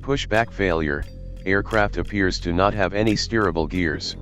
Pushback failure, aircraft appears to not have any steerable gears.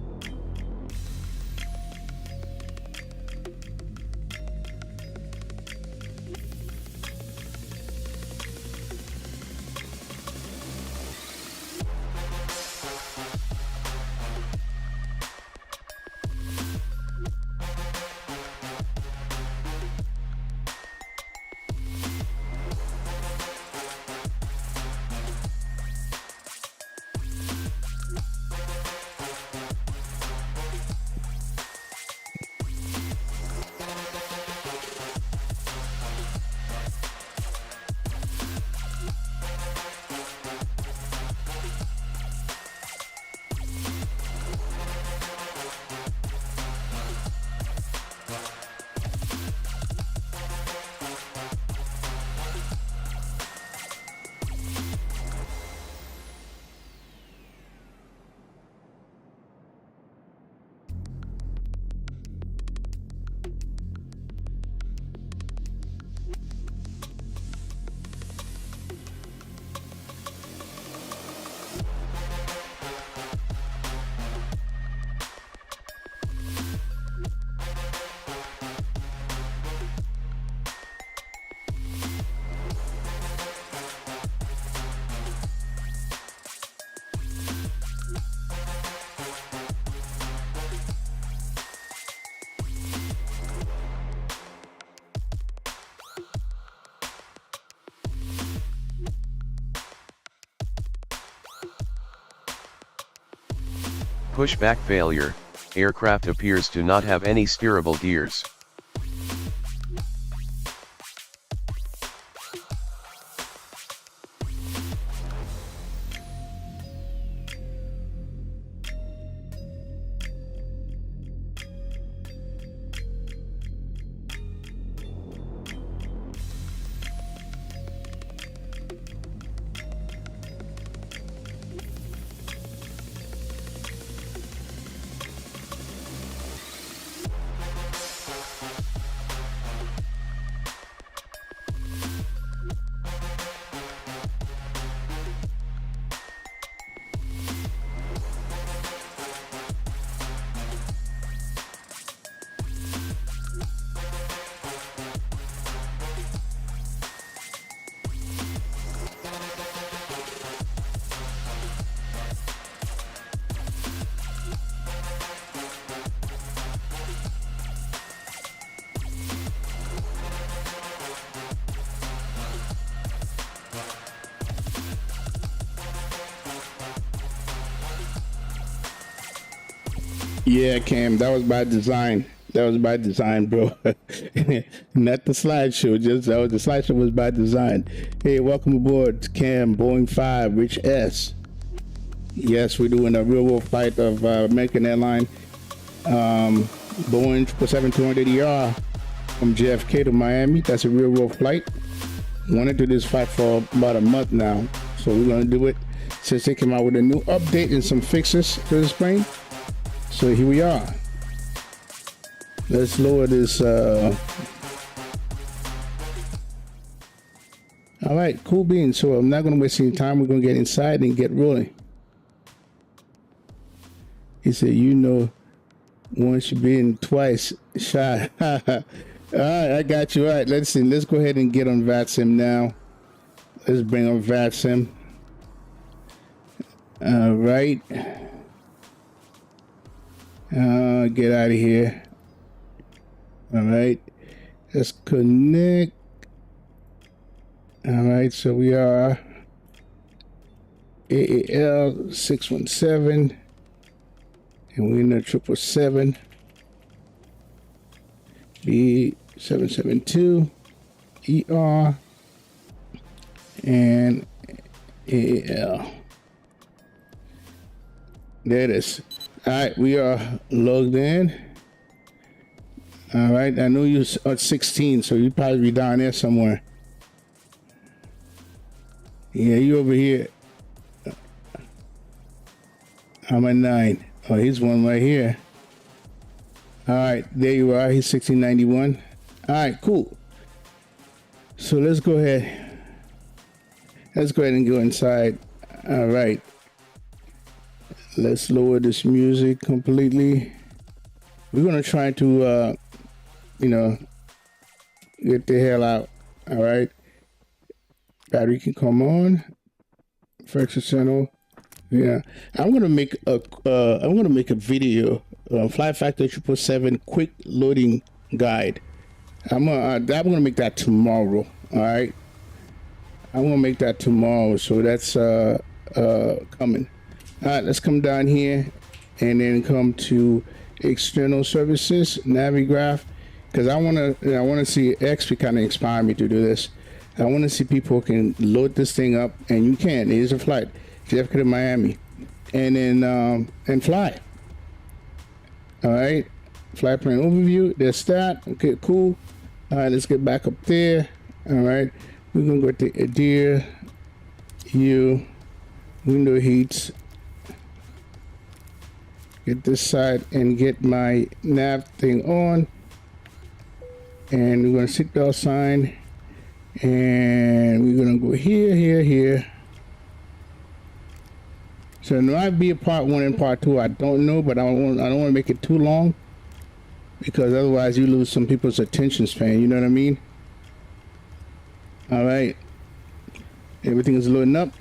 Pushback failure, aircraft appears to not have any steerable gears. Yeah, Cam, that was by design. That was by design, bro. Not the slideshow. The slideshow was by design. Hey, welcome aboard, Cam, Boeing 5, Rich S. Yes, we're doing a real world flight of American Airlines, Boeing 777-200ER from JFK to Miami. That's a real world flight. Wanted to do this flight for about a month now, so we're gonna do it since they came out with a new update and some fixes to this plane. So here we are. Let's lower this. All right, cool beans. So I'm not going to waste any time. We're going to get inside and get rolling. He said, you know, once you've been twice shy. All right, I got you. All right, let's see. Let's go ahead and get on Vatsim now. Let's bring on Vatsim. All right. Get out of here. All right, let's connect. All right, so we are AAL 617, and we're in the 777 B772 ER and AAL. There it is. All right, we are logged in. All right, I know you're at 16, so you probably be down there somewhere. Yeah, you over here. I'm at 9. Oh, he's one right here. All right, there you are. He's 1691. All right, cool. So let's go ahead. Let's go ahead and go inside. All right. Let's lower this music completely. We're gonna try to, you know, get the hell out. All right. Battery can come on. Fracture channel. Yeah. I'm gonna make a video. Fly Factor 777 quick loading guide. I'm gonna make that tomorrow. All right. I'm gonna make that tomorrow. So that's coming. All right. Let's come down here and then come to external services, Navigraph, because I wanna see XP kind of inspire me to do this. I want to see people can load this thing up, and you can. Here's a flight, JFK to Miami, and then and fly. All right, flight plan overview. There's that. Okay, cool. All right, let's get back up there. All right, we're gonna go to Adhere, window heats. Get this side and get my nav thing on, and we're gonna seatbelt sign. And we're gonna go here. So there might be a part 1 and part 2. I don't know, but I don't want to make it too long, because otherwise you lose some people's attention span. You know what I mean? All right. Everything is loading up.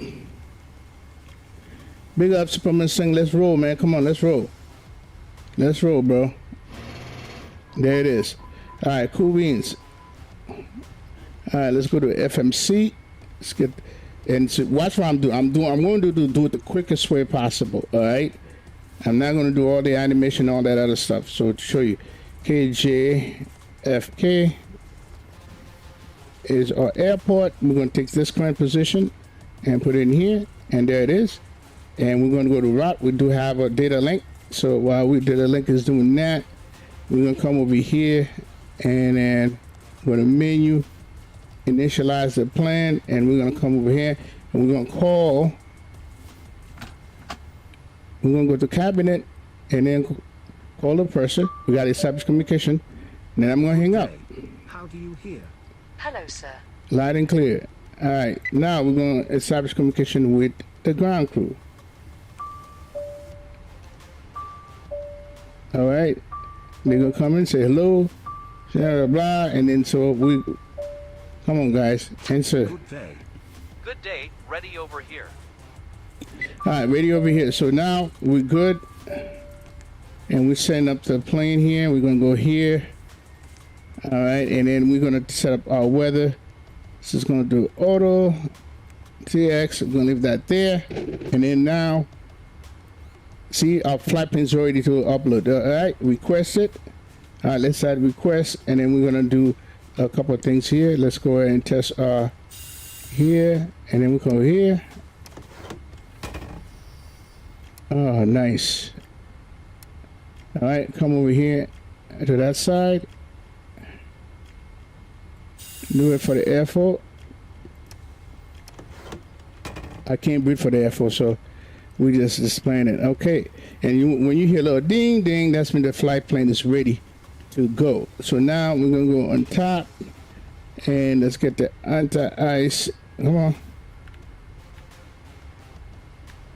Big up, Superman Sing. Let's roll, man. Come on, let's roll. Let's roll, bro. There it is. All right, cool beans. All right, let's go to FMC. Let's get, and so watch what I'm doing. I'm going to do it the quickest way possible. All right. I'm not going to do all the animation, all that other stuff. So to show you, JFK is our airport. We're going to take this current position and put it in here, and there it is. And we're going to go to route. We do have a data link. So while data link is doing that, we're going to come over here and then go to menu. Initialize the plan, and we're going to come over here and we're going to go to cabinet and then call the person. We got established communication, and then I'm going to hang up. How do you hear? Hello, sir. Loud and clear. All right, now we're going to establish communication with the ground crew. All right, they're going to come in, say hello, blah, blah, and then so we. Come on, guys. Answer. Good day. Good day. Ready over here. All right, ready over here. So now we're good. And we're setting up the plane here. We're going to go here. All right. And then we're going to set up our weather. This is going to do auto. TX. We're going to leave that there. And then now, see, our flight plane's ready to upload. All right. Request it. All right. Let's add request. And then we're going to do a couple of things here. Let's go ahead and test here, and then we go here. Oh, nice. All right, come over here to that side. Do it for the airflow. I can't breathe for the airflow, so we just displaying it. Okay, and when you hear a little ding ding, that's when the flight plane is ready to go. So now we're gonna go on top, and let's get the anti-ice. Come on,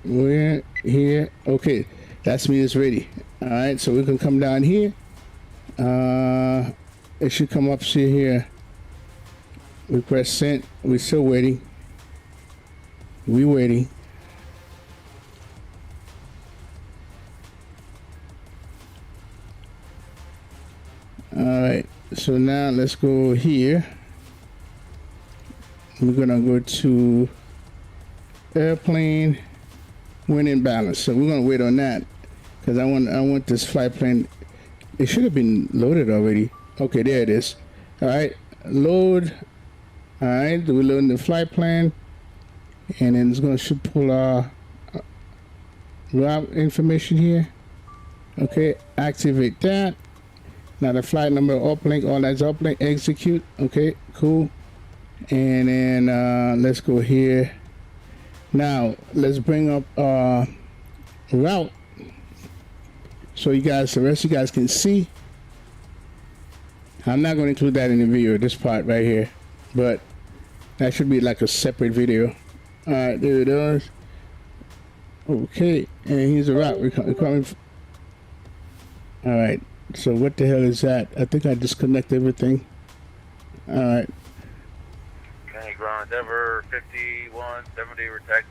we're here. Okay, that's me. It's ready. All right, so we can come down here. It should come up. See here. We press send. We're still waiting. We're waiting. All right, so now let's go here. We're gonna go to airplane wind and balance. So we're gonna wait on that because I want this flight plane. It should have been loaded already. Okay, there it is. All right, load. All right, we're loading the flight plan, and then it's gonna should pull our route information here. Okay, activate that. Now the flight number, uplink, all that's uplink, execute. Okay, cool. And then let's go here. Now let's bring up route so you guys, the rest of you guys can see. I'm not going to include that in the video, this part right here, but that should be like a separate video. All right, there it is. Okay, and here's a route. We're coming. All right. So what the hell is that? I think I disconnect everything. All right. County Ground, Denver, 5170, we're taxi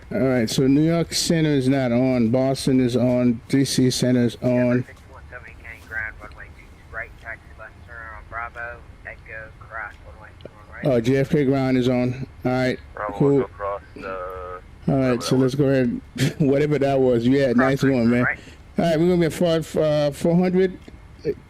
22. All right. So New York Center is not on. Boston is on. DC Center is on. 5170 County Ground, runway 22 right, taxi left turn on Bravo, Echo, cross, runway 21 right. JFK ground is on. All right. Bravo, Cool. go across, All right. So let's go ahead. Whatever that was. Yeah, nice one, man. Right. All right. We're gonna be at 400.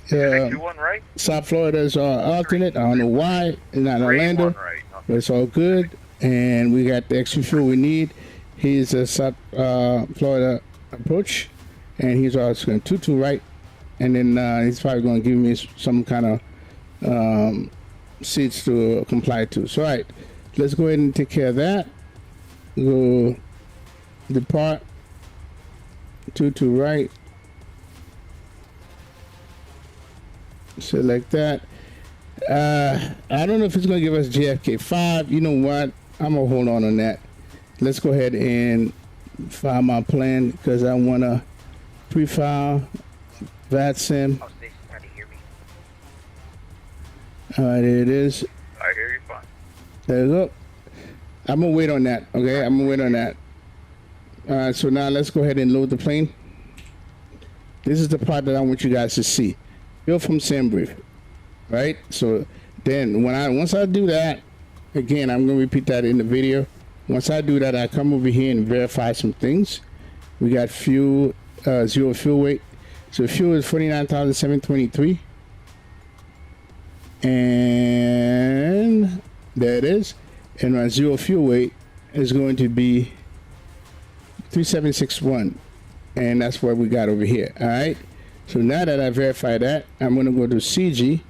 21 right? South Florida's alternate. I don't know why. It's not 31 Orlando. right. But it's all good, and we got the extra fuel we need. He's a South Florida approach, and he's also going to 22 right, and then he's probably going to give me some kind of seats to comply to. So, all right, let's go ahead and take care of that. Go depart, 22 right, select that. I don't know if it's going to give us JFK 5. You know what? I'm going to hold on that. Let's go ahead and file my plan because I want to pre-file Vatsim. All stations try to hear me. All right, there it is. I hear you fine. There you go. I'm going to wait on that, okay? I'm going to wait on that. All right, so now let's go ahead and load the plane. This is the part that I want you guys to see. Built from SandBrief. Right, so then once I do that, again, I'm gonna repeat that in the video. Once I do that, I come over here and verify some things. We got fuel, zero fuel weight. So fuel is 49,723, and there it is. And my zero fuel weight is going to be 3761, and that's what we got over here. All right. So now that I verify that, I'm gonna go to CG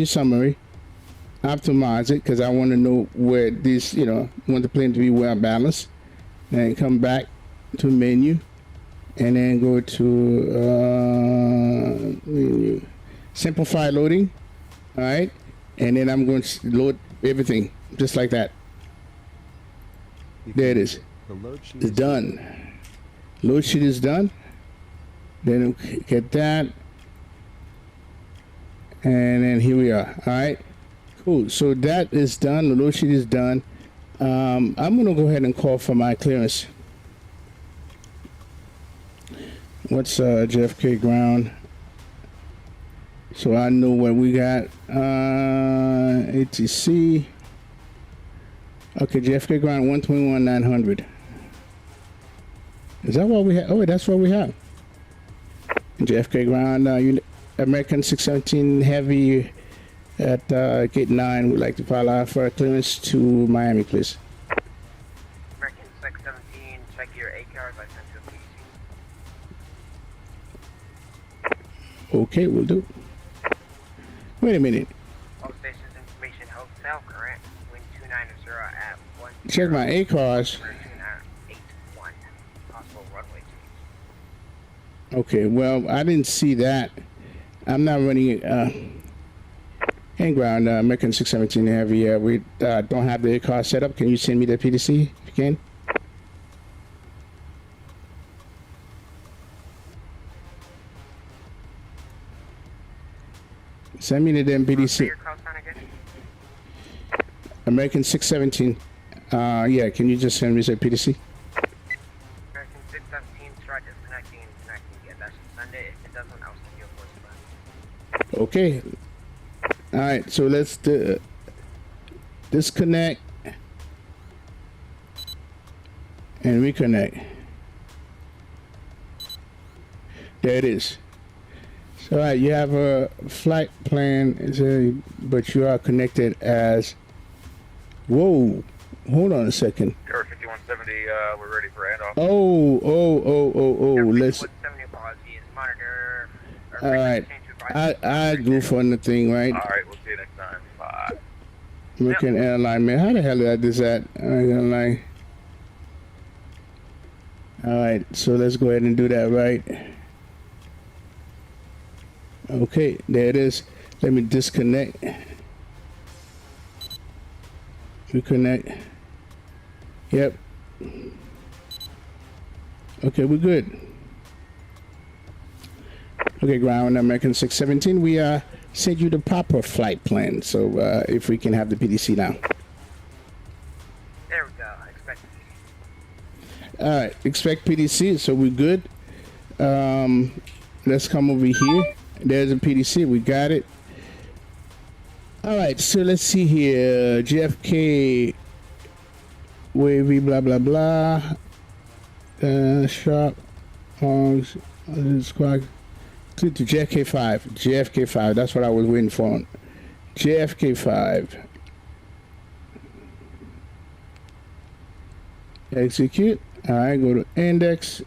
summary, optimize it because I want to know where this, want the plane to be well balanced. Then come back to menu, and then go to menu, simplify loading. All right, and then I'm going to load everything just like that. There it is. It's done. Load sheet is done. Then get that. And then here we are. All right, cool. So that is done. The load sheet is done. I'm gonna go ahead and call for my clearance. What's JFK ground? So I know what we got. ATC. Okay, JFK ground 121,900. Is that what we have? Oh, that's what we have. JFK ground. American 617 Heavy at Gate 9 would like to file out for a clearance to Miami, please. American 617, check your ACARs, I sent to a PC. Okay, we'll do. Wait a minute. All stations information hotel, correct. Wind 290 at 1. Check my ACARs. 2981. Possible runway change. Okay, well, I didn't see that. I'm not running hang ground American 617 Heavy. We don't have the ACAR set up. Can you send me the PDC if you can? Send me the damn PDC. Your call sign again? American 617. Yeah, can you just send me the PDC? American 617, try disconnecting and connecting again. That should send it. If it doesn't, I'll send you a voicemail. Okay. All right, so let's disconnect and reconnect. There it is. So, all right, you have a flight plan, but you are connected as. Whoa, hold on a second. Air 5170, we're ready for handoff. Oh. Let's. 170 apologies. Monitor. All right. I goof on the thing, right? All right, we'll see you next time. Bye. American airline, man. How the hell did I do that? I ain't gonna lie. All right, so let's go ahead and do that, right? Okay, there it is. Let me disconnect. Reconnect. Yep. Okay, we're good. Okay, ground American 617. We sent you the proper flight plan. So if we can have the PDC now. There we go. I expect All right, expect PDC. So we're good. Let's come over here. There's a PDC. We got it. All right, so let's see here. JFK, wavy, blah, blah, blah. Sharp, hogs, squad. Click to JFK 5. JFK 5. That's what I was waiting for. JFK 5. Execute. All right, go to index.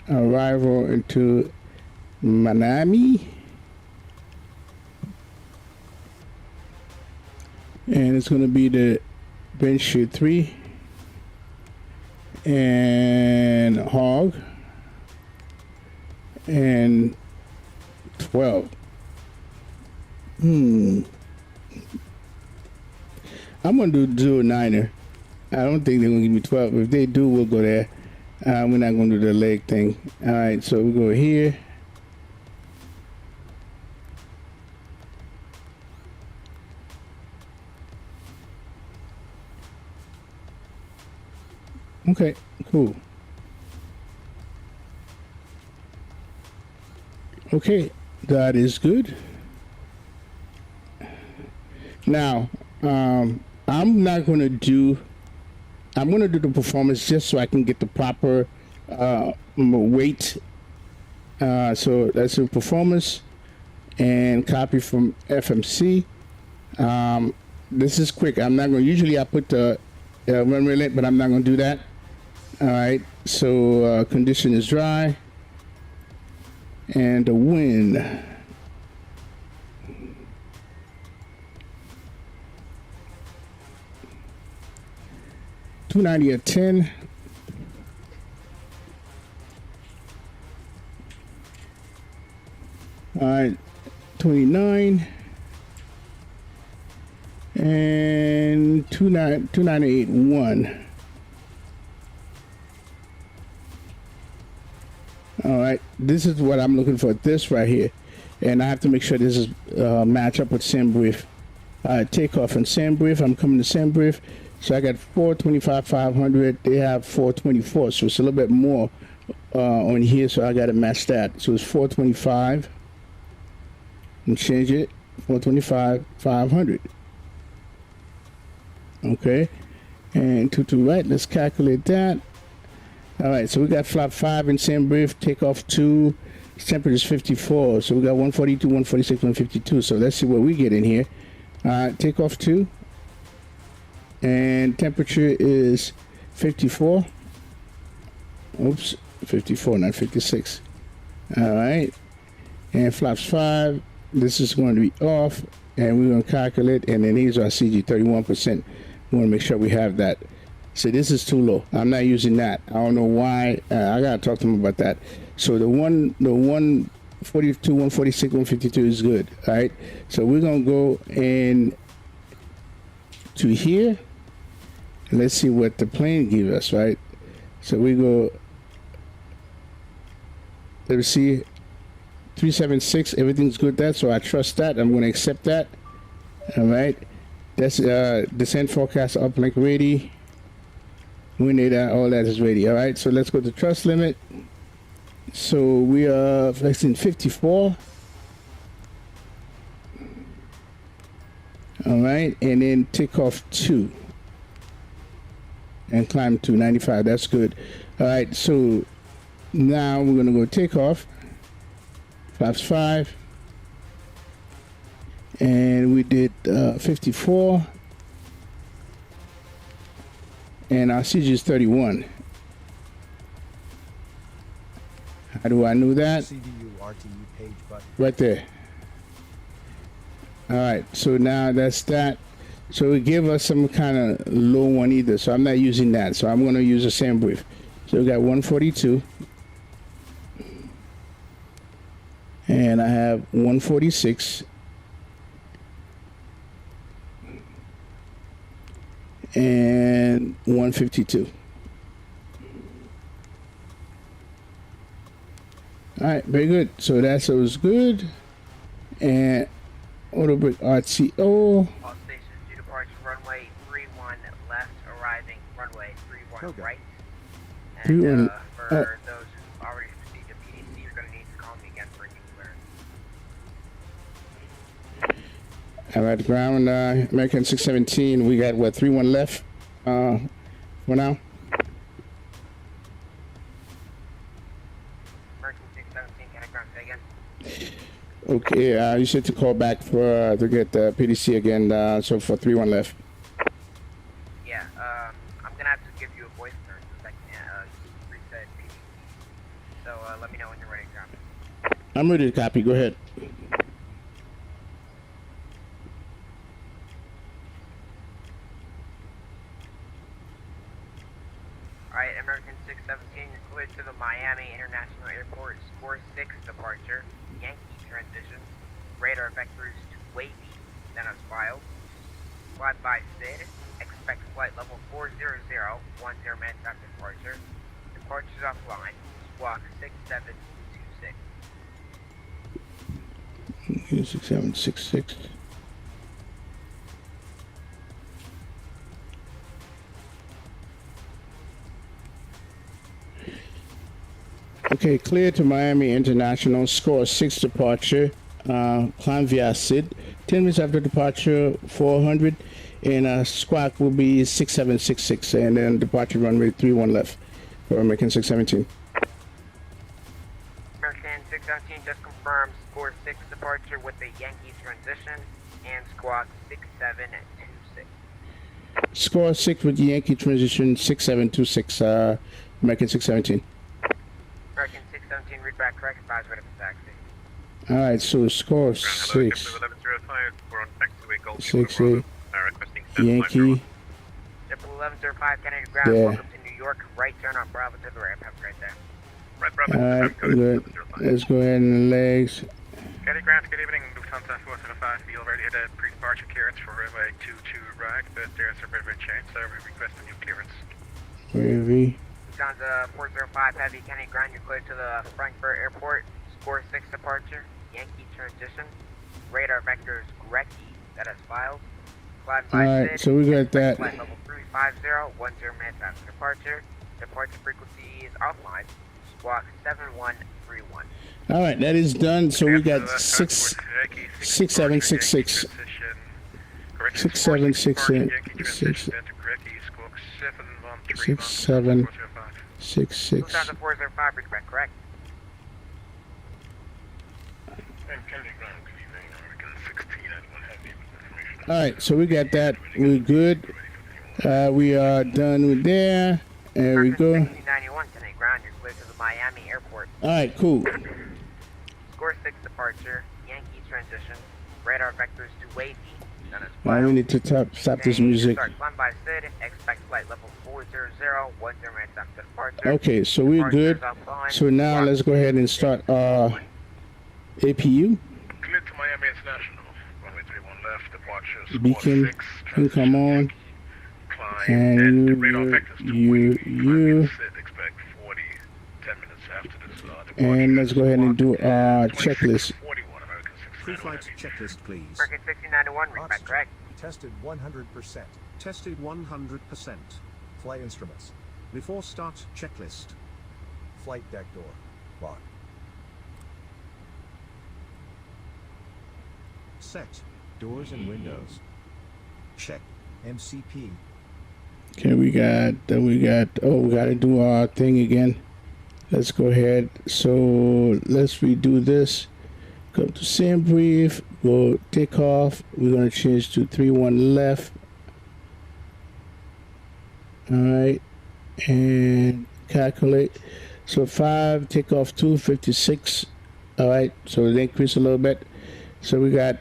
Arrival into Miami. And it's going to be the bench shoot 3 and hog and 12. I'm going to do 9er. I don't think they're going to give me 12. If they do, we'll go there. We're not going to do the leg thing. All right, so we go here. Okay, cool. Okay, that is good. Now, I'm not going to do. I'm going to do the performance just so I can get the proper weight. So let's do performance and copy from FMC. This is quick. I'm not going to. Usually I put the run relay, but I'm not going to do that. All right, so condition is dry, and the wind. $290 at 10. All right, 29 and 298.1. All right, this is what I'm looking for. This right here, and I have to make sure this is match up with SIM brief. Takeoff and SIM brief. I'm coming to SIM brief. So I got 425 500. They have 424, so it's a little bit more on here. So I got to match that. So it's 425. And change it 425 500. Okay, and to right. Let's calculate that. All right, so we got flap 5 in SIM brief. Takeoff 2. Temperature is 54. So we got 142, 146, 152. So let's see what we get in here. Takeoff 2. And temperature is 54. Oops, 54, not 56. All right. And flaps 5. This is going to be off. And we're going to calculate. And then these are CG 31%. We want to make sure we have that. So this is too low. I'm not using that. I don't know why. I got to talk to them about that. So the 142, 146, 152 is good. All right. So we're going to go in to here. Let's see what the plane gives us, right? So we go, let's see, 376, everything's good there, so I trust that. I'm going to accept that. All right. That's descent forecast uplink ready. Wind data, all that is ready. All right, so let's go to trust limit. So we are flexing 54. All right, and then take off 2. And climb to 95. That's good. All right, so now we're gonna go take off. Flaps 5. And we did 54. And our CG is 31. How do I know that? CDU RTU page button. Right there. All right, so now that's that. So it gave us some kind of low one either, so I'm not using that. So I'm going to use a SIM brief. So we got 142. And I have 146. And 152. right, very good. So that was good. And Autobrick RTO. All stations due departure runway 31 left, arriving runway 31 Okay. right. 31, And for those who already received a PDC, you're going to need to call me again for a new clearance. All right, ground, American 617. We got what, 31 left for now? American 617, can I ground say again? Okay, you said to call back for to get the PDC again, so for 31 left. Yeah, I'm going to have to give you a voice turn because I can't reset PDC. So let me know when you're ready to ground. I'm ready to copy. Go ahead. Alright, American 617, you're cleared to the Miami International Airport, score 6 departure, Yankee transition, radar vectors to wavy, then as filed. Fly by SID, expect flight level 400, 10 minutes after departure. Departures offline, squawk 6726. 6766. Okay, clear to Miami International, score 6 departure, climb via SID, 10 minutes after departure, 400, and squawk will be 6766, and then departure runway 31 left for American 617. American 617 just confirmed score 6 departure with the Yankee transition and squawk 6726. Score 6 with Yankee transition, 6726, American 617. American 617, read back correct, advise ready for taxi. Alright, so score 6, we're on taxiway Golf 6, requesting Yankee, Triple 1105, Kennedy ground, Yeah. welcome to New York, right turn on Bravo to the ramp, have a great day. Right, Bravo. alright, good. Let's go ahead and legs. Kennedy ground, good evening. Lufthansa 405, you already had a pre-departure clearance for runway 22 right, but there's a bit of a change, so we request a new clearance. Wavy. Lufthansa 405 Heavy, Kennedy ground, you're cleared to the Frankfurt Airport, score 6 departure, Yankee transition, radar vectors Grecki, that is filed. Fly by Alright, SID, so we got that. flight level 350, 10 minutes after departure. Departure frequency is offline, squawk 7131. Alright, that is done. So we got 6766. 6766. 6766. Lufthansa 405, read back correct. Alright, so we got that. We're good. We are done with there. There we go. 1691, Kennedy ground, you're cleared to the Miami Airport. Alright, cool. Score 6 departure, Yankee transition, radar vectors to wavy, then as Now we need to stop this music. Start climb by SID, expect flight level 400, 10 minutes after departure. Okay, so we're good. So now let's go ahead and start APU. Cleared to Miami International, runway 31 left, departure squawk Beacon, 6, you come on. climb, And radar vectors to you. expect 40, 10 minutes after this departure. And let's go ahead and do our checklist. 41 American 6. Pre-flight checklist, please. American 1691, read back correct. Tested 100%. Tested 100%. Flight instruments. Before start, checklist. Flight deck door. Lock. Set. Doors and windows. Check. MCP. Okay, we gotta do our thing again. Let's go ahead. So let's redo this. Come to SIM brief. Go take off. We're gonna change to 31 left. Alright. And calculate. So 5, take off 2, 56. Alright, so it increased a little bit. So we got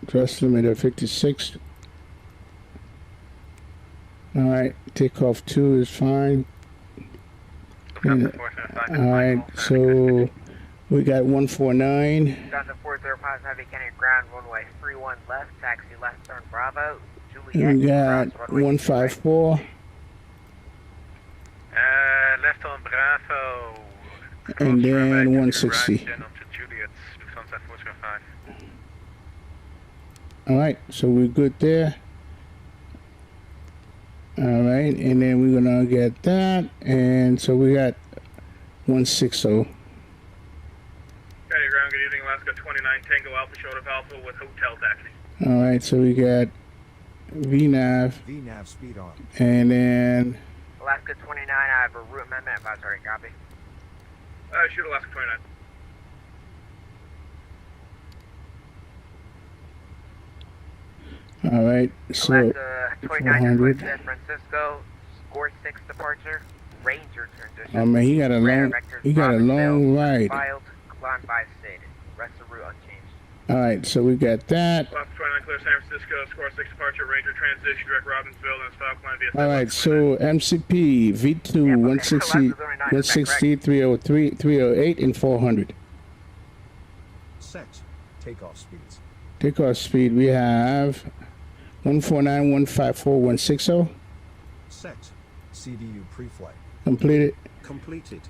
thrust limit at 56. Alright, takeoff 2 is fine. Alright, so we got 149. Lufthansa 405 Heavy, Kennedy ground, runway 31 left, taxi left turn Bravo, We got 154. Left on Bravo. And then 160. Ryzen onto Juliet, Lufthansa 405. All right, so we're good there. All right, and then we're gonna get that, and so we got 160. County ground, good evening, Alaska 29 Tango Alpha, Short of Alpha with hotel taxi. All right, so we got VNAV, VNAV speed on. and then Alaska 29, I have a route amendment advisory copy. Shoot Alaska 29. all right, so Alaska 29 to 400. San Francisco, score 6 departure, Ranger transition. Oh man, he got a long, ride. Filed, climb by Sid. Rest of route unchanged. All right, so we got that. Alaska 29 clear San Francisco, score 6 departure, Ranger transition, direct Robbinsville, and stop climb via. All right, so MCP V2 Yeah, 160, 160, 303, 308, and 400. Set. Takeoff speeds. Takeoff speed we have 149, 154, 160. Set. CDU pre-flight. Completed. Completed.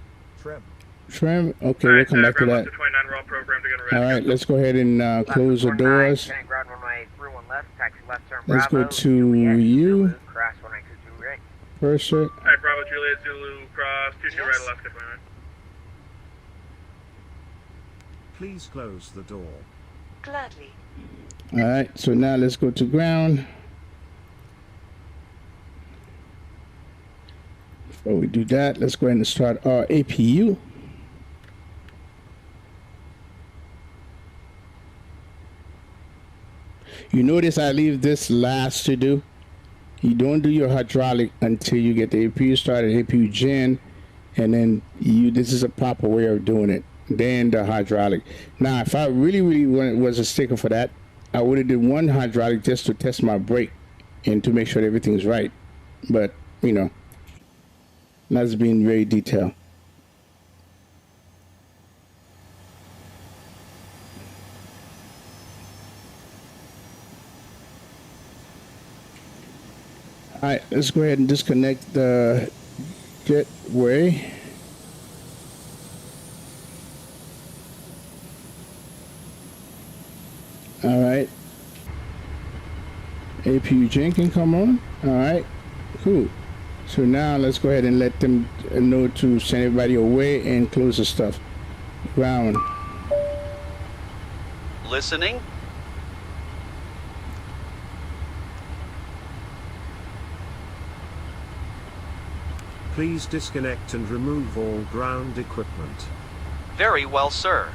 Trim. Trim. Okay, we'll come back to that. Alaska 29, we're all programmed to get ready. All right, let's go ahead and close the doors. County ground runway 31 left, taxi left turn Let's Bravo. go to Juliet, you. Zulu, cross 192 Juliet. Purser. Alright, Bravo, Juliet, Zulu, cross, 22 right, Alaska 29. Please close the door. Gladly. All right, so now let's go to ground. Before we do that, let's go ahead and start our APU. You notice I leave this last to do. You don't do your hydraulic until you get the APU started, APU gen, and then this is a proper way of doing it. Then the hydraulic. Now, if I really was a sticker for that, I would have did one hydraulic just to test my brake and to make sure everything's right. But, you know, that's being very detailed. All right, let's go ahead and disconnect the jetway. All right. APU gen can come on. All right, cool. So now let's go ahead and let them know to send everybody away and close the stuff. Ground. Listening? Please disconnect and remove all ground equipment. Very well, sir.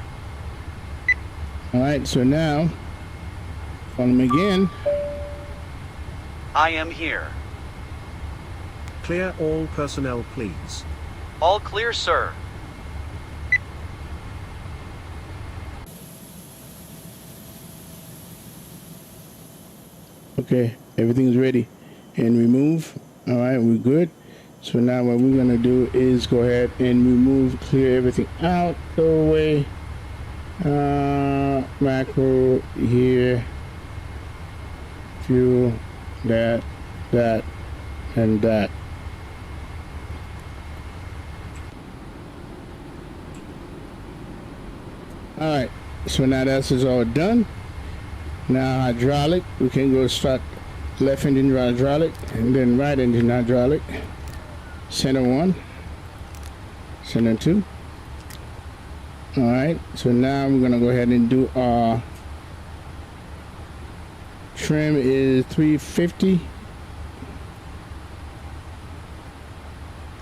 All right, so now, call them again. I am here. Clear all personnel, please. All clear, sir. Okay, everything's ready. And remove. All right, we're good. So now what we're gonna do is go ahead and remove, clear everything out, go away. Macro here, fuel, that, and that. All right, so now that's all done. Now hydraulic, we can go start left engine hydraulic and then right engine hydraulic. Center 1, center 2. All right, so now we're gonna go ahead and do our trim is 350.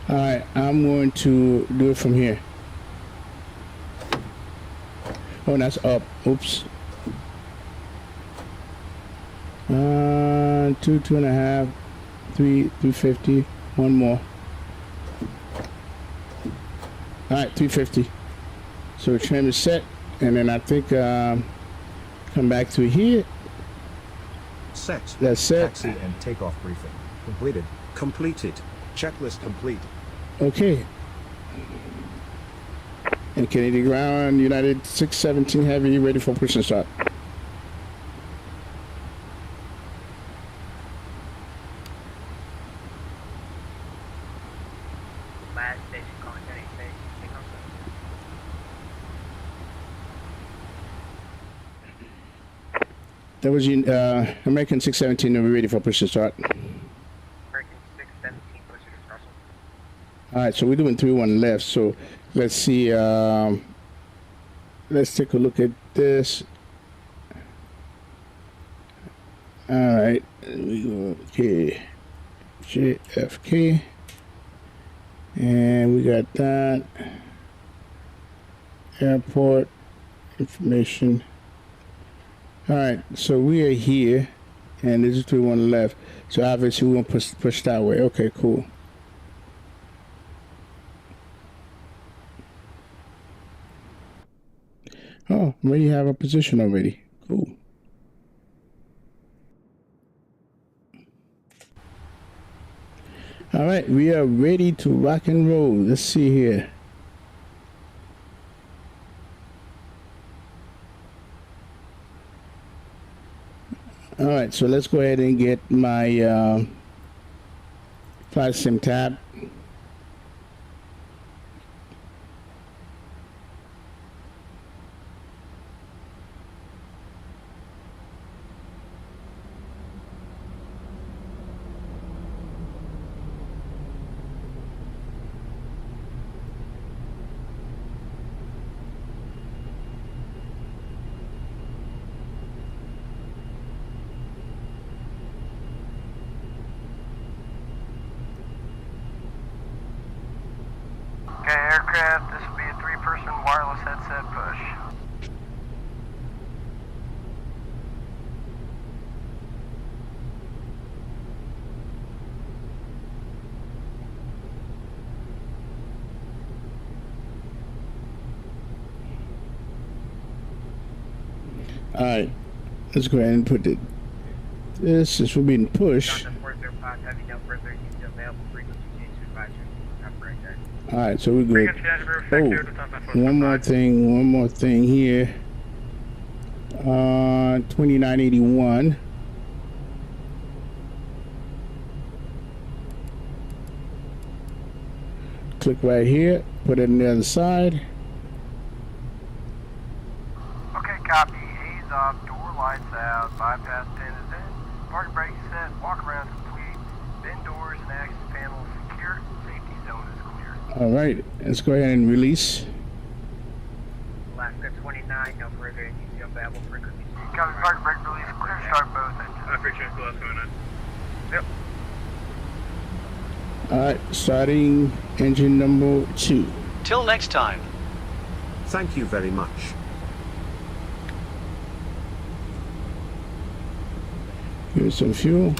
All right, I'm going to do it from here. Oh, that's up. Oops. 2.5, 350. One more. All right, 350. So trim is set, and then I think come back to here. Set. That's set. Taxi and takeoff briefing. Completed. Completed. Checklist complete. Okay. And Kennedy ground, United 617 Heavy, ready for push and start. last station calling 1086. Take off. That was American 617. Are we ready for push to start? American 617, push to discussion. All right, so we're doing 3-1 left. So let's see. Let's take a look at this. All right, we go. Okay, JFK, and we got that. Airport information. All right, so we are here, and this is 3-1 left. So obviously we want to push that way. Okay, cool. Oh, we already have a position already. Cool. All right, we are ready to rock and roll. Let's see here. All right, so let's go ahead and get my Vatsim tab. Okay, aircraft, this will be a 3-person wireless headset push. All right, let's go ahead and put it. This is for being pushed. Delta 405, heavy no further use available frequency change to advisory. Operator. All right, so we're good. Oh, one more thing here. 2981. Click right here, put it on the other side. Okay, copy. Haze off, door lights out, bypass pin is in, parking brake set, walk around complete, bin doors and access panels secure, safety zone is clear. All right, let's go ahead and release. Alaska 29, no further use available frequency change. Copy, parking brake release clear, start both engines. I appreciate the last minute. Yep. All right, starting engine number 2. Till next time. Thank you very much. Give it some fuel.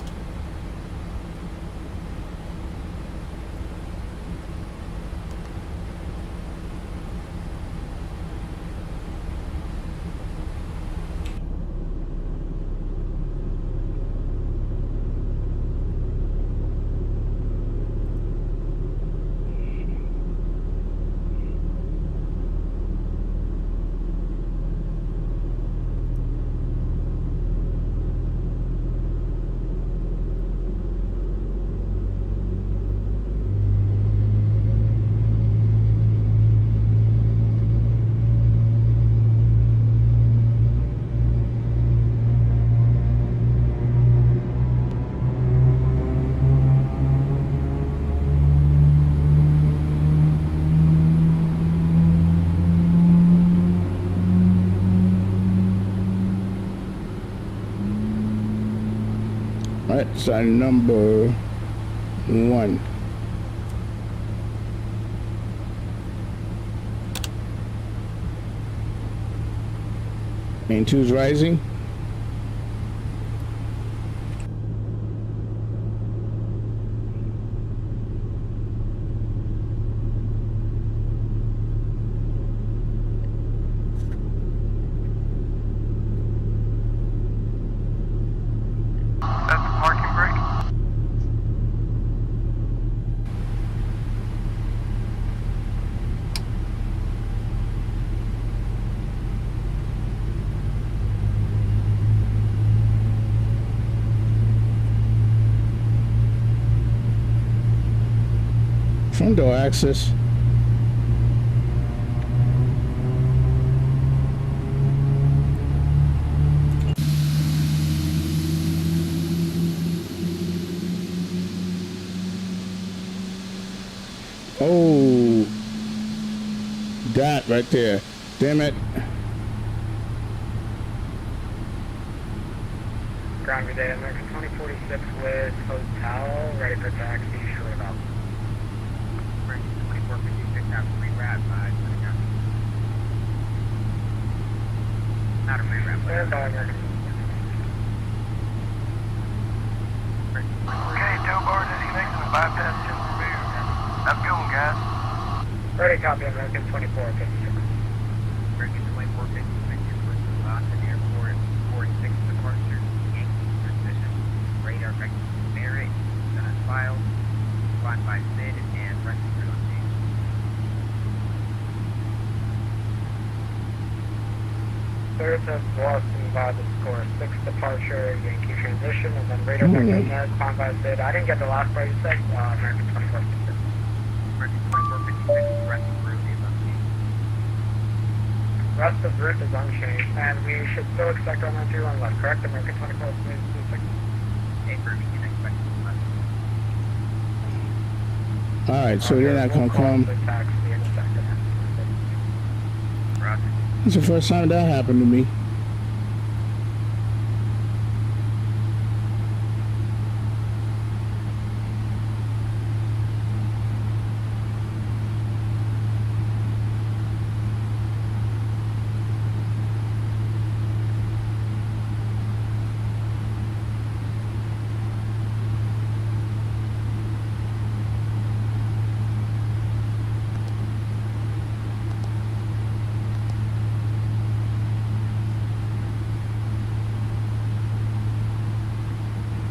All right, so number 1. And 2 is rising. That's the parking brake. Front door access. Oh, dot right there. Damn it. Ground good day, American 2046 with hotel, ready for taxi, short about. American 2456 have rewrap setting up. Not a rewrap, but Stand by, American. Okay, tow bar disconnected and bypass pin removed. Have a good one, guys. ready copy, American 2456. American 2456 is with the Vatsim Airport 46 departure. Yankee transition. Radar vector merit. Done as filed. Flying by SID and rescue crew on change. Third to Boston by the score 6 departure, Yankee transition, and then radar vector merit, flying by SID. I didn't get the last part you said, American 2456. American 2456 rescue crew is unchanged. Rest of route is unchanged, and we should still expect on 21 left, correct? American 2456. A crew you can expect from us. Alright, so they're not gonna come. Taxi in a second. Roger. It's the first time that happened to me.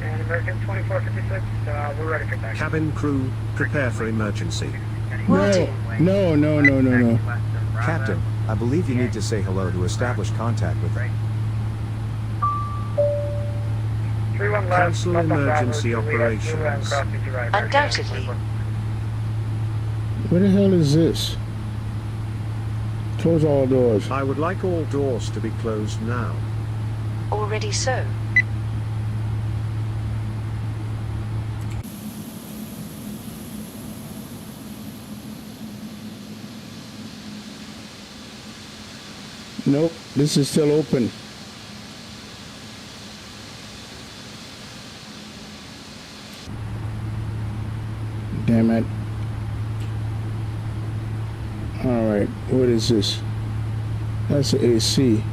And American 2456, we're ready for taxi. Cabin crew, prepare for emergency. No. Captain, I believe you need to say hello to establish contact with them. 31 left, Cancel left on Bravo, emergency 2 lead us, 2 and operations. cross to right. Undoubtedly. What the hell is this? Close all doors. I would like all doors to be closed now. Already so. Nope, this is still open. Damn it. Alright, what is this? That's the AC.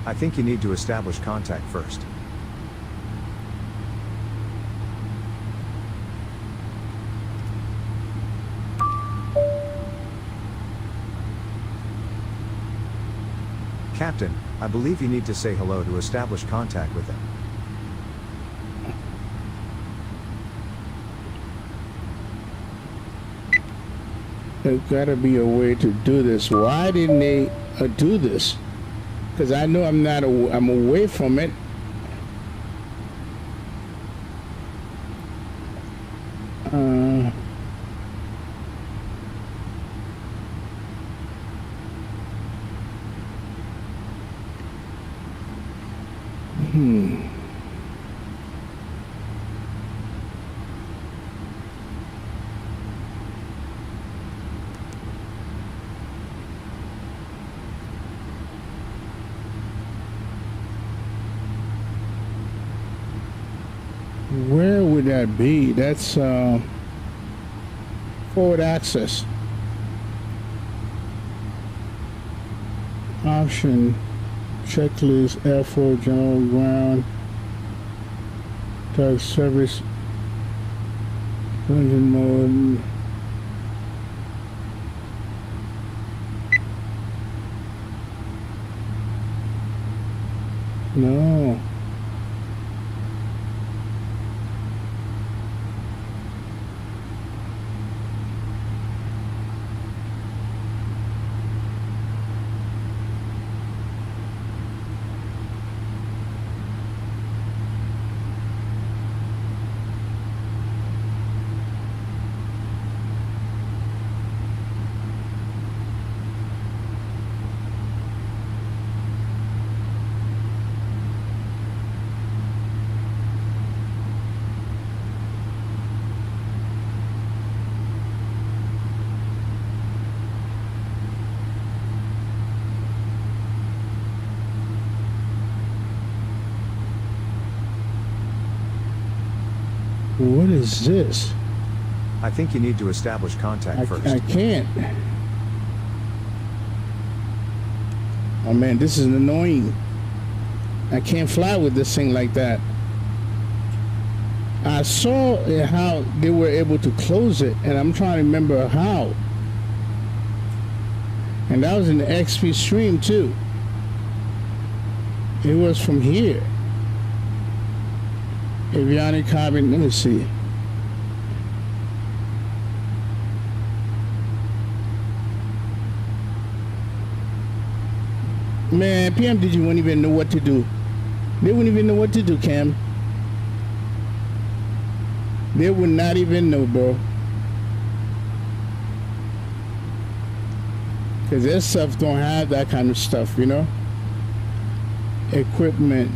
I think you need to establish contact first. Captain, I believe you need to say hello to establish contact with them. There's gotta be a way to do this. Why didn't they do this? Because I know I'm not, I'm away from it. Where would that be? That's forward access. Option, checklist, airflow, general ground, type service, engine mode. No. What is this? I think you need to establish contact first. I can't. Oh man, this is annoying. I can't fly with this thing like that. I saw how they were able to close it, and I'm trying to remember how. And that was in the XP stream too. It was from here. Avionic carbon, let me see. Man, PMDG wouldn't even know what to do. They wouldn't even know what to do, Cam. They would not even know, bro. Because their stuff don't have that kind of stuff, you know? Equipment.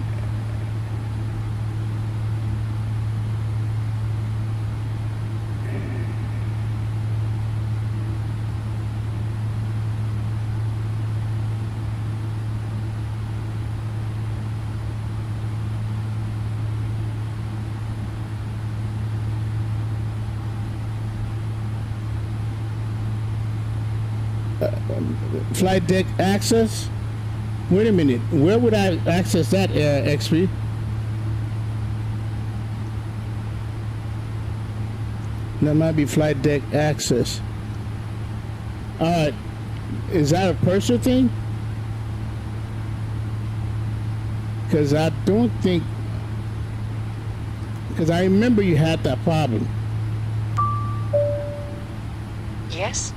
Flight deck access? Wait a minute. Where would I access that, XP? That might be flight deck access. Is that a personal thing? Because I don't think... Because I remember you had that problem. Yes?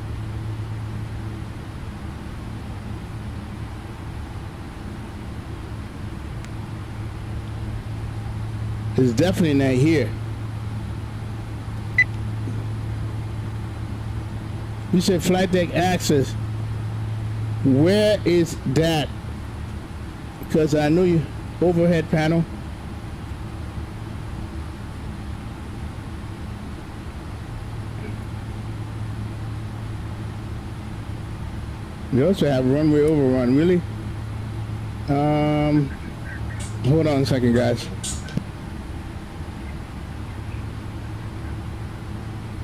It's definitely not here. You said flight deck access. Where is that? Because I know you overhead panel. You also have runway overrun, really? Hold on a second, guys.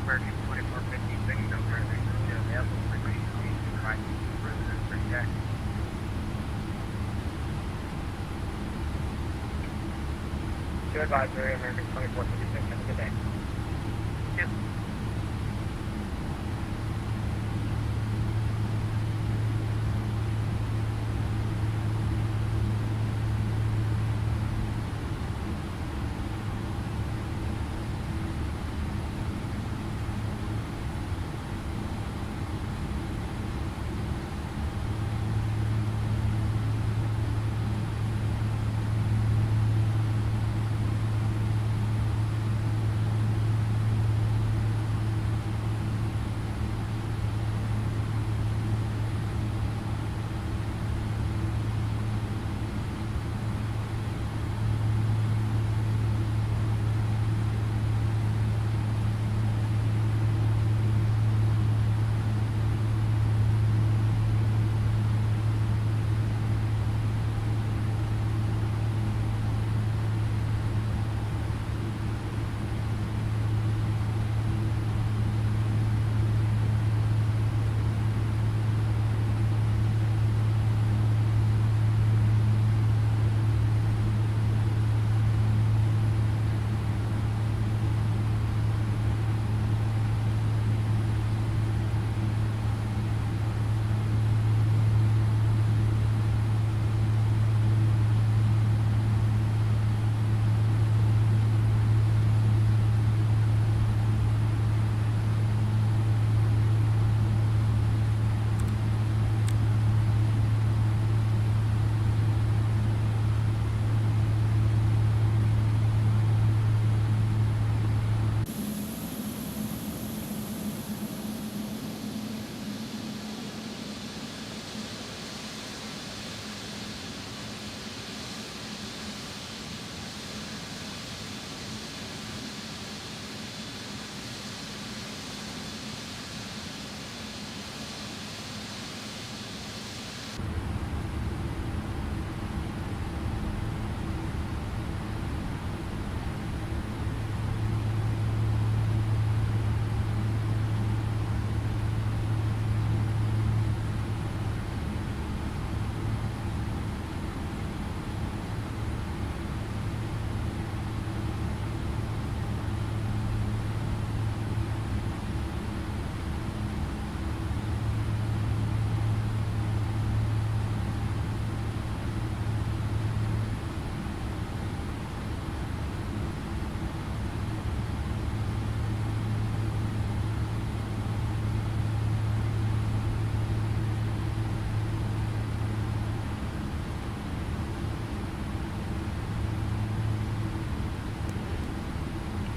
American 2456, no further available for check. To advisory, American 2456, have a good day. Yep.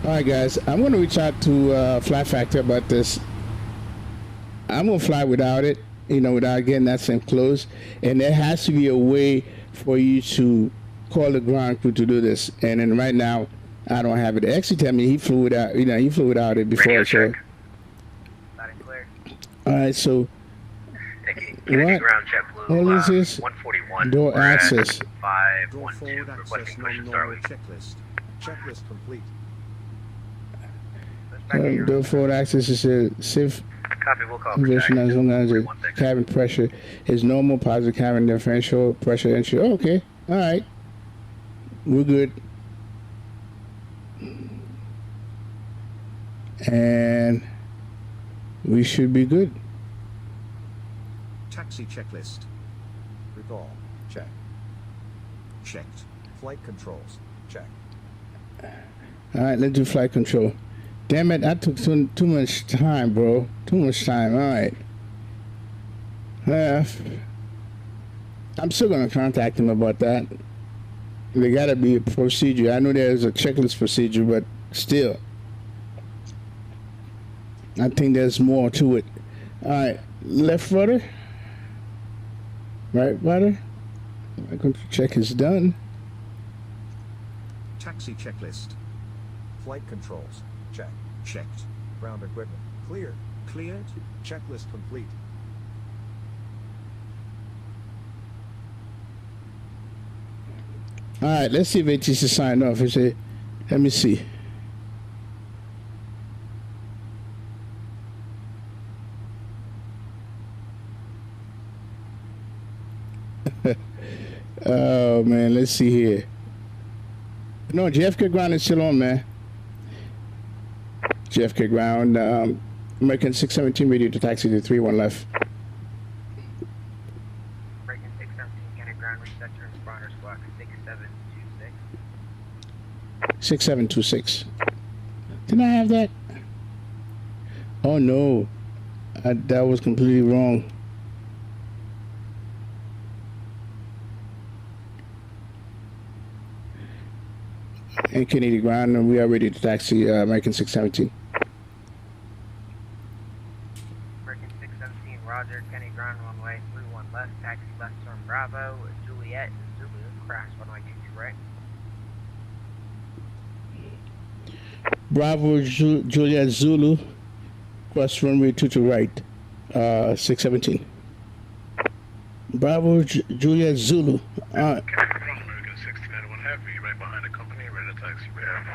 All right, guys, I'm going to reach out to Fly Factor about this. I'm going to fly without it, you know, without getting that same close. And there has to be a way for you to call the ground crew to do this. And then right now, I don't have it. Actually, tell me he flew without, you know, he flew without it before. Radio So. check. Loud and clear. All right, so Kennedy what? ground jet blue. What is this? 141. Door We're at access. 512. Door forward access Requesting push and non-normal Starlink. checklist. Checklist complete. Door forward access is a safe Copy, we'll call condition as long as the 316. cabin pressure is normal, positive cabin differential pressure entry. Oh, okay, all right, we're good. And we should be good. Taxi checklist. Recall. Check. Checked. Flight controls. Check. All right, let's do flight control. Damn it, that took too much time, bro. Too much time. All right. I'm still gonna contact him about that. There gotta be a procedure. I know there's a checklist procedure, but still, I think there's more to it. All right, left rudder, right rudder. I'm going to check is done. Taxi checklist. Flight controls. Check. Checked. Ground equipment. Clear. Cleared. Checklist complete. All right, let's see if ATC signed off. Let me see. Oh man, let's see here. No, JFK ground is still on, man. JFK ground, American 617 radio to taxi to 31 left. American 617, Kennedy ground, reset to responder squawk 6726. 6726. Didn't I have that? Oh no, that was completely wrong. And Kennedy ground, and we are ready to taxi American 617. American 617, Roger, Kennedy ground, runway 31 left, taxi left turn Bravo, Juliet, Zulu, crash, runway 22 right. Bravo, Juliet Zulu, cross runway 22 right, 617. Bravo, Juliet Zulu. American 1691 Heavy, right behind the company, ready to taxi. We have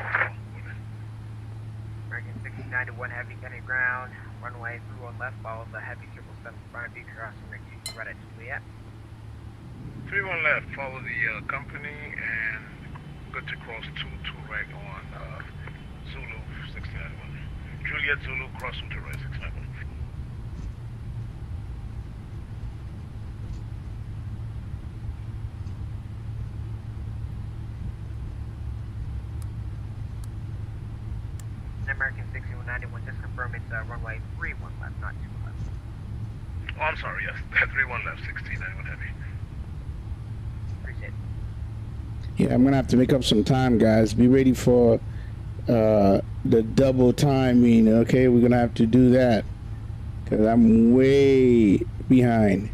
American 1691 heavy, Kennedy ground, runway 31 left, follow the heavy 777 front, be crossing runway 22 right at Juliet. 31 left, follow the company and good to cross 22 right on Zulu 1691. Juliet Zulu, cross 22 right 691. American 6191, just confirm it's runway 31 left, not 2 left. Oh, I'm sorry, yes, 31 left, 1691 heavy. Appreciate it. Yeah, I'm gonna have to make up some time, guys. Be ready for the double timing. Okay, we're gonna have to do that because I'm way behind.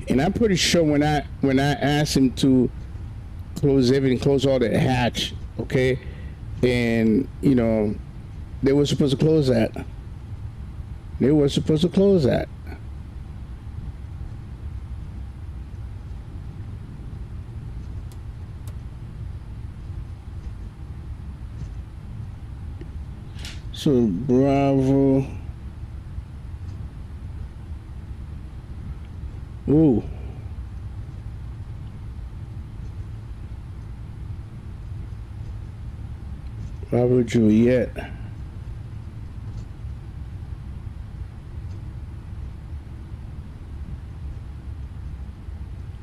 And I'm pretty sure when I asked him to close everything, close all the hatch, okay, and you know, they were supposed to close that. They were supposed to close that. So Bravo. Ooh. Bravo Juliet.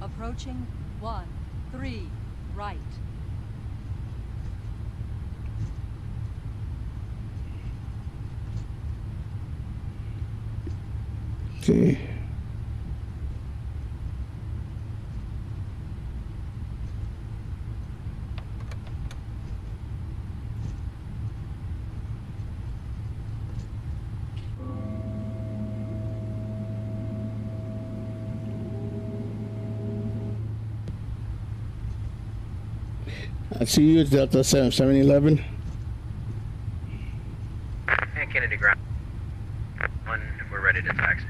Approaching 1-3 right. Okay. I see you, Delta 711. And Kennedy ground. One, we're ready to taxi.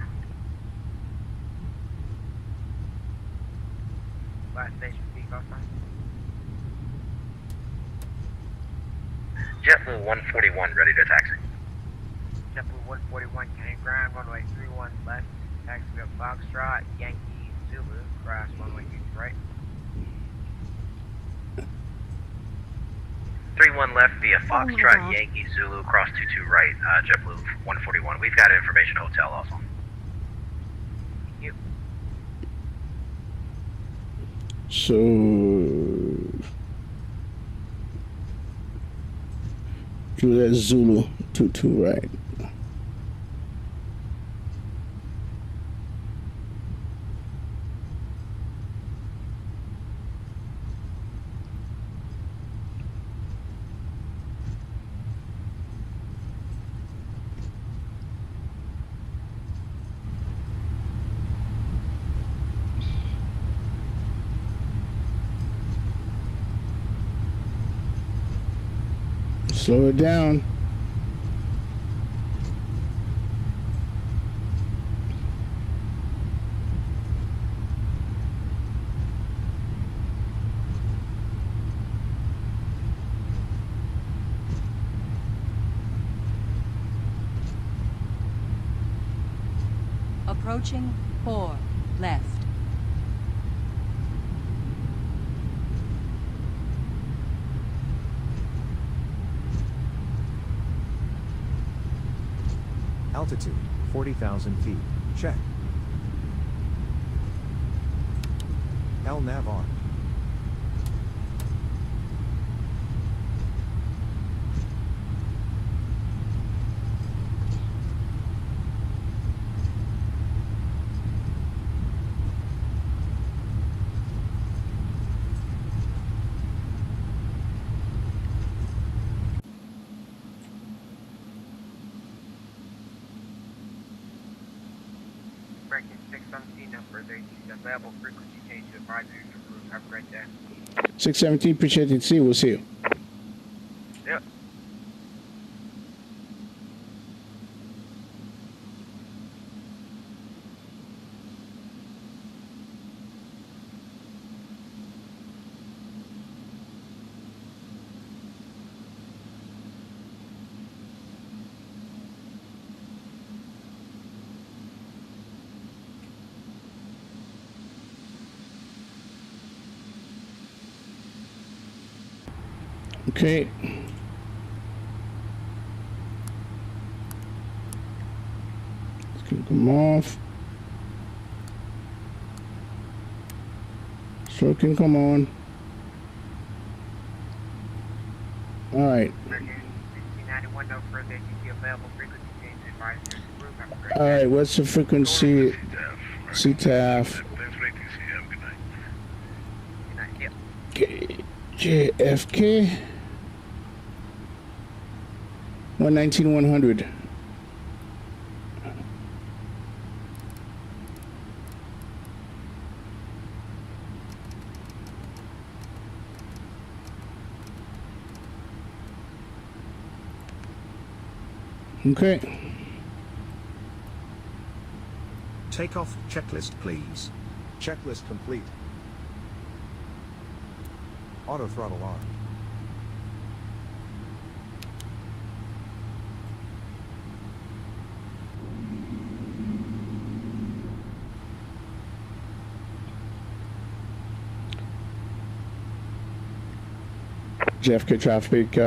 Last station, peak off time. JetBlue 141, ready to taxi. JetBlue 141, Kennedy ground, runway 31 left, taxi up Foxtrot, Yankee, Zulu, cross runway 2 right. 31 left via Foxtrot, Yankee, Zulu, cross 22 right, JetBlue 141. We've got information hotel also. Thank you. So Juliet Zulu 22 right. Slow it down. Approaching 4 left. Altitude, 40,000 feet. Check. LNAV on. American 617, number 13, available frequency change to advisory to approve. Have a great day. 617, appreciate it. See you. We'll see you. Yep. Okay. It's gonna come off. So can come on. All right. American 1691, no further ATC available frequency change to advisory to approve. Have a great All day. right. What's the frequency? CTAF. Thanks for ATC. Have a good night. Good night. Yep. Okay. JFK. 119-100. Okay. Takeoff checklist, please. Checklist complete. Auto throttle on. JFK traffic,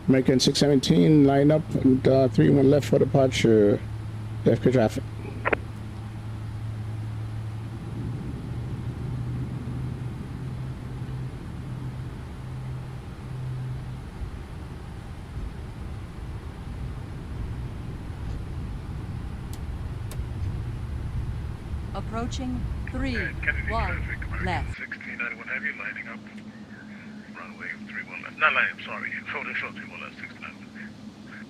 American 617, line up, and 31 left for departure. JFK traffic. Approaching 3, Kennedy 1, traffic, American left. 1691 heavy, lining up. Runway 31 left. Not lining, sorry. Photo show 31 left, 691.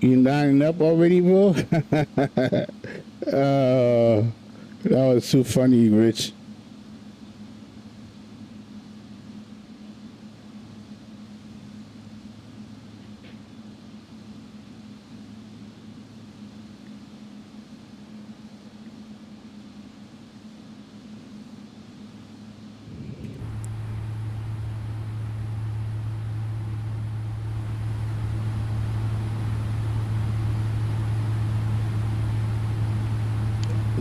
You lining up already, bro? That was too funny, Rich.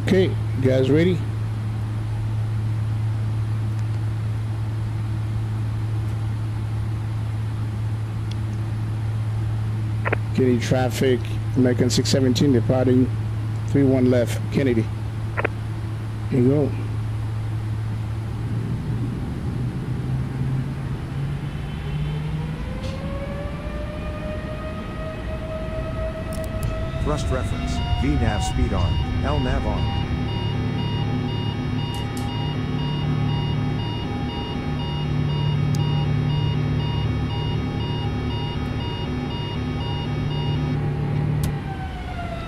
Okay, you guys ready? Kennedy traffic, American 617 departing 31 left, Kennedy. Here you go. Thrust reference, VNAV speed arm, LNAV arm.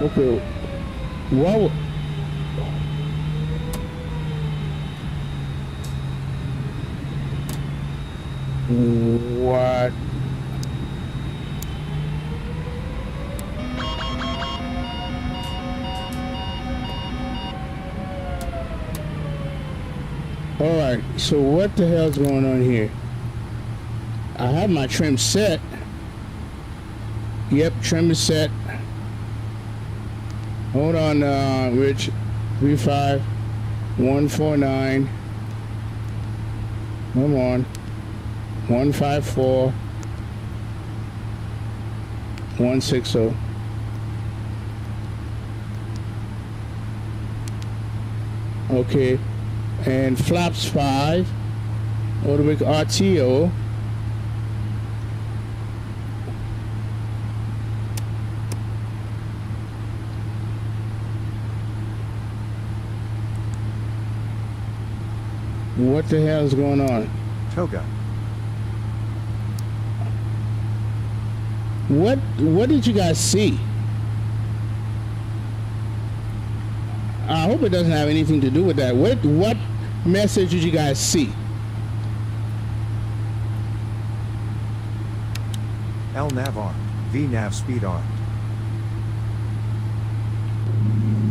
Okay, wow. What? All right, so what the hell's going on here? I have my trim set. Yep, trim is set. Hold on, Rich. 35149. Come on. 154. 160. Okay. And flaps 5. Automatic RTO. What the hell is going on? Toga. What did you guys see? I hope it doesn't have anything to do with that. What message did you guys see? LNAV armed, VNAV speed armed.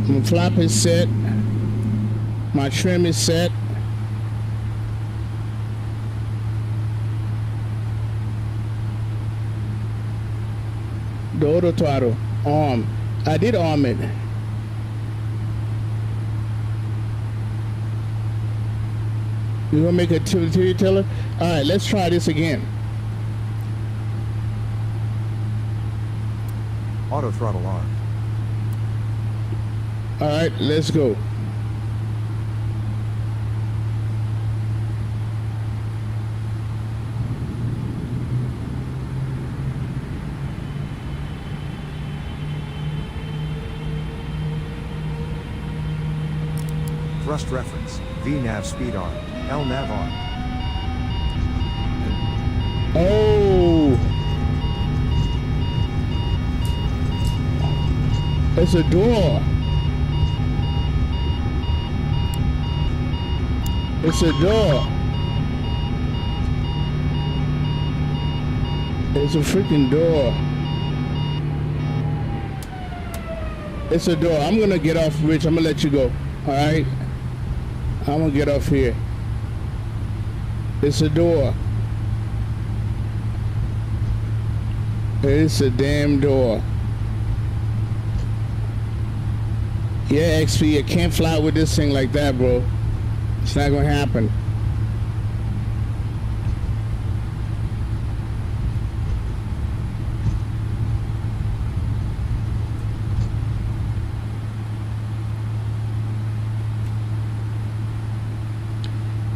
My flap is set. My trim is set. The auto throttle, arm. I did arm it. You gonna make a utility teller? All right, let's try this again. Auto throttle armed. All right, let's go. Thrust reference, VNAV speed armed, LNAV armed. Oh, it's a door. It's a door. It's a freaking door. It's a door. I'm gonna get off, Rich. I'm gonna let you go. All right. I'm gonna get off here. It's a door. It's a damn door. Yeah, XP, you can't fly with this thing like that, bro. It's not gonna happen.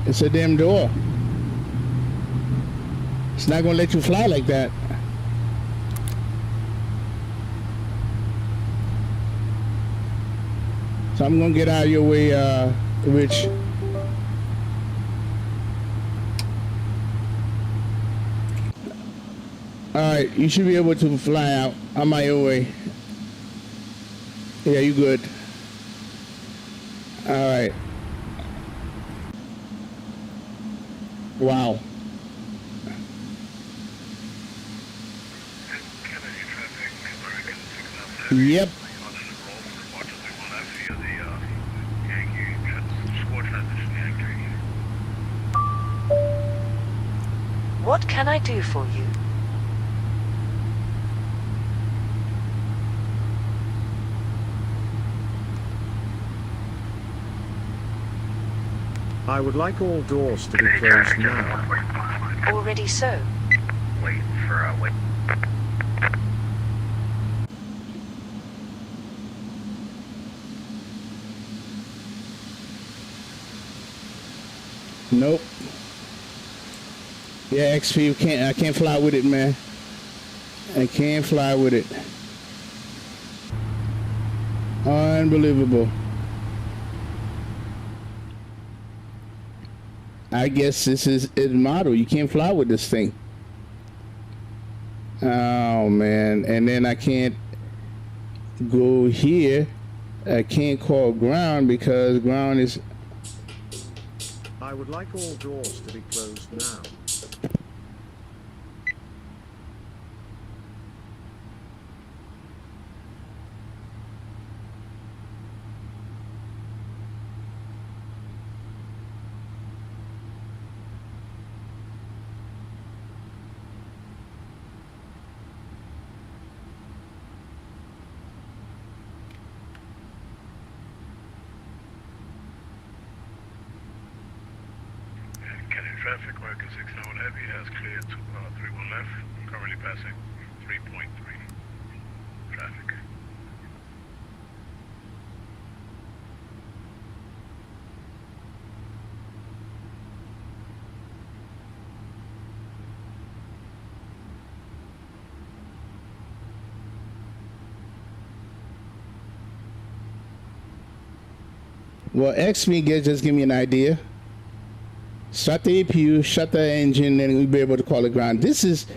It's a damn door. It's not gonna let you fly like that. So I'm gonna get out of your way, Rich. Alright, you should be able to fly out. I'm on your way. Yeah, you good. Alright. Wow. Yep. What can I do for you? I would like all doors to be closed now. Already so. Wait for wait. Nope. Yeah, XP, you can't. I can't fly with it, man. I can't fly with it. Unbelievable. I guess this is its model. You can't fly with this thing. Oh man! And then I can't go here. I can't call ground because ground is. I would like all doors to be closed now. Traffic, American 69 Heavy has cleared 31 left. Currently passing 3.3 traffic. Well, XP just give me an idea. Shut the APU, shut the engine, and we'll be able to call it ground. This is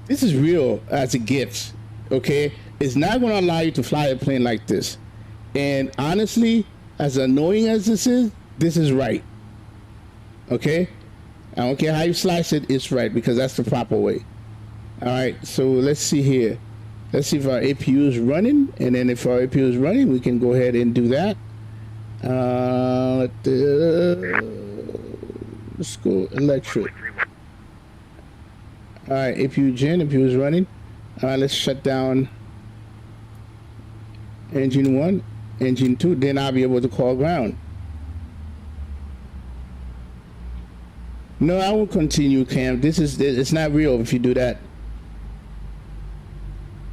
real as it gets. Okay, it's not going to allow you to fly a plane like this. And honestly, as annoying as this is right. Okay, I don't care how you slice it, it's right because that's the proper way. All right, so let's see here. Let's see if our APU is running, and then if our APU is running, we can go ahead and do that. Let's go electric. All right, APU is running. All right, let's shut down engine 1, engine 2. Then I'll be able to call ground. No, I will continue, Cam. It's not real if you do that.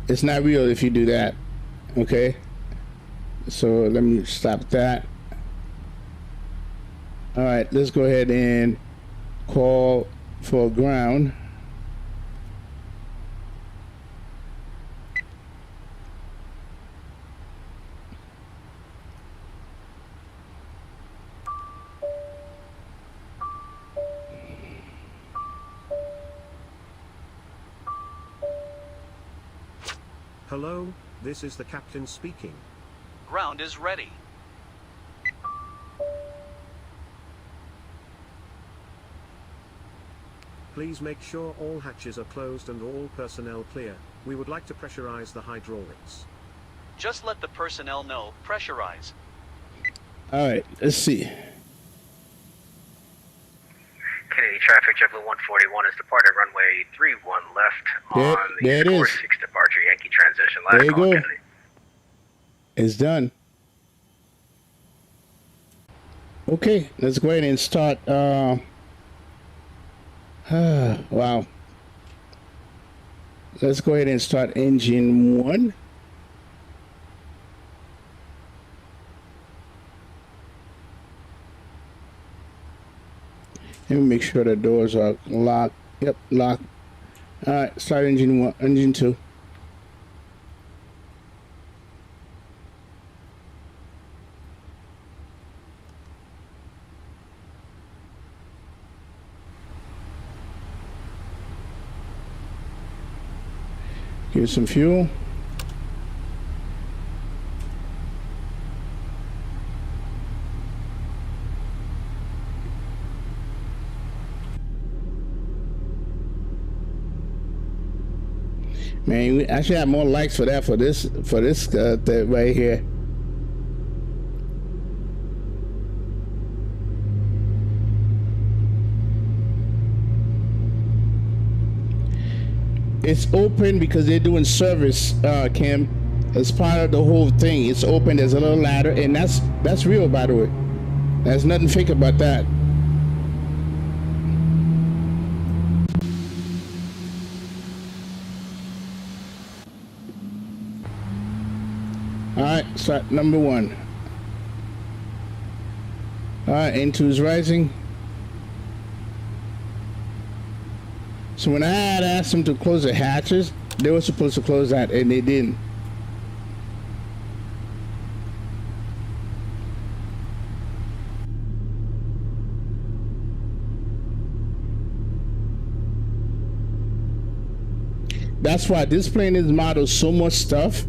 It's not real if you do that. Okay. So let me stop that. All right, let's go ahead and call for ground. Hello, this is the captain speaking. Ground is ready. Please make sure all hatches are closed and all personnel clear. We would like to pressurize the hydraulics. Just let the personnel know. Pressurize. All right, let's see. Kennedy traffic, JetBlue 141 is departed runway 31 left on the there it is. 46 departure Yankee transition. Last There you call, go. Kennedy. It's done. Okay, let's go ahead and start. Wow. Let's go ahead and start engine 1. Let me make sure the doors are locked. Yep, locked. All right, start engine 1, engine 2. Give some fuel. Man, we actually have more likes for that for this that right here. It's open because they're doing service, Kim. It's part of the whole thing. It's open. There's a little ladder, and that's real, by the way. There's nothing fake about that. All right, start number 1. All right, N2 is rising. So when I had asked them to close the hatches, they were supposed to close that, and they didn't. That's why this plane is modeled so much stuff.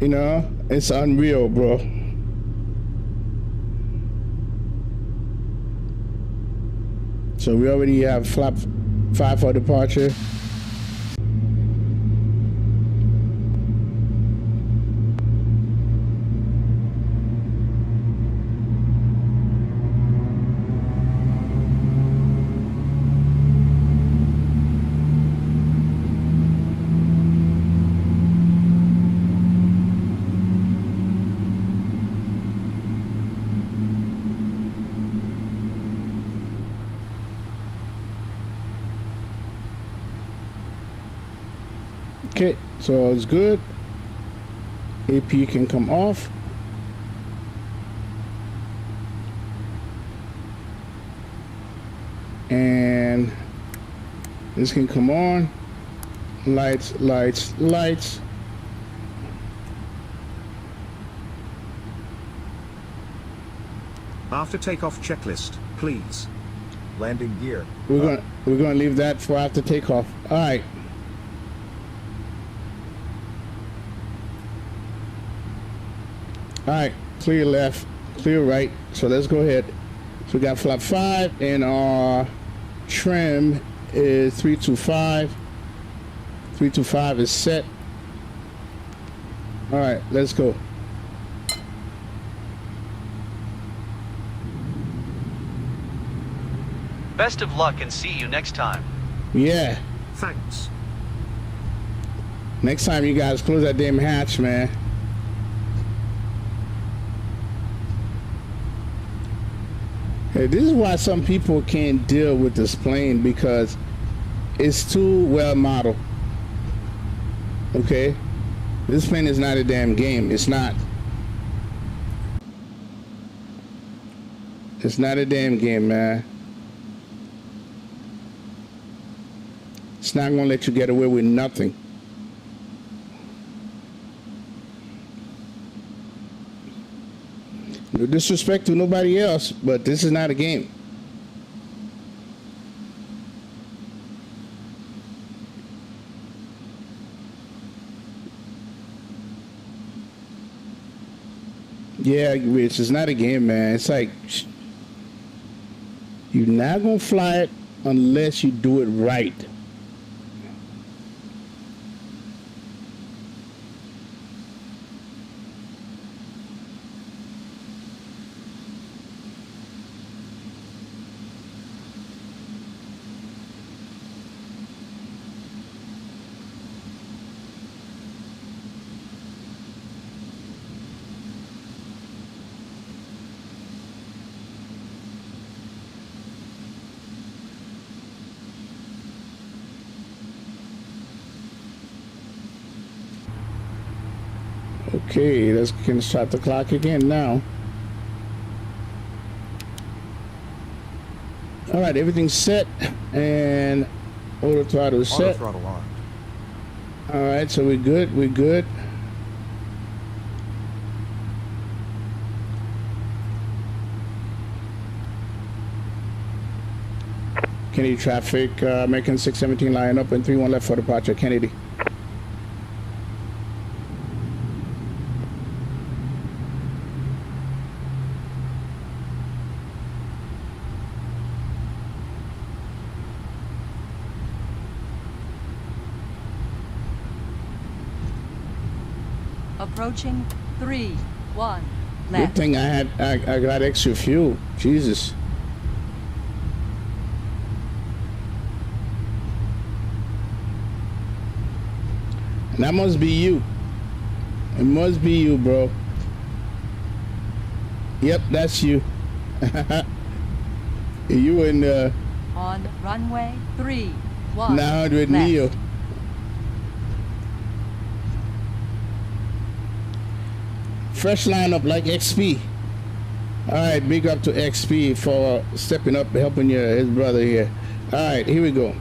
You know, it's unreal, bro. So we already have flap 5 for departure. Okay, so it's good. AP can come off. And this can come on. Lights, lights, lights. After takeoff checklist, please. Landing gear. We're gonna leave that for after takeoff. All right. All right, clear left, clear right. So let's go ahead. So we got flap 5, and our trim is 325. 325 is set. All right, let's go. Best of luck and see you next time. Yeah. Thanks. Next time you guys close that damn hatch, man. Hey, this is why some people can't deal with this plane, because it's too well modeled. Okay? This plane is not a damn game. It's not. It's not a damn game, man. It's not gonna let you get away with nothing. No disrespect to nobody else, but this is not a game. Yeah, Rich, it's not a game, man. It's like, you're not gonna fly it unless you do it right. Okay, let's can start the clock again now. All right, everything's set, and auto throttle is Auto set. throttle armed. All right, so we're good. We're good. Kennedy traffic, American 617 line up and 31 left for departure. Kennedy. Approaching 3, 1, Good left. thing I got extra fuel. Jesus. And that must be you. It must be you, bro. Yep, that's you. You in the On runway 3, 1, 900 left. Neo. Fresh lineup like XP. All right, big up to XP for stepping up, helping his brother here. All right, here we go.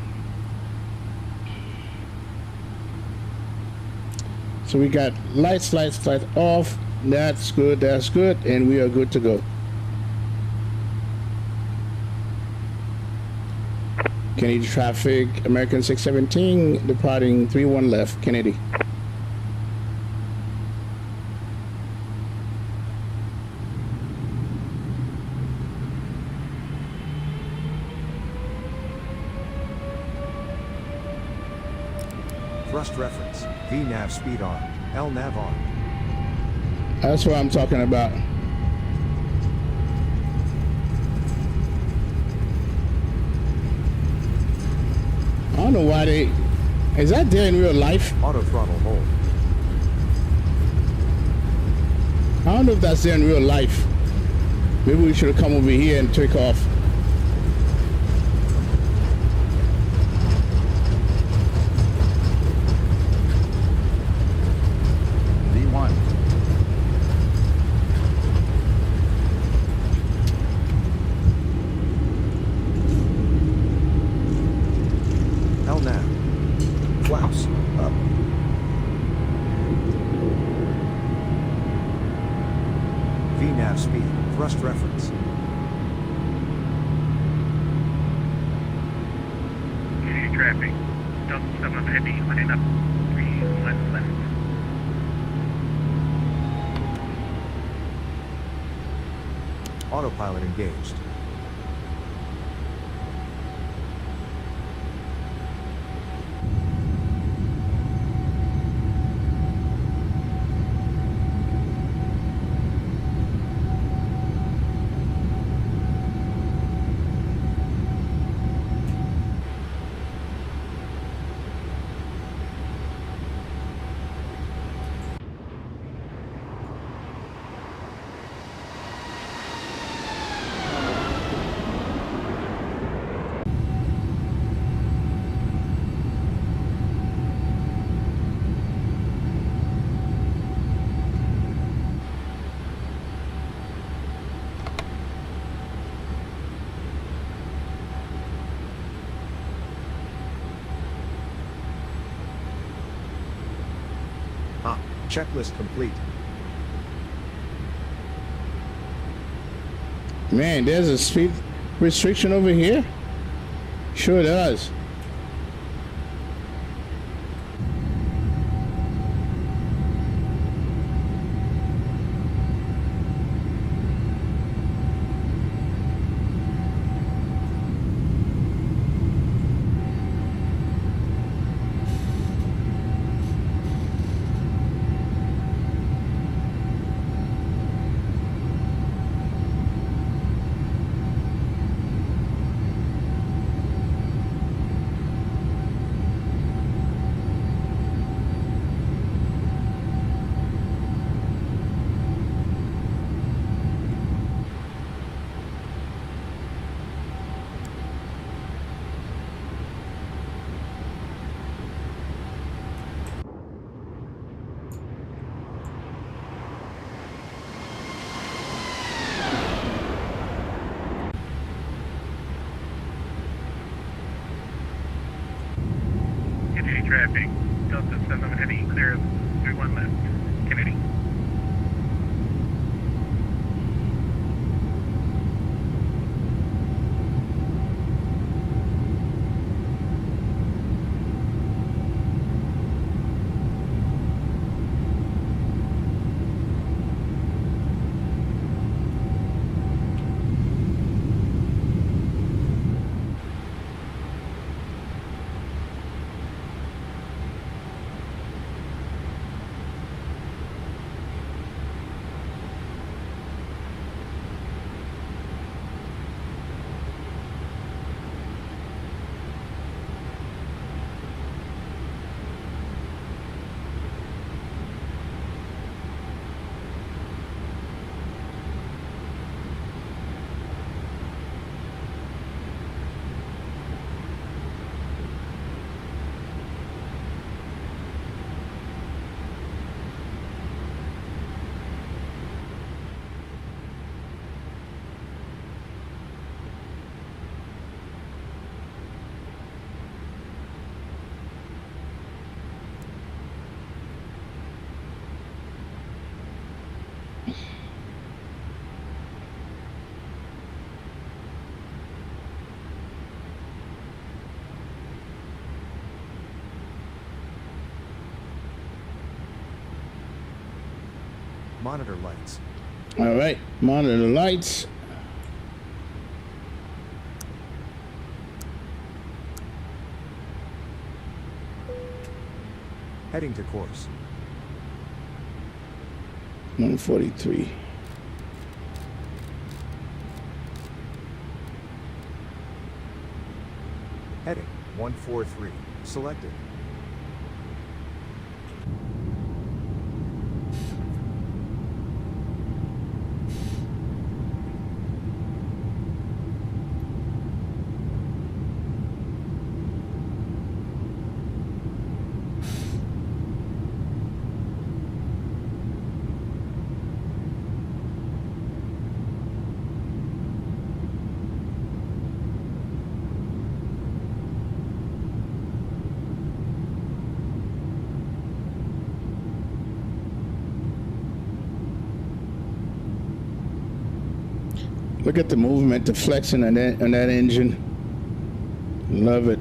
So we got lights off. That's good, and we are good to go. Kennedy traffic, American 617, departing 31 left, Kennedy. Thrust reference. VNAV speed armed. LNAV armed. That's what I'm talking about. I don't know why they... Is that there in real life? Auto throttle hold. I don't know if that's there in real life. Maybe we should have come over here and take off. V1. LNAV. Flaps. Up. VNAV speed. Thrust reference. Kennedy traffic. Delta 7 Heavy, line up 3 left. Autopilot engaged. Checklist complete. Man, there's a speed restriction over here? Sure does. traffic. Delta 7 heading clear 31 left. Kennedy. Monitor lights. All right, monitor the lights. Heading to course. 143. Heading 143. Selected. Look at the movement, the flexing on that engine. Love it.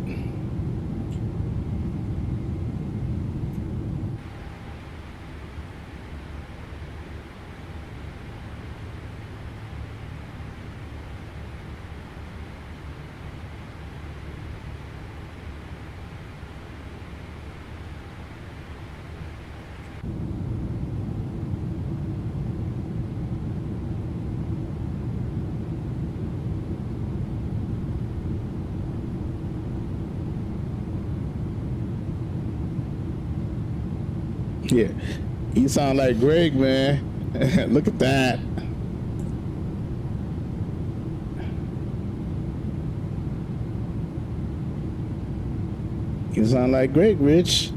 Yeah, you sound like Greg, man. Look at that. You sound like Greg, Rich.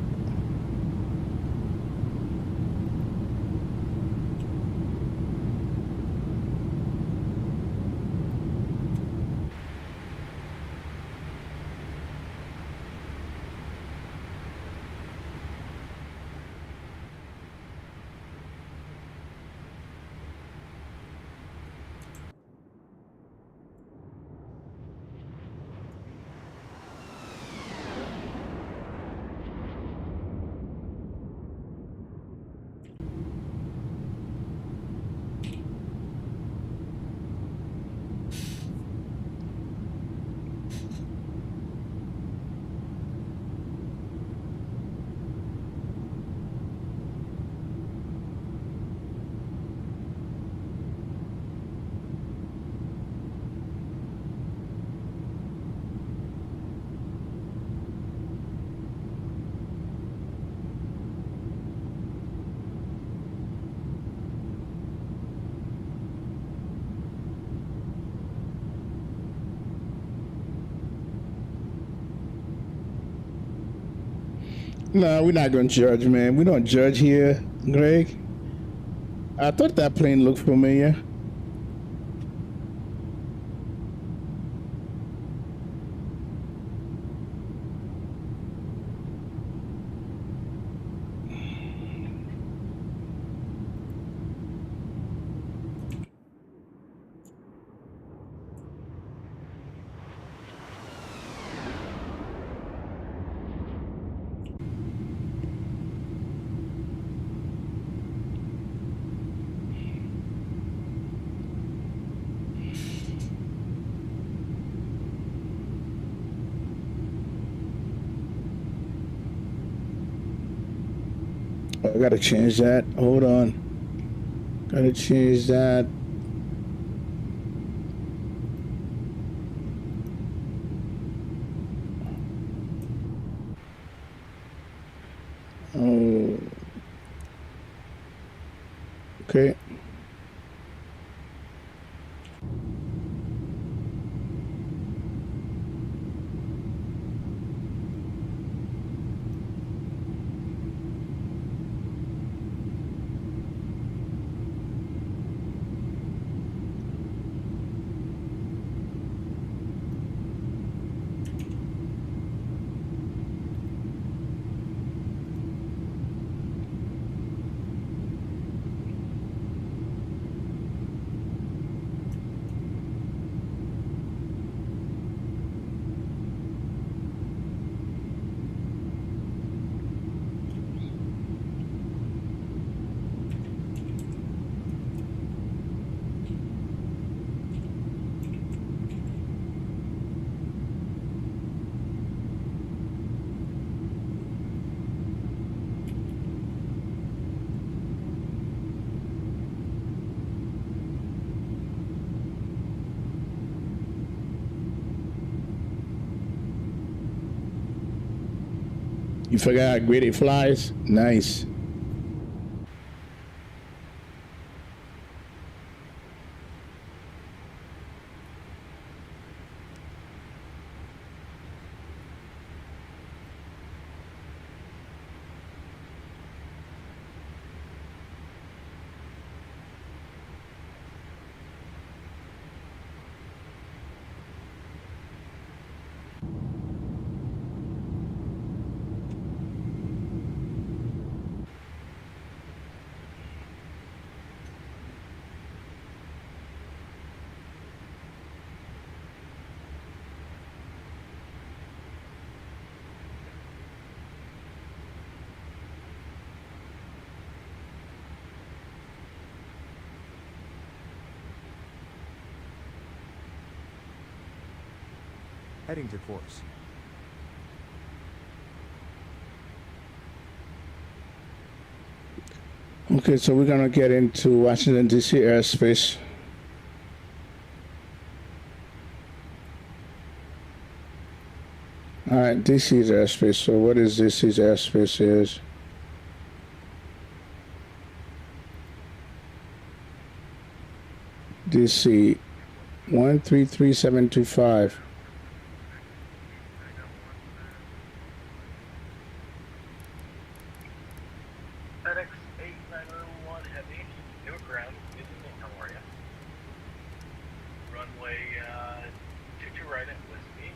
No, we're not going to judge, man. We don't judge here, Greg. I thought that plane looked familiar. I gotta change that. Hold on. Gotta change that. Oh. Okay. You forgot how great it flies? Nice. Heading to course. Okay, so we're gonna get into Washington D.C. airspace. All right, DC's airspace. So what is DC's airspace is? DC 133725. FedEx 8901 Heavy, New Ground, how are you? Runway 22 right at Whiskey.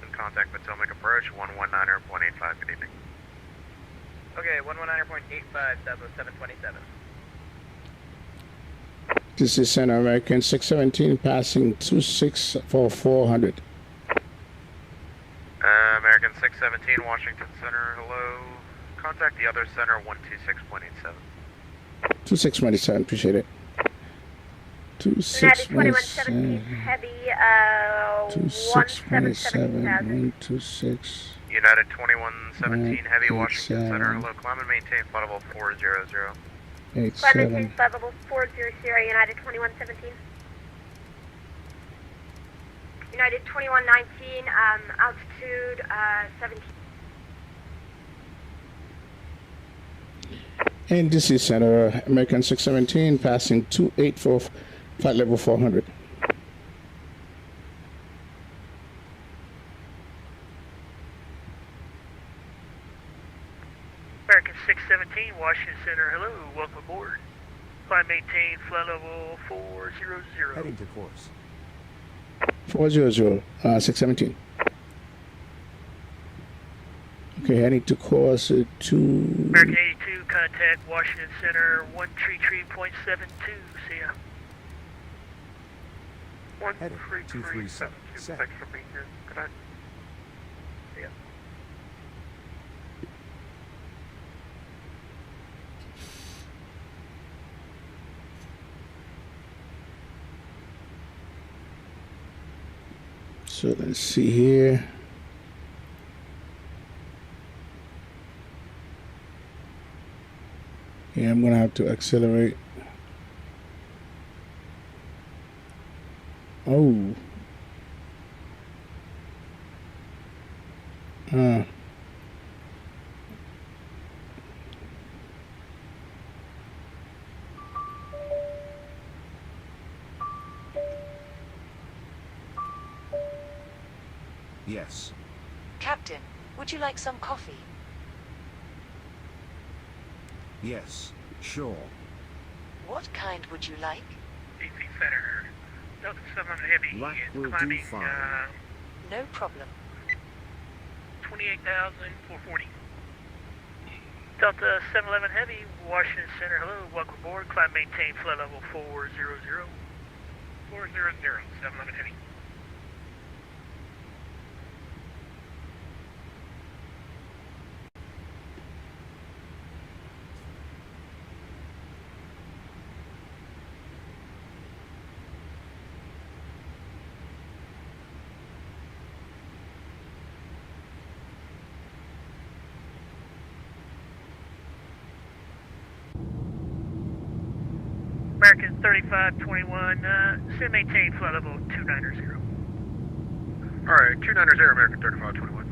In contact Potomac approach, 119.85, good evening. Okay, 119.85, 727. This is Center American 617 passing 264400. American 617, Washington Center, hello. Contact the other center, 126.87. 2627, appreciate it. United 2117 Heavy, 2627, 126. United 2117 Heavy, Washington Center, hello. Climb and maintain flight level 400. Climb and maintain flight level 400, United 2117. United 2119, altitude 17. And this is Center American 617 passing 284 flight level 400. American 617, Washington Center, hello. Welcome aboard. Climb maintain flight level 400. Heading to course. 400, 617. Okay, heading to course to... American 82, contact Washington Center, 133.72, see ya. Heading 237, set. Thanks for being here. Good night. See ya. So let's see here. Yeah, I'm gonna have to accelerate. Oh. Yes. Captain, would you like some coffee? Yes. Sure. What kind would you like? AC Center, Delta 7 Heavy, Black will do climbing fine. No problem. 28,440. Delta 711 Heavy, Washington Center, hello, welcome aboard, climb maintain flight level 400. 400, 711 Heavy. American 3521, send maintain flight level 290. Alright, 290 American 3521.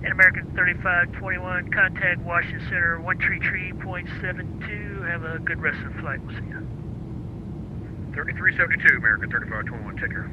And American 3521, contact Washington Center 133.72. Have a good rest of the flight. We'll see you. 3372, American 3521, take care.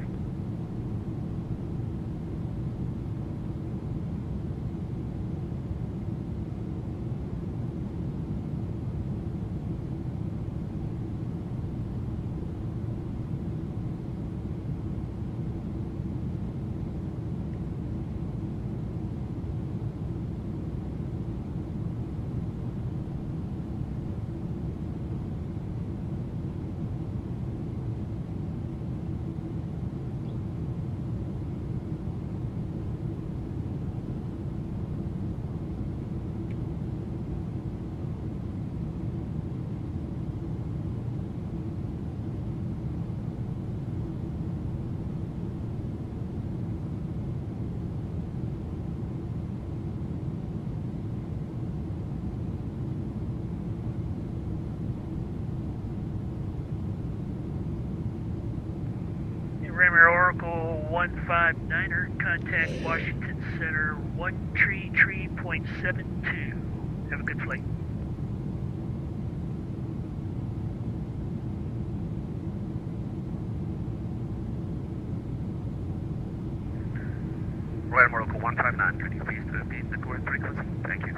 Oracle 159er, contact Washington Center 133.72. Have a good flight. Right, Oracle 159, can you please repeat the current frequency? Thank you.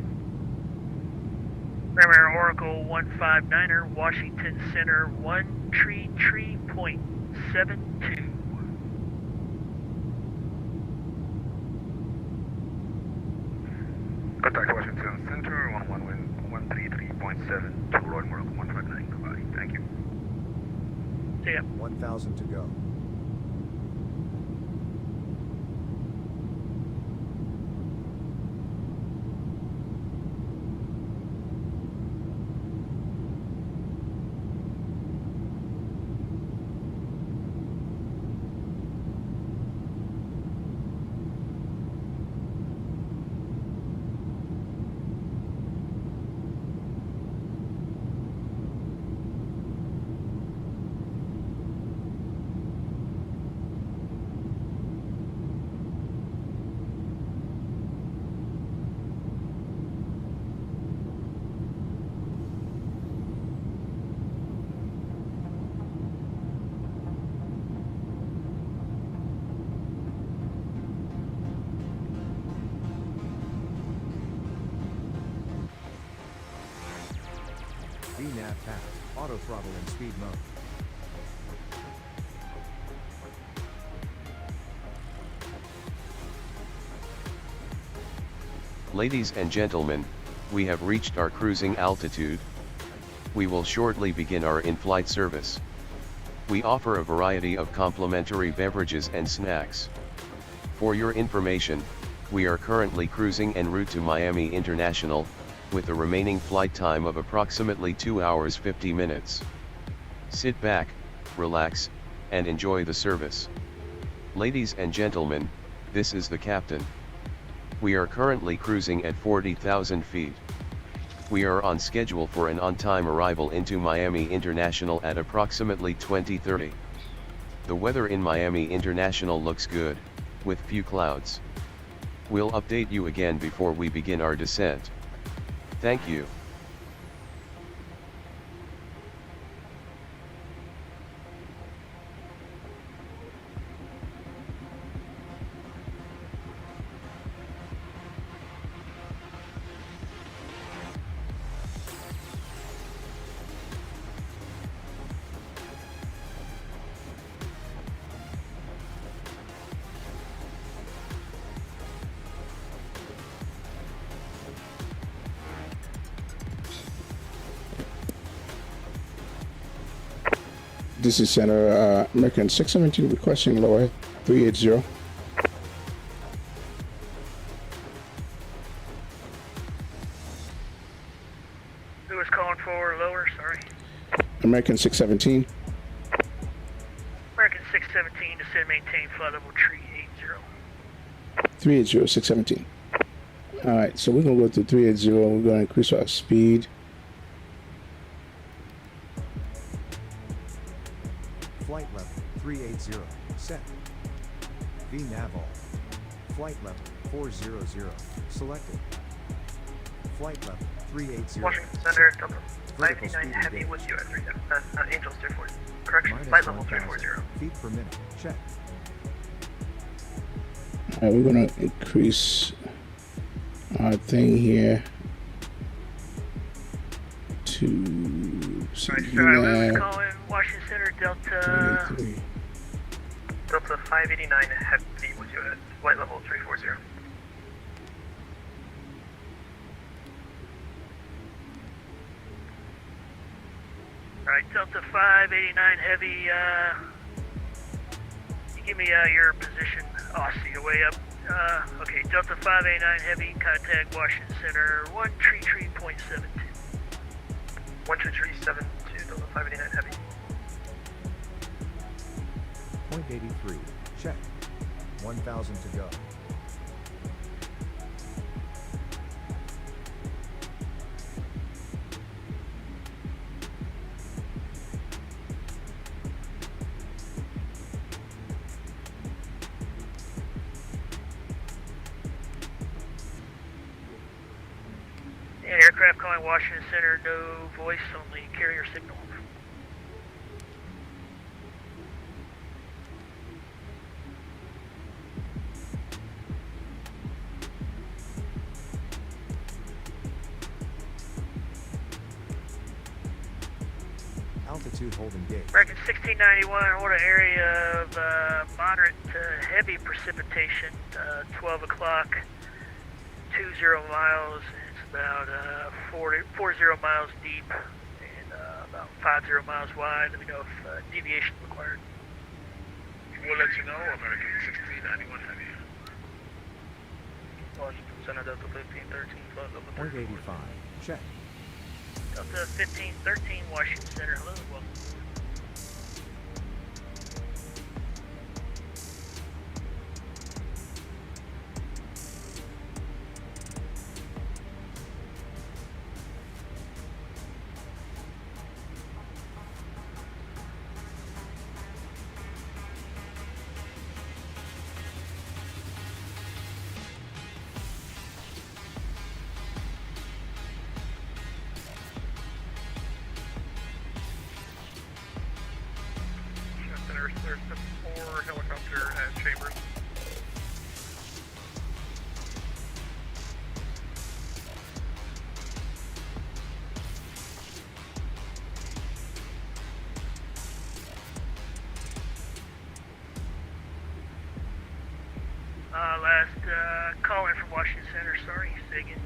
Remember Oracle 159er, Washington Center 133.72. Contact Washington Center 133.7 to Roy Oracle 159. Goodbye. Thank you. See ya. 1,000 to go. VNAV path, auto throttle in speed mode. Ladies and gentlemen, we have reached our cruising altitude. We will shortly begin our in-flight service. We offer a variety of complimentary beverages and snacks. For your information, we are currently cruising en route to Miami International, with a remaining flight time of approximately 2 hours 50 minutes. Sit back, relax, and enjoy the service. Ladies and gentlemen, this is the captain. We are currently cruising at 40,000 feet. We are on schedule for an on-time arrival into Miami International at approximately 20:30. The weather in Miami International looks good, with few clouds. We'll update you again before we begin our descent. Thank you. This is Center American 617 requesting lower 380. Who was calling for lower, sorry? American 617. American 617, descend, maintain flight level 380. 380, 617. All right, so we're going to go to 380. We're going to increase our speed. Flight level 380. Set. VNAV all. Flight level 400. Selected. Flight level 380. Washington Center, Delta Vertical 589 speed Heavy engaged. with you at 37. Angels 340. Correction, Minus flight level 1,000 340. feet per minute. Check. All right, we're going to increase our thing here to Alright, sorry, we VNAV was calling Washington Center, Delta 23. Delta 589 Heavy with you at flight level 340. Alright, Delta 589 Heavy, you give me your position. Oh, see your way up. Okay, Delta 589 Heavy, contact Washington Center 133.72. 123.72, Delta 589 Heavy. Point 83. Check. 1,000 to go. And aircraft calling Washington Center, no voice, only carrier signal. Altitude holding gauge. American 1691, hold an area of moderate to heavy precipitation, 12 o'clock, 20 miles. It's about 40 miles deep and about 50 miles wide. Let me know if deviation required. We'll let you know, American 1691 Heavy. Washington Center, Delta 1513, flight level Point 340. 85. Check. Delta 1513, Washington Center, hello, welcome. There's the 4 helicopter at Chambers. Last call in from Washington Center, sorry, say again.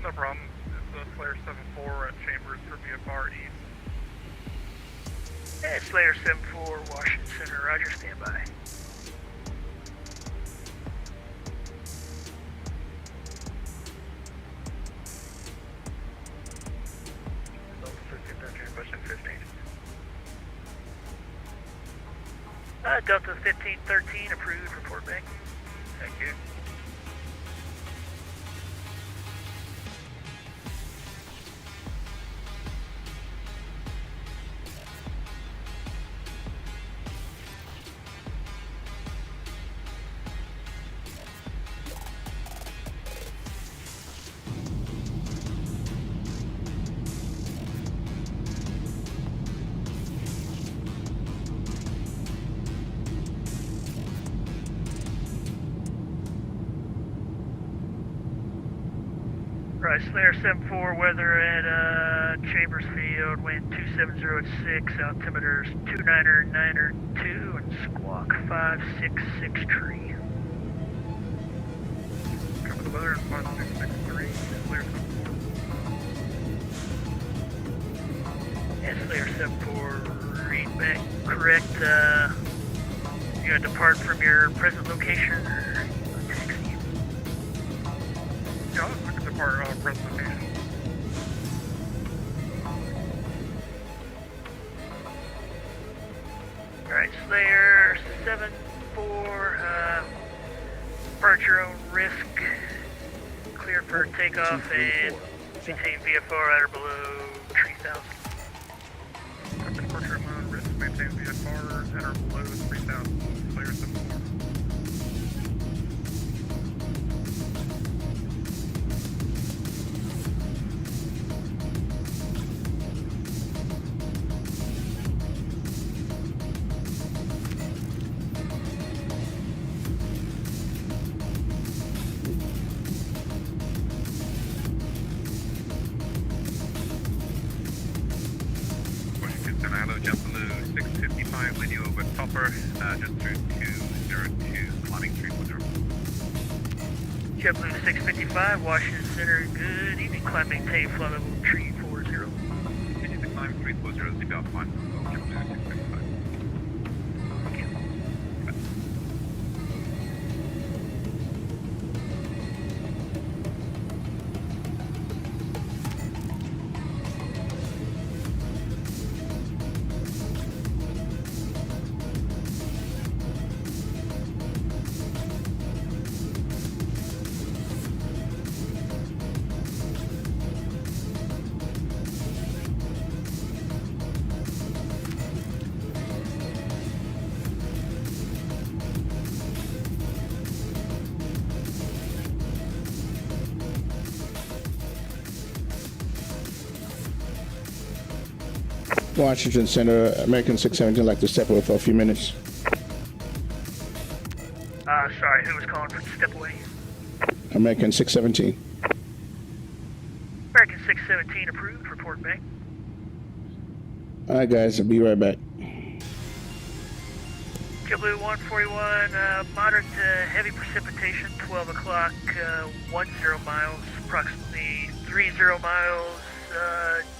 No problem. It's Slayer 7-4 at Chambers for VFR East. Yeah, Slayer 7-4, Washington Center, roger, stand by. Delta 1513, approved, report back. Thank you. Right, Slayer 74, weather at Chambers Field, wind 270 at 6, altimeter's 299er2, and squawk 566 tree. Cover the weather, 5663, Slayer 74. Yeah, Slayer 74, read back correct. You gonna depart from your present location, or taxi? Yeah, I can depart on present location. Alright, Slayer 74, depart your own risk. Clear for takeoff and maintain VFR at or below 3000. Depart your own risk, maintain VFR at or below 3000. Slayer 74. Hello, JetBlue 655 with you over Topper, just through 202, climbing 340. JetBlue 655, Washington Center, good evening, climb maintain flight level 340. Continue to climb 340, seatbelt fine. JetBlue 655. Thank you. Washington Center, American 617, like to step away for a few minutes. Sorry, who was calling for step away? American 617. American 617 approved, report back. Alright guys, I'll be right back. JetBlue 141, moderate to heavy precipitation, 12 o'clock, 10 miles, approximately 30 miles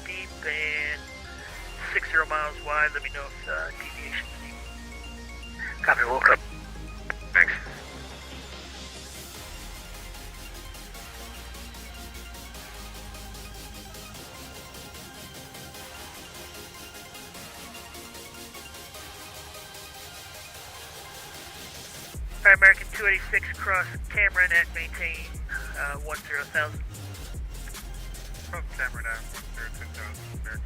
deep and 60 miles wide. Let me know if deviation's needed. Copy, woke up. Thanks. Alright, American 286, cross Cameron at maintain 10,000. Cross Cameron at 10,000, American.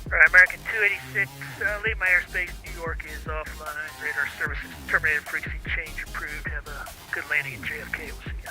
Alright, American 286, leave my airspace, New York is offline, radar services terminated, frequency change approved, have a good landing at JFK, we'll see ya.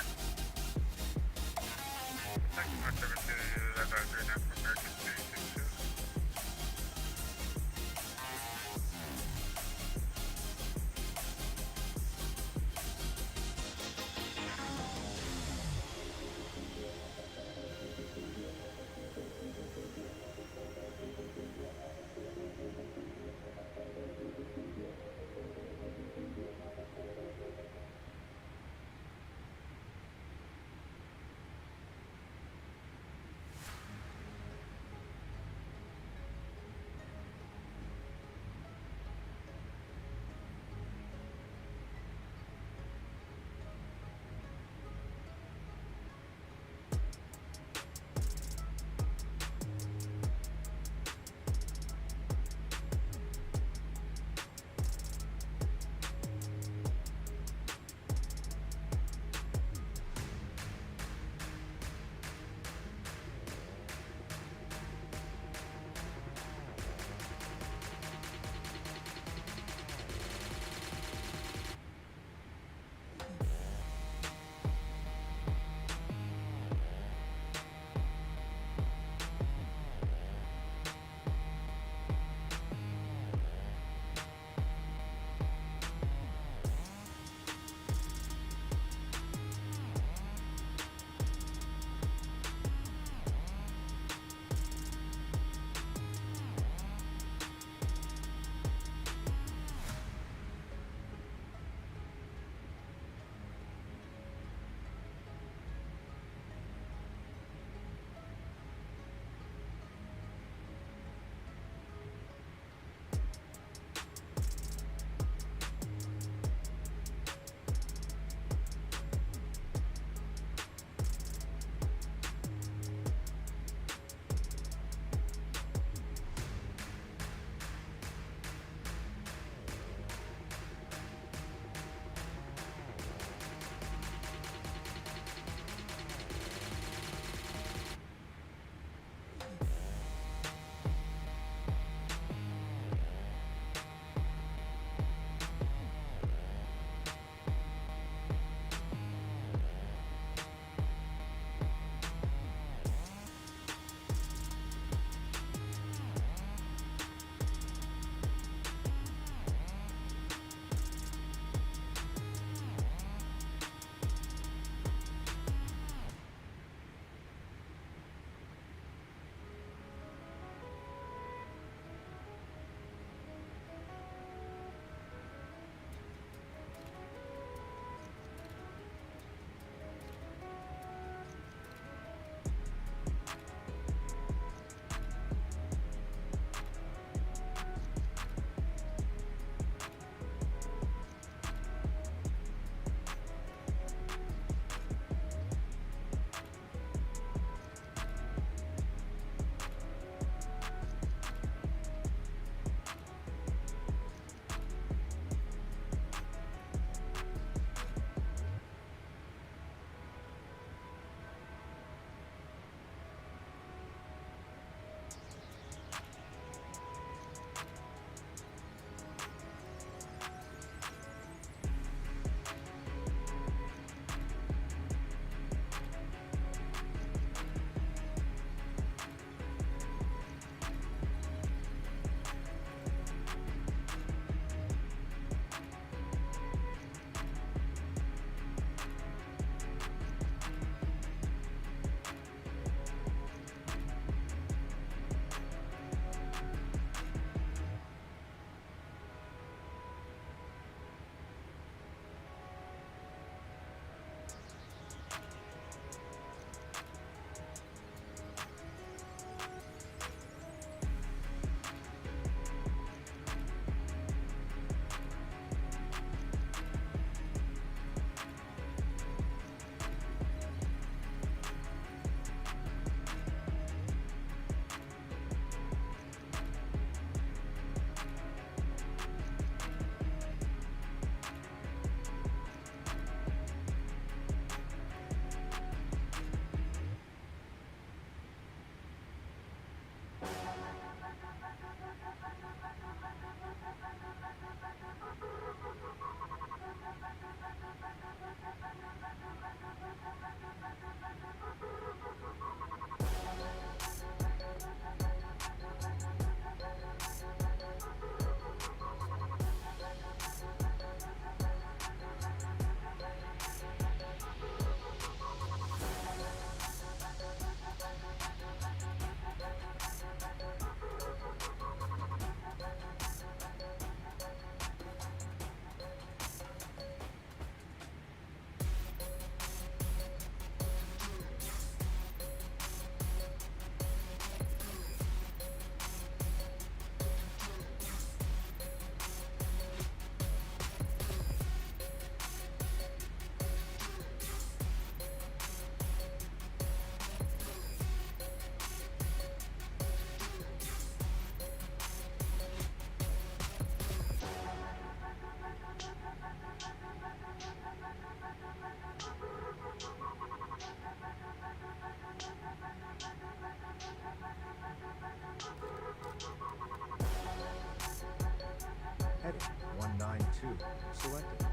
selected.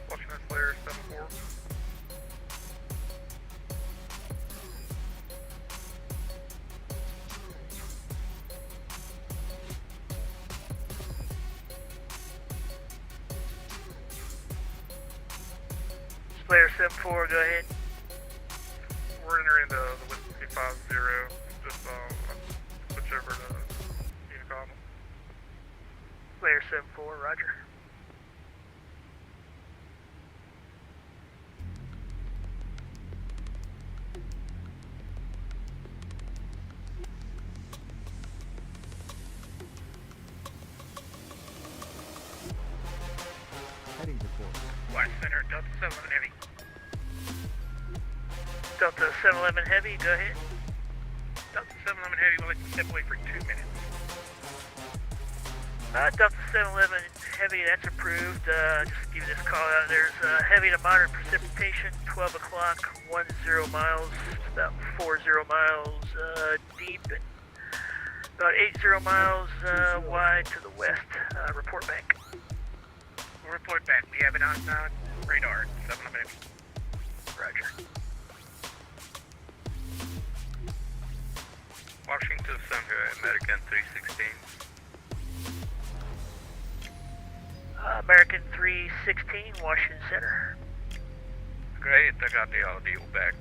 Washington Slayer 7-4. Slayer 7-4, go ahead. We're entering the Whiskey 50. Just switch over to Unicom. Slayer 7-4, roger. Heading to course. White Center, Delta 7 Heavy. Delta 711 Heavy, go ahead. Delta 711 Heavy, we'll let you step away for 2 minutes. Delta 711 Heavy, that's approved. Just give you this call out. There's heavy to moderate precipitation, 12 o'clock, 10 miles, about 40 miles deep, and about 80 miles wide to the west. Report back. We'll report back. We have it on radar, 711 Heavy. Roger. Washington Center, American 316. American 316, Washington Center. Great, I got the audio back.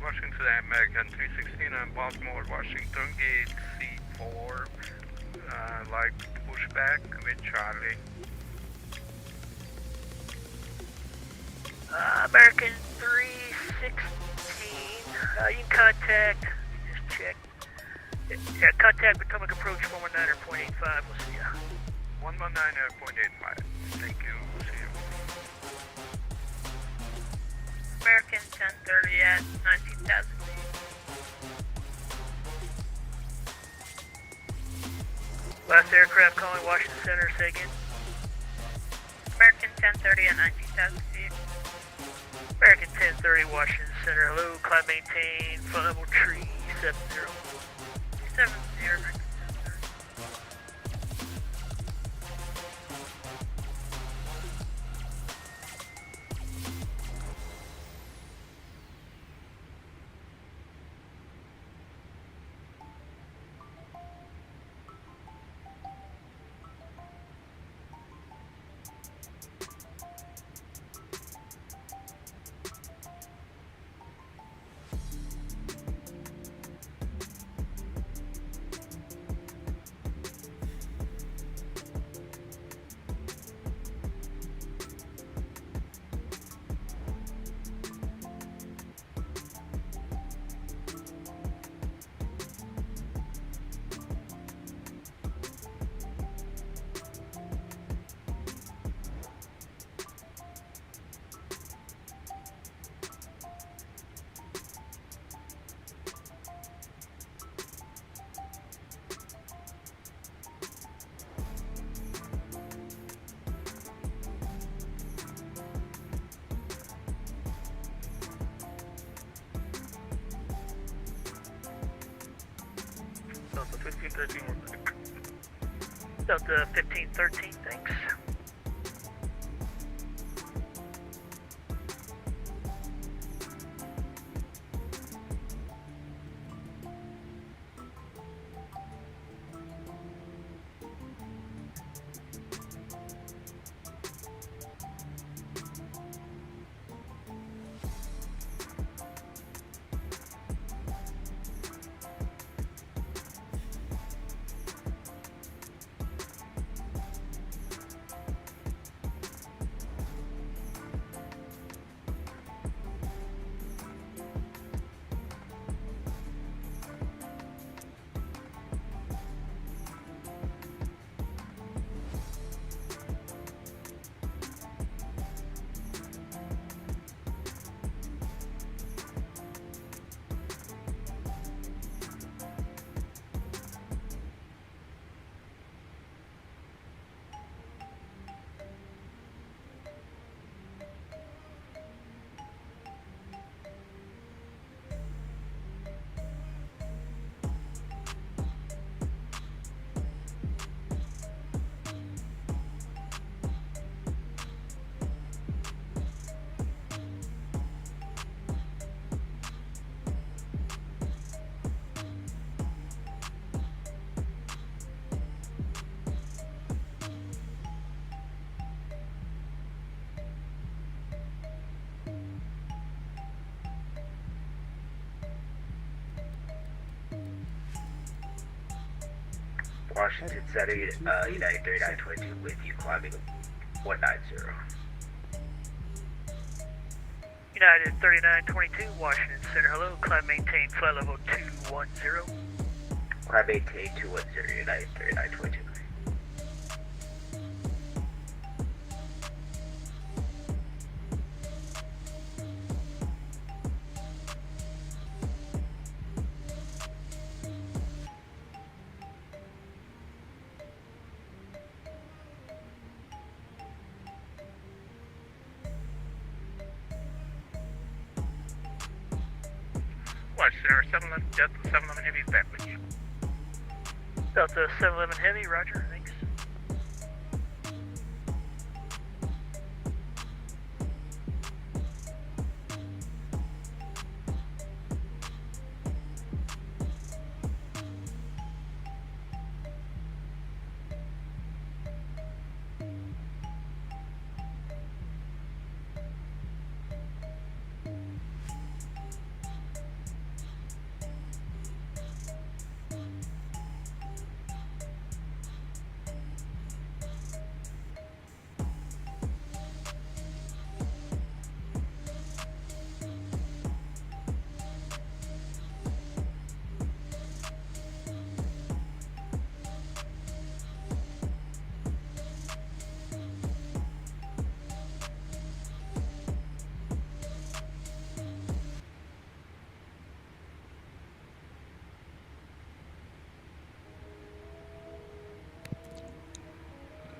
Washington, American 316 on Baltimore, Washington, gate C4. Like pushback with Charlie. American 316, you can contact, just check. Yeah, contact Potomac Approach 119.85, we'll see ya. 119.85. Thank you. See you. American 1030 at 19,000 feet. Last aircraft calling Washington Center, say again. American 1030 at 19,000 feet. American 1030, Washington Center, hello, climb maintain, front level tree, 70. 70, American 1030. Delta 1513, we're back. Delta 1513, thanks. Washington Center, United 3922 with you climbing 190. United 3922, Washington Center, hello, climb maintain flight level 210. Climb maintain 210, United 3922. Watch, Center 711, Delta 711 Heavy is back with you. Delta 711 Heavy, roger, thanks.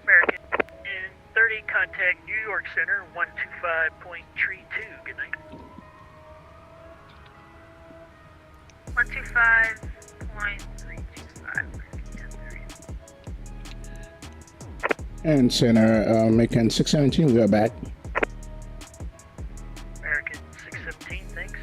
American 30, contact New York Center 125.32. Good night. 125.325. And center, Macon 617, we are back. American 617, thanks.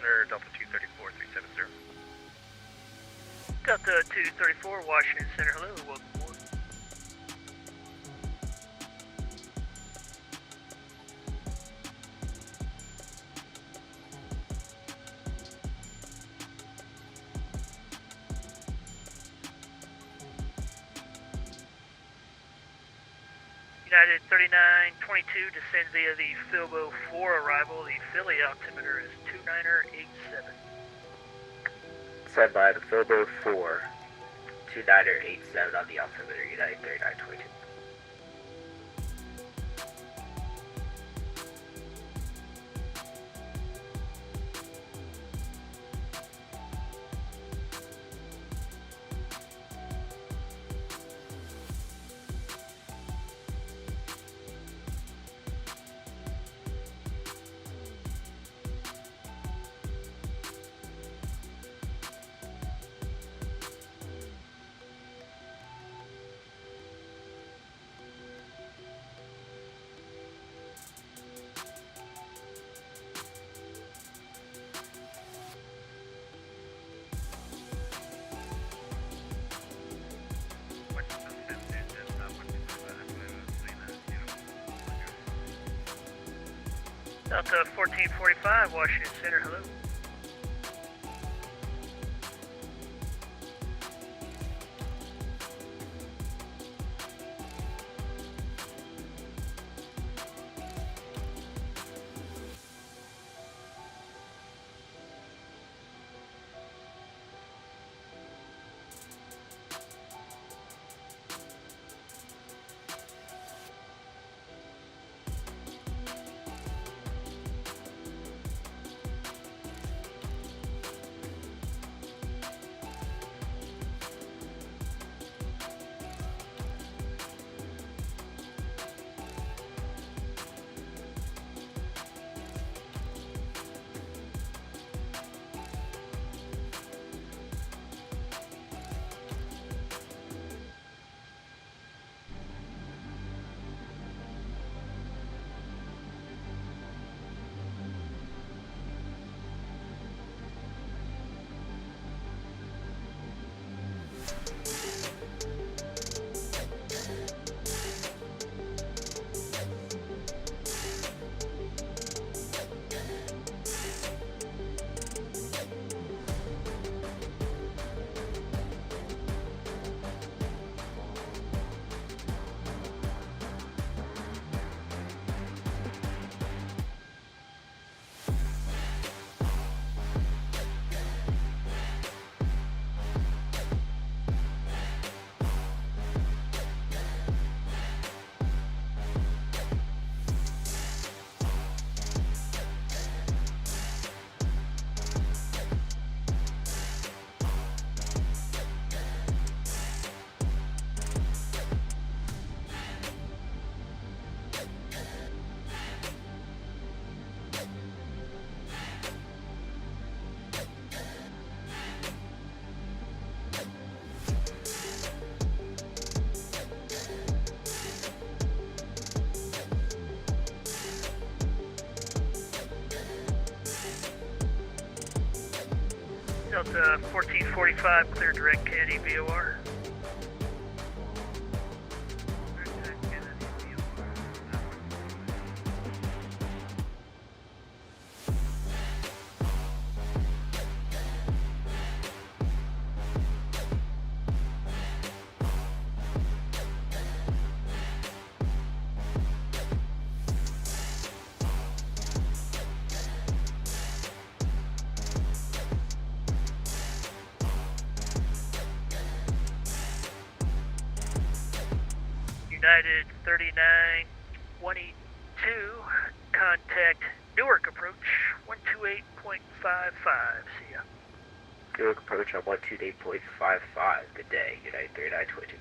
Center, Delta 234-370. Delta 234, Washington Center, hello, welcome aboard. United 3922 descend via the Filbo 4 arrival. The Philly altimeter is 2987. Sent by the Filbo 4, 2987 on the altimeter, United 3922. Delta 1445, Washington Center, hello. Delta 1445, clear direct Kennedy VOR. United 3922, contact Newark approach 128.55. See ya. Newark approach on 128.55. Good day, United 3922.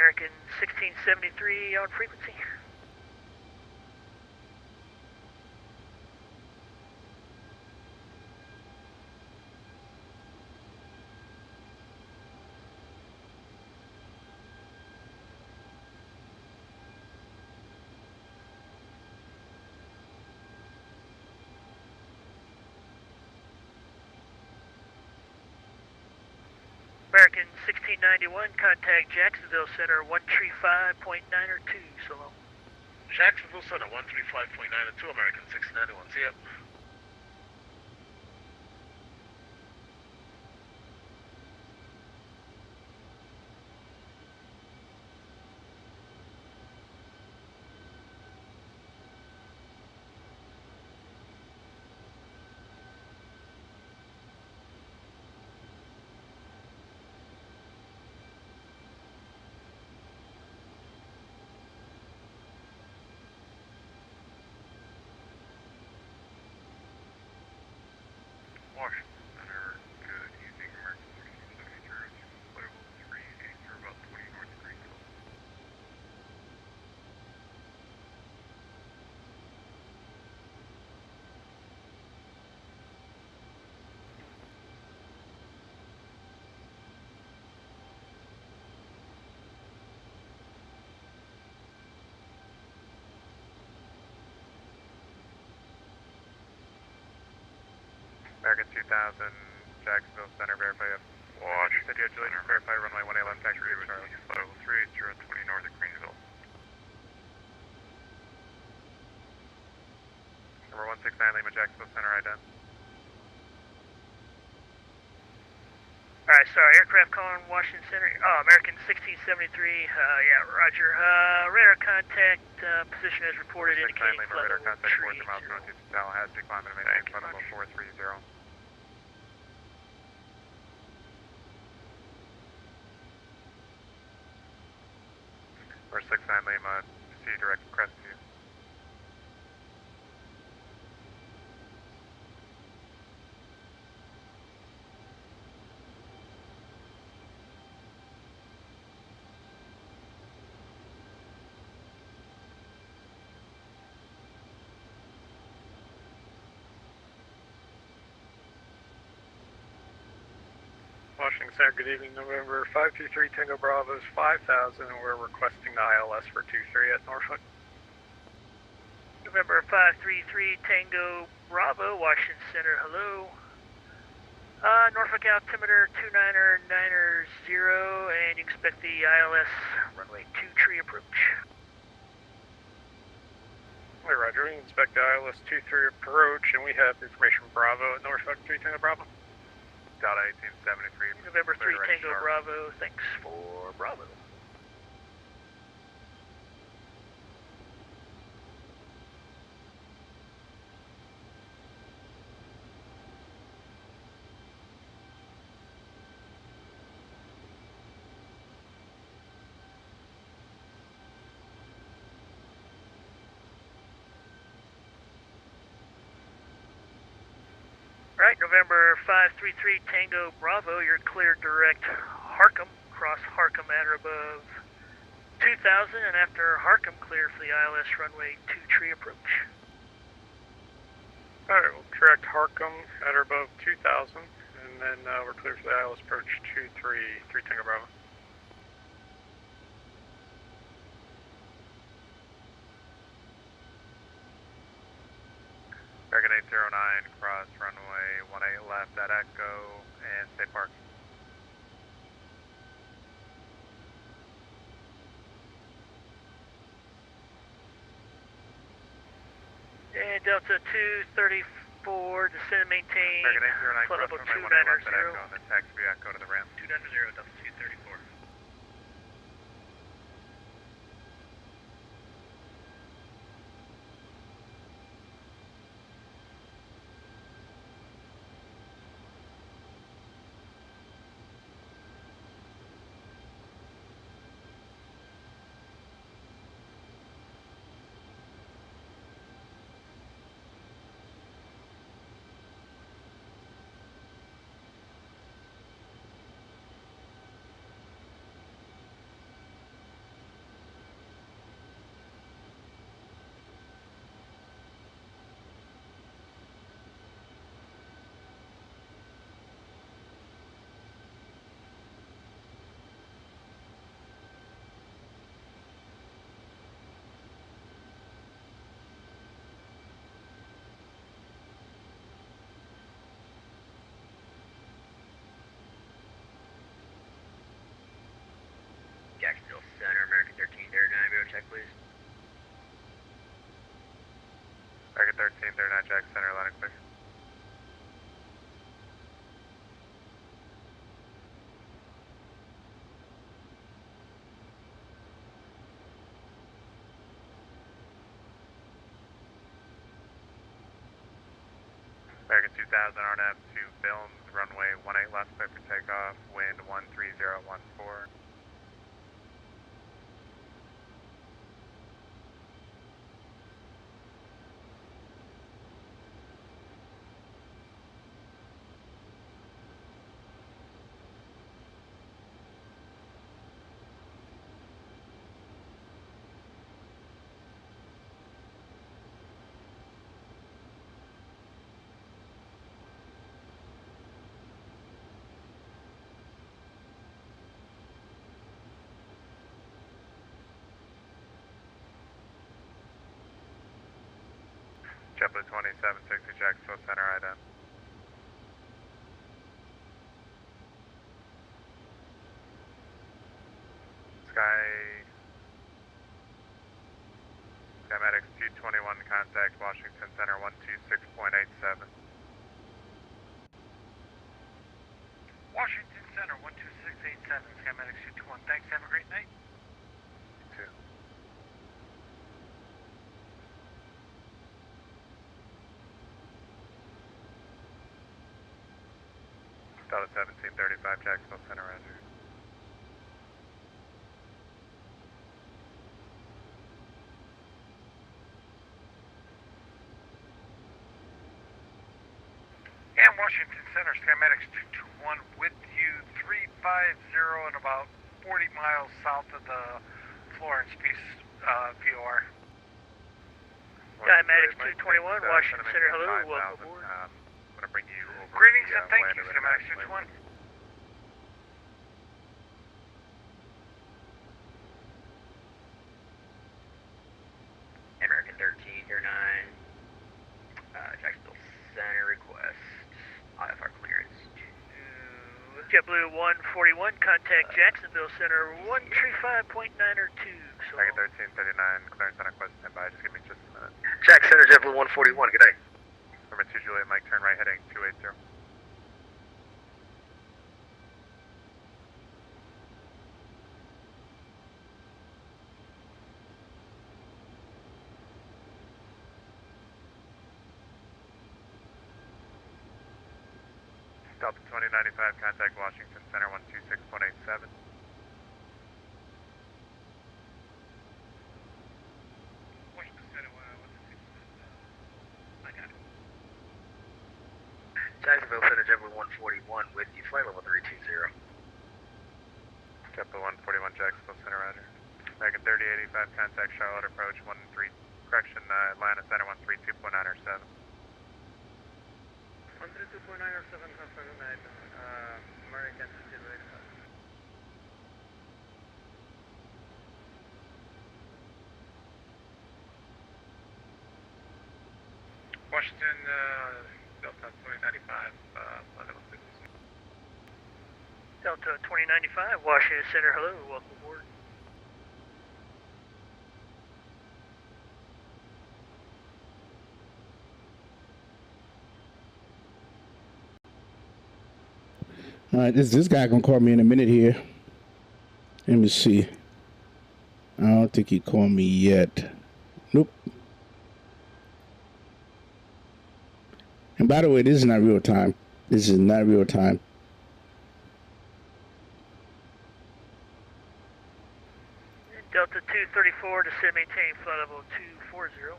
American 1673 on frequency. American 1691, contact Jacksonville Center 135.902, so long. Jacksonville Center 135.902, American 691. See ya. Washington Center, good evening, American 1673, level 380, about 20 north of Greenville. American 2000, Jacksonville Center, verify up. Washington City, verify runway 18 left, taxi with Charlie. Level 380, 20 north of Greenville. Number 169 Lima, Jacksonville Center, ident. Alright, sorry, aircraft calling Washington Center. Oh, American 1673, yeah, roger. Radar contact, position as reported, indicating Lima, radar contact 40 miles northeast of Tallahassee, climbing to maintain flight level 430. Or 69 Lima, C direct Crestview. Washington Center, good evening, November 523 Tango Bravo is 5,000 and we're requesting the ILS for 23 at Norfolk. November 533 Tango Bravo, Washington Center, hello. Norfolk altimeter 290, and you expect the ILS runway 23 approach. Hey, roger, we inspect the ILS 23 approach and we have information Bravo at Norfolk 3 Tango Bravo. Delta 1873. November 3 Tango Bravo, thanks for Bravo. Right, November 533 Tango Bravo, you're cleared direct Harcum, cross Harcum at or above 2000, and after Harcum, clear for the ILS runway 23 approach. Alright, we'll correct Harcum at or above 2000, and then we're clear for the ILS approach 23 Tango Bravo. American 809, cross runway 18 left at Echo, and stay parked. And Delta 234, descend and maintain American 809, flight cross level runway 18 left at 290. Echo, and then taxi Echo to the ramp. 290, Delta 234. check, please. Target 1339 Jack Center, line clear. American 2000 RNF to Films, runway 18 left, clear for takeoff, wind 13014. JetBlue 2760 Jacksonville Center, ident. Skymatics 221, contact Washington Center 126.87. Washington Center, 12687, Skymatics 221. Thanks, have a great night. You too. Delta 1735 Jacksonville Center, roger. And Washington Center, Skymatics 221 with you, 350 and about 40 miles south of the Florence Peace VOR. Skymatics 221, Washington Center, hello, welcome aboard. I'm going to bring you over. Greetings and thank you, Skymatics 221. American 13, your 9. Jacksonville Center request. IFR clearance to... JetBlue 141, contact Jacksonville Center 135.9 or 2. So. Target 1339, clearance on request, stand by, just give me just a minute. Jack Center, JetBlue 141, good night. Number 2 Juliet, Mike, turn right heading 280. Delta 2095, contact Washington Center 126.87. Washington Center, I got it. Jacksonville Center, JetBlue 141 with you, flight level 320. JetBlue 141, Jacksonville Center, roger. American 3085, contact Charlotte approach Atlanta Center 132.907. 132.9 or 7, American 3085. Washington, Delta 2095, level 6. Delta 2095, Washington Center, hello, welcome aboard. All right, this guy gonna call me in a minute here. Let me see. I don't think he called me yet. Nope. And by the way, this is not real time. This is not real time. Delta 234 to maintain flight level 240.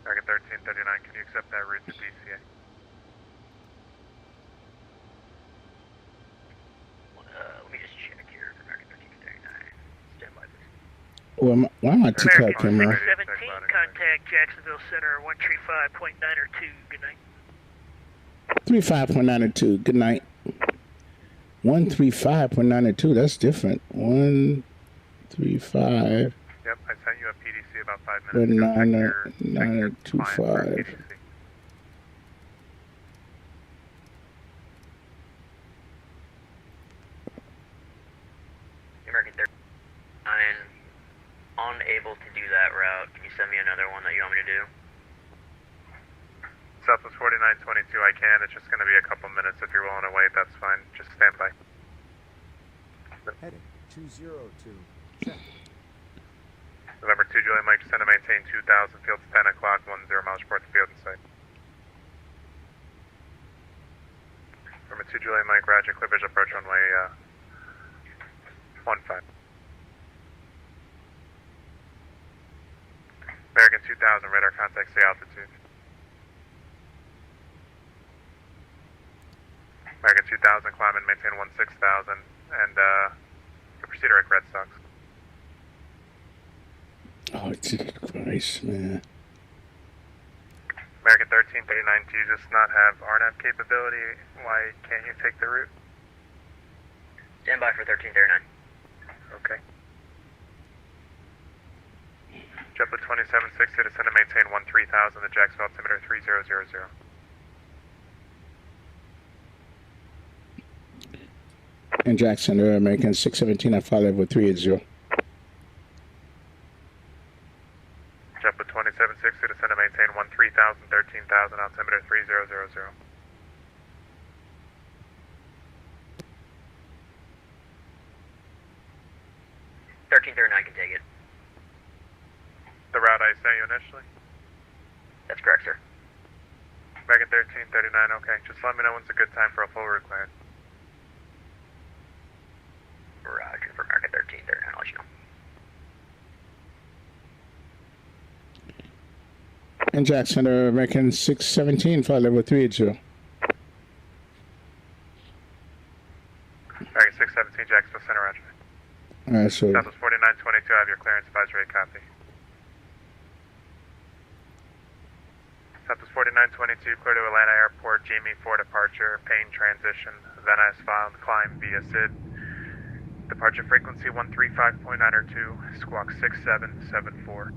American 1339, can you accept that route to DCA? Let me just check here for American 1339. Stand by, please. Well, why am I two-cut camera? American 617, contact Jacksonville Center 135.9 or 2. Good night. 35.9 or 2. Good night. 135.9 or 2. That's different. 135. Yep, I sent you a PDC about 5 minutes ago. 9 or 25. American 39, unable to do that route. Can you send me another one that you want me to do? Southwest 4922, I can. It's just going to be a couple minutes. If you're willing to wait, that's fine. Just stand by. Heading 202. Check. November 2, Juliet Mike, descend to maintain 2000, fields 10 o'clock, 10 miles, report the field in sight. November 2, Juliet Mike, roger, clear visual approach runway 15. American 2000, radar contact, stay altitude. American 2000, climb and maintain 16,000, and proceed to Red Sox. Oh, Jesus Christ, man. American 1339, do you just not have RNAV capability? Why can't you take the route? Stand by for 1339. Okay. JetBlue 2760, descend to maintain 13,000, the Jacksonville altimeter 3000. And Jackson, American 617, I fly level 380. JetBlue 2760, descend to maintain 13,000, 13,000, altimeter 3000. I can take it. The route I sent you initially? That's correct, sir. American 1339, okay. Just let me know when's a good time for a full route clearance. Roger for American 1339, I'll let you know. And Jackson, American 617, fly level 380. American 617, Jacksonville Center, roger. Alright, so Southwest 4922, I have your clearance advisory, copy. Southwest 4922, clear to Atlanta Airport, Jamie 4 departure, Payne transition, then as filed, climb via SID. Departure frequency 135.902, squawk 6774.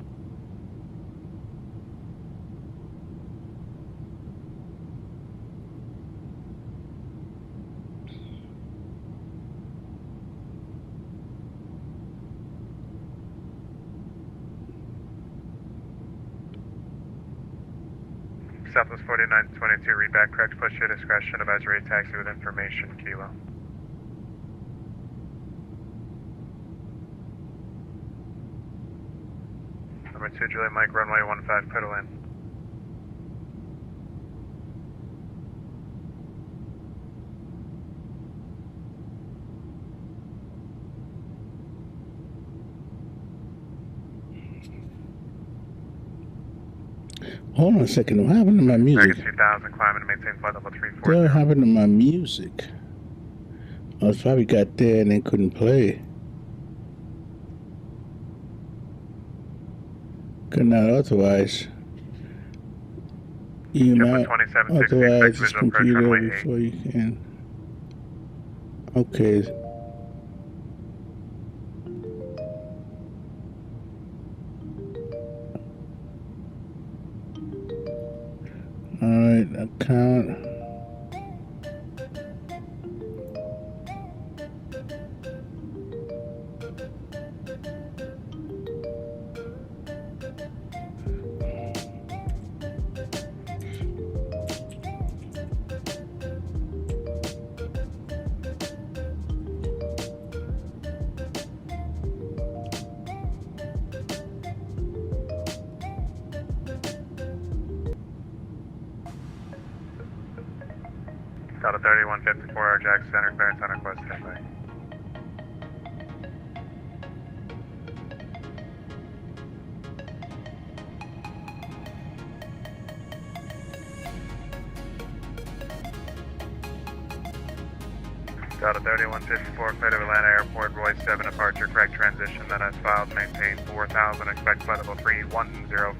Southwest 4922, read back correct, push your discretion, advisory taxi with information, Kilo. Number 2, Juliet Mike, runway 15, clear to land. hold on a second. What happened to my music? American 2000, climb and maintain flight level 340. What happened to my music? I was probably got there and they couldn't play. Could not authorize. You not authorize this computer before you can. Okay. Alright, account. Delta 3154, Jack Center, clearance on request, standby. Delta 3154, clear to Atlanta Airport, Roy 7 departure, correct transition, then as filed, maintain 4000, expect flight level 310.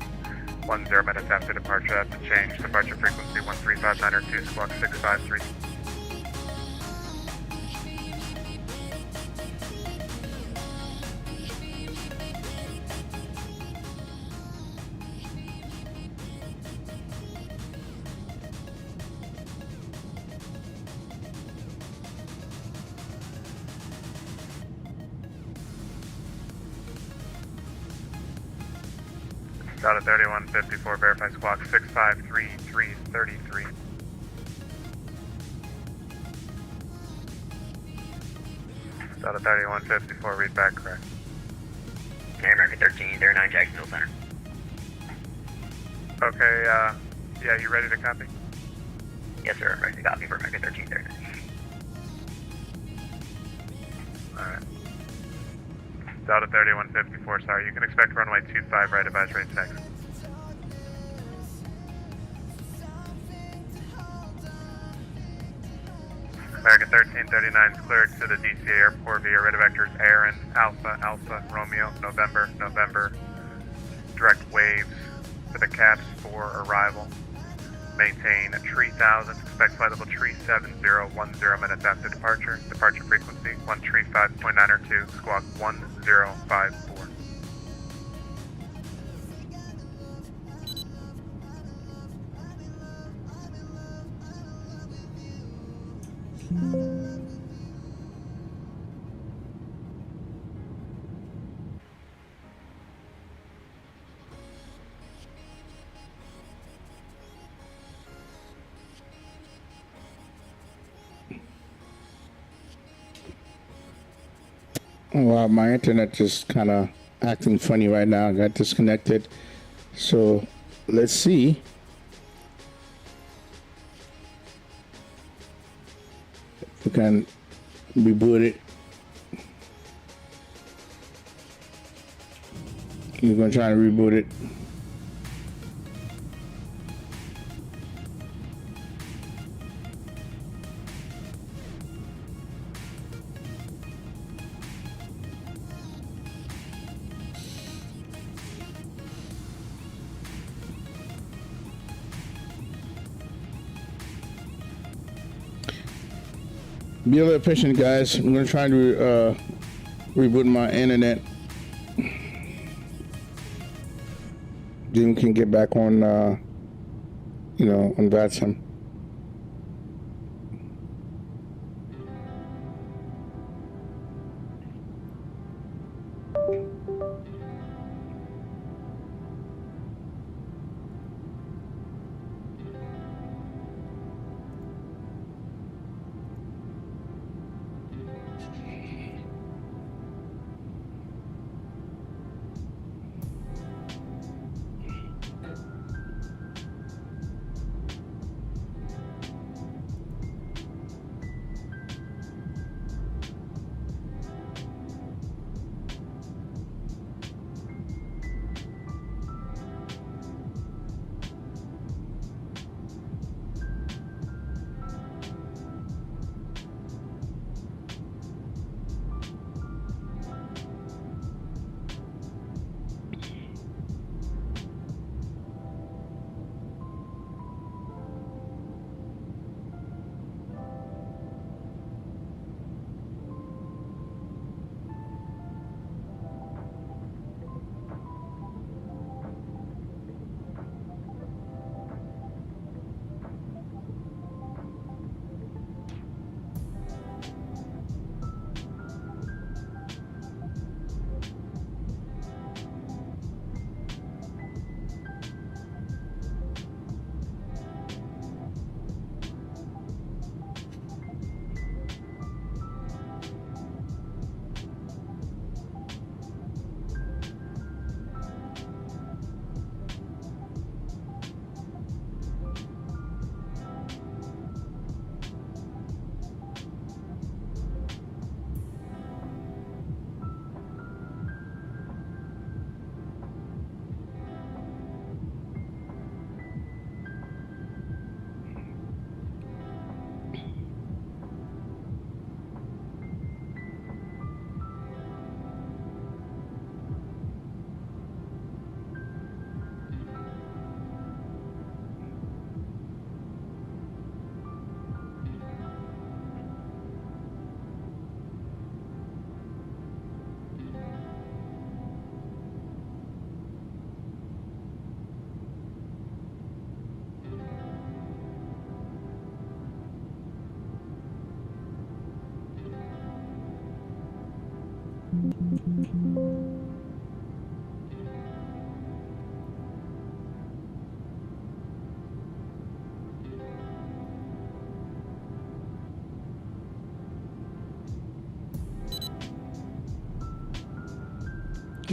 10 minutes after departure, that's a change. Departure frequency 135.902, squawk 653. Data 3154, verify squawk 653333. Data 3154, read back correct. American 13, 39 Jacksonville Center. Okay, yeah, you ready to copy? Yes, sir. I'm ready to copy for American 13, 39. Alright. Delta 3154, sorry, you can expect runway 25 right advisory text. American 1339 is cleared to the DCA airport via red vectors Aaron, Alpha, Alpha, Romeo, November, November. Direct waves to the caps for arrival. Maintain 3000, expect flight level 37010 minutes after departure. Departure frequency 135.902, squawk 1054. Well, my internet just kind of acting funny right now. I got disconnected. So let's see. If we can reboot it. We're going to try and reboot it. Be a little patient, guys. I'm gonna try to reboot my internet. Then we can get back on, on Vatsim.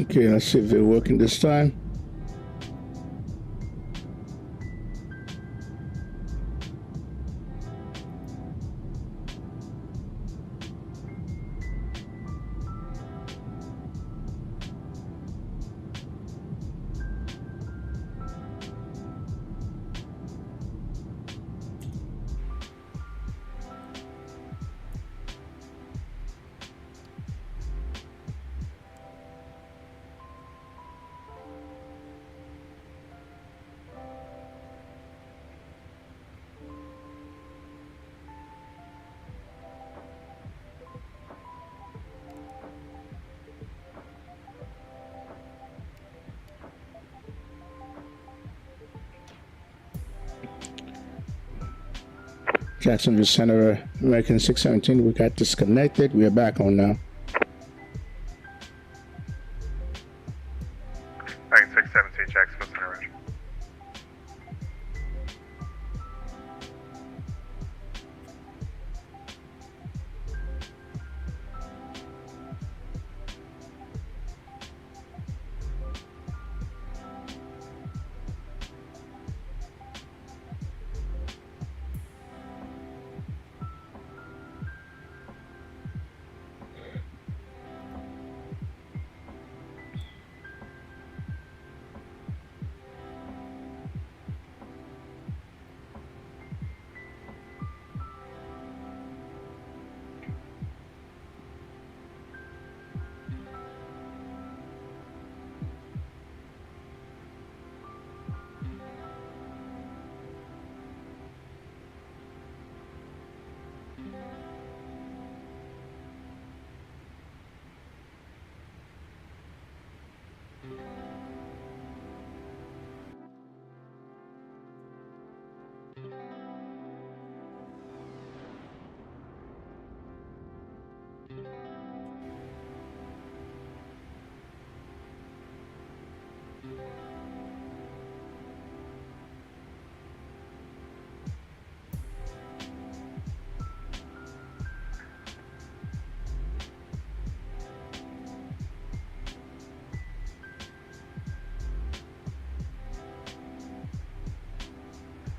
Okay, let's see if they're working this time. Jacksonville Center, American 617, we got disconnected. We are back on now. American 617, Jacksonville Center, Roger.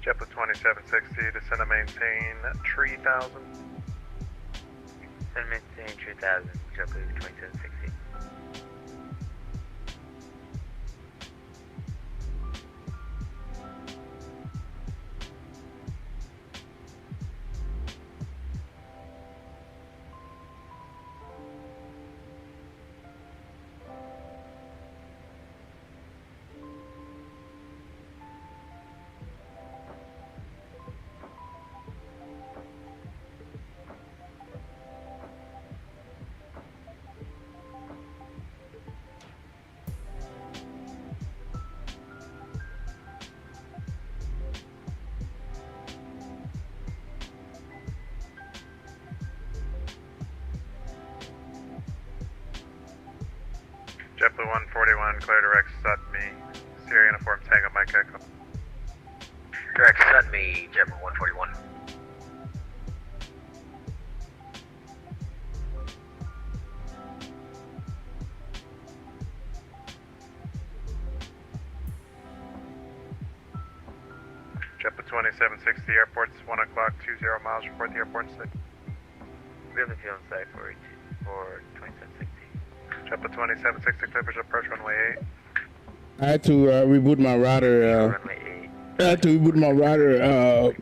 JetBlue 2760, descend and maintain 3000. Descend and maintain 3000, JetBlue 2760. JetBlue 141, clear direct Sudme, Sierra Uniform Tango Mike Echo. Direct Sudme, JetBlue 141. JetBlue 2760, airport's 1 o'clock, 20 miles, report the airport in 6. We have the fuel on site for 2760. JetBlue 2760, clear approach runway 8. I had to reboot my router. Runway 8. I had to reboot my router,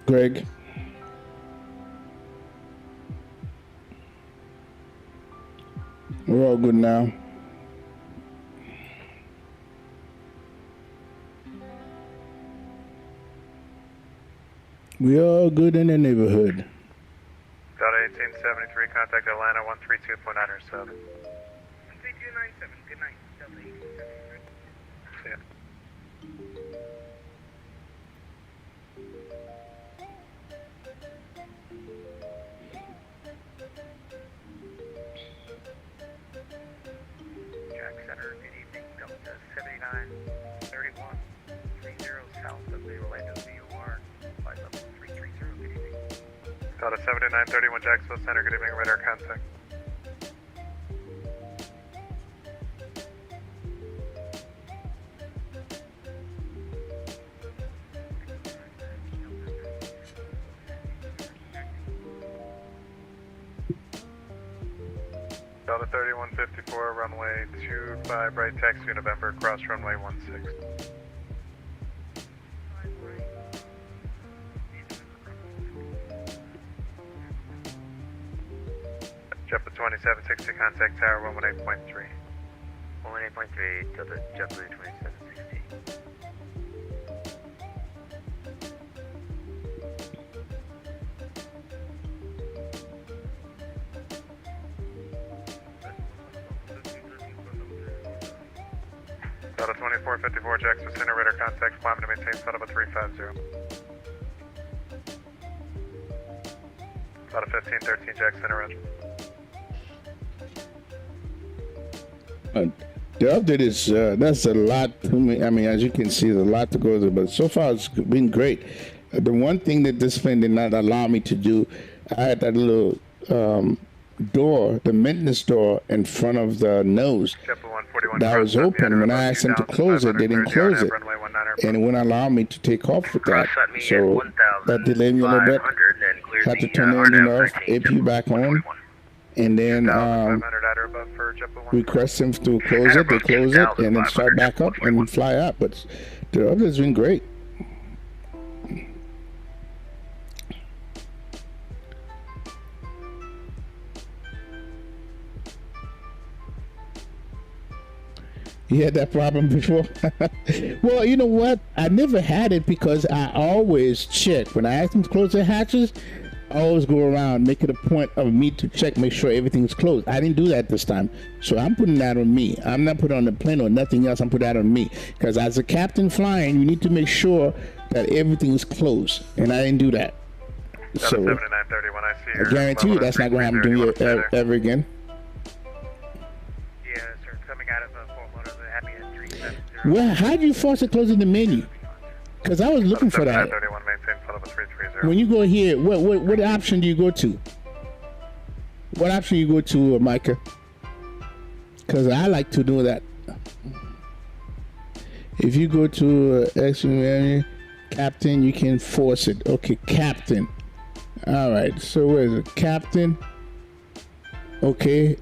Greg. We're all good now. We all good in the neighborhood. Delta 1873, contact Atlanta 132.907. 13297, good night. Delta 1873. See ya. Jack Center, good evening. Delta 7931, 30 south of the Orlando VOR, flight level 330, good evening. Delta 7931, Jacksonville Center, good evening, radar contact. Delta 3154, runway 25, right taxi November, cross runway 16. JetBlue 2760, contact tower 118.3. 118.3, Delta JetBlue 2760. Delta 2454, Jackson Center, radar contact, climbing to maintain flight level 350. Delta 1513, Jackson Center, roger. The update is, that's a lot to me. I mean, as you can see, there's a lot to go through, but so far it's been great. The one thing that this plane did not allow me to do, I had that little door, the maintenance door in front of the nose that was open. When I asked them to close it, they didn't close it, and it wouldn't allow me to take off with that. So that delayed me a little bit. Had to turn the engine off, AP back on, and then request them to close it. They close it, and then start back up and fly up. But the other's been great. You had that problem before? Well, you know what? I never had it because I always check. When I ask them to close their hatches, I always go around, make it a point of me to check, make sure everything's closed. I didn't do that this time. So I'm putting that on me. I'm not putting it on the plane or nothing else. I'm putting that on me. Because as a captain flying, you need to make sure that everything's closed. And I didn't do that. So I guarantee you that's not going to happen to you ever again. Well, how do you force it closing the menu? Because I was looking for that. When you go here, what option do you go to? What option you go to, Micah? Because I like to do that. If you go to menu, captain, you can force it. Okay, captain. All right. So where is it? Captain. Okay.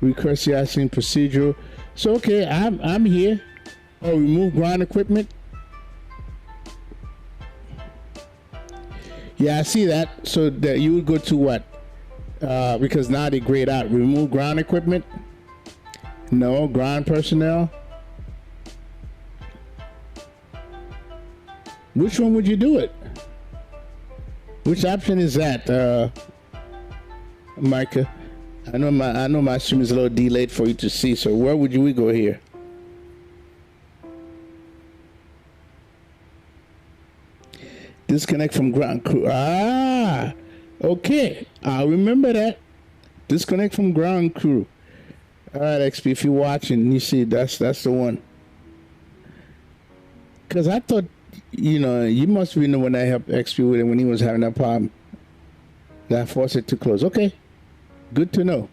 Request the ICN procedural. So okay, I'm here. Oh, remove ground equipment. Yeah, I see that. So that you would go to what? Because now they grayed out. Remove ground equipment. No, ground personnel. Which one would you do it? Which option is that, Micah? I know my stream is a little delayed for you to see. So where would we go here? Disconnect from ground crew. Ah, okay. I'll remember that. Disconnect from ground crew. All right, XP. If you're watching, you see that's the one. Cause I thought, you must be the one that helped XP with it when he was having that problem. That forced it to close. Okay. Good to know.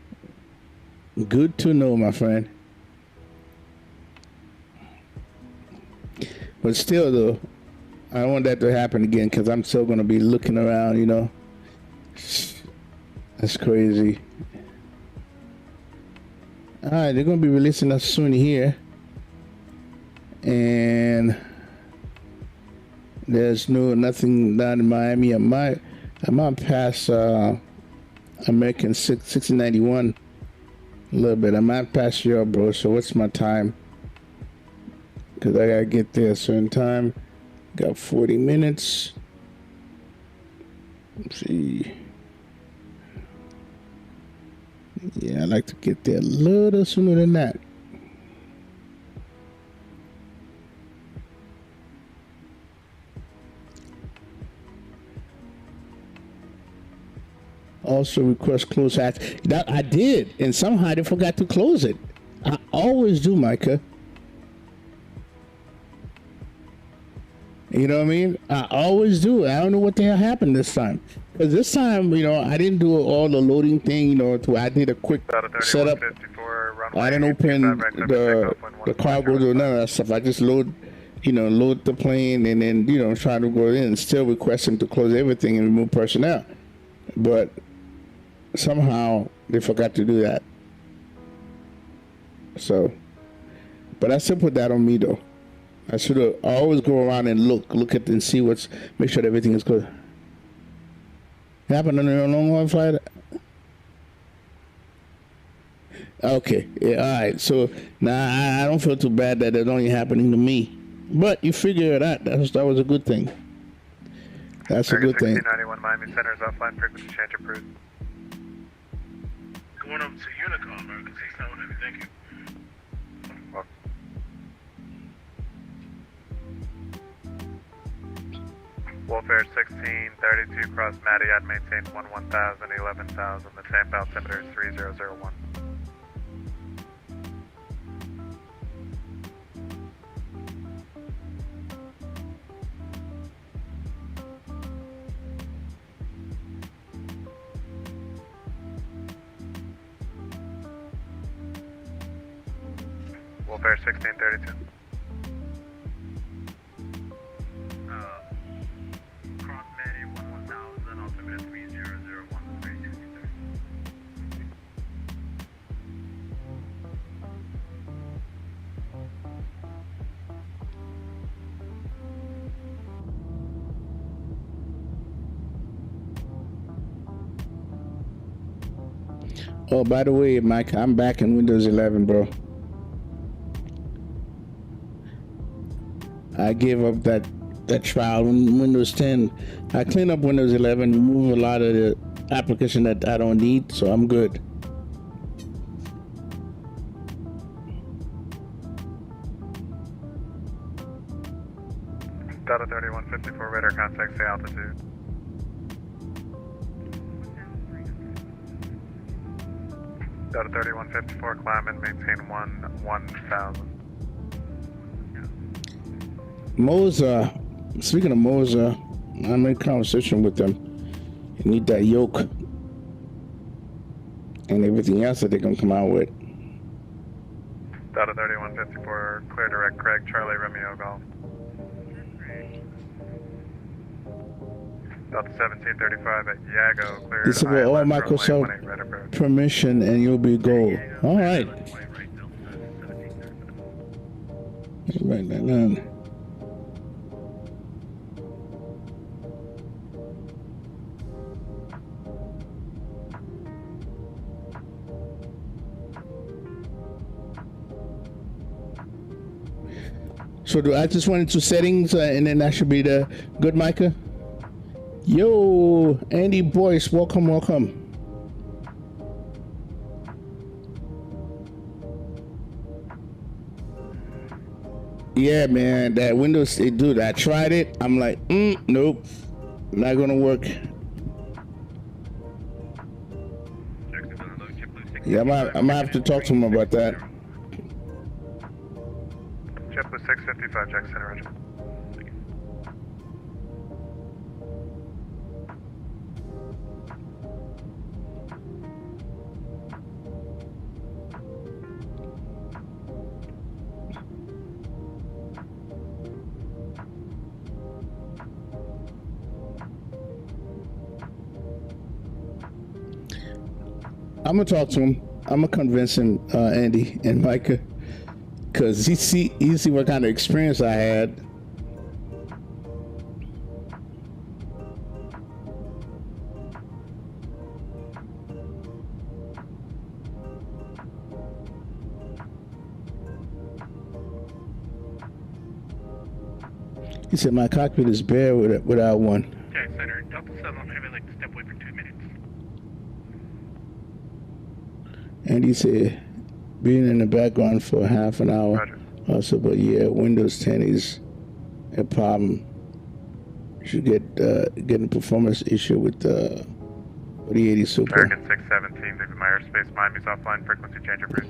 Good to know, my friend. But still, though, I don't want that to happen again because I'm still going to be looking around, That's crazy. All right, they're going to be releasing us soon here. And there's nothing down in Miami. I might pass American 6091 a little bit. I might pass Europe, bro. So what's my time? Because I gotta get there a certain time. Got 40 minutes. Let's see. Yeah, I like to get there a little sooner than that. Also request close hatch. That I did, and somehow they forgot to close it. I always do, Micah. You know what I mean? I always do. I don't know what the hell happened this time. Because this time, I didn't do all the loading thing, I did a quick setup. I didn't open the cargo or none of that stuff. I just load the plane and then, try to go in and still request them to close everything and remove personnel. But somehow they forgot to do that. So, but I still put that on me though. I should have always go around and look at and see make sure that everything is good. It happened on your long haul flight? Okay, yeah, all right. So now I don't feel too bad that it's only happening to me. But you figure it out. That was a good thing. That's a good thing. 1691 Miami Center is offline. Frequency change approved. Going up to Unicom, American 691 Heavy, thank you. Wolfare 1632 cross Marriott, maintain 1000, 11,000. The tamp altimeter is 3001. Wolfare 1632. Cross Manny 1000, altimeter 3001, 363. Oh, by the way, Mike, I'm back in Windows 11, bro. I gave up that trial in Windows 10. I cleaned up Windows 11, remove a lot of the application that I don't need, so I'm good. Delta 3154 radar contact, say altitude. Delta 3154 climb and maintain 1000. Moza, speaking of Moza, I'm in conversation with them. You need that yoke and everything else that they're gonna come out with. Delta 3154, clear direct Craig, Charlie, Romeo, Golf. Delta 1735 at Yago, cleared. It's about all Microsoft permission and you'll be gold. All right. Write that down. So do I just went into settings and then that should be the good, Micah? Yo, Andy Boyce, welcome. Yeah, man, that Windows, dude, I tried it. I'm like, nope, not gonna work. Yeah, I'm gonna have to talk to him about that. JetBlue 655, Jack Center, Roger. I'm gonna talk to him. I'm gonna convince him, Andy and Micah, because he see what kind of experience I had. He said my cockpit is bare without one. Jack Center, Delta 7, I'm having like to step away for 2 minutes. And he said, being in the background for half an hour. Roger. Also, but yeah, Windows 10 is a problem. You should get a performance issue with the 80 Super. American 617, leaving my airspace. Miami's offline. Frequency change approved.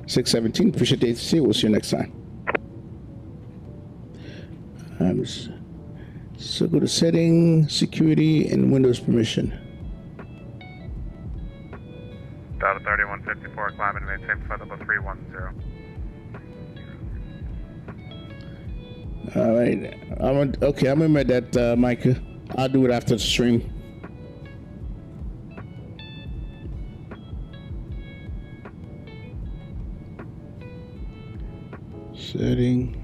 617, appreciate the ATC. We'll see you next time. So go to setting, security, and Windows permission. Delta 3154, climb and maintain flight level 310. All right. Okay, I remember that, Micah. I'll do it after the stream. Setting.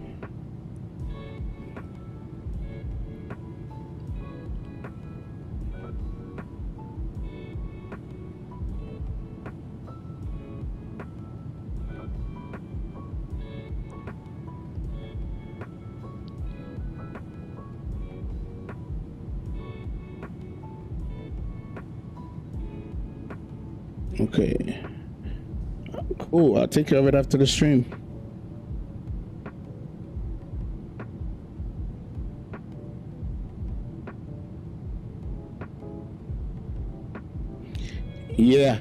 Okay. Cool. I'll take care of it after the stream. Yeah,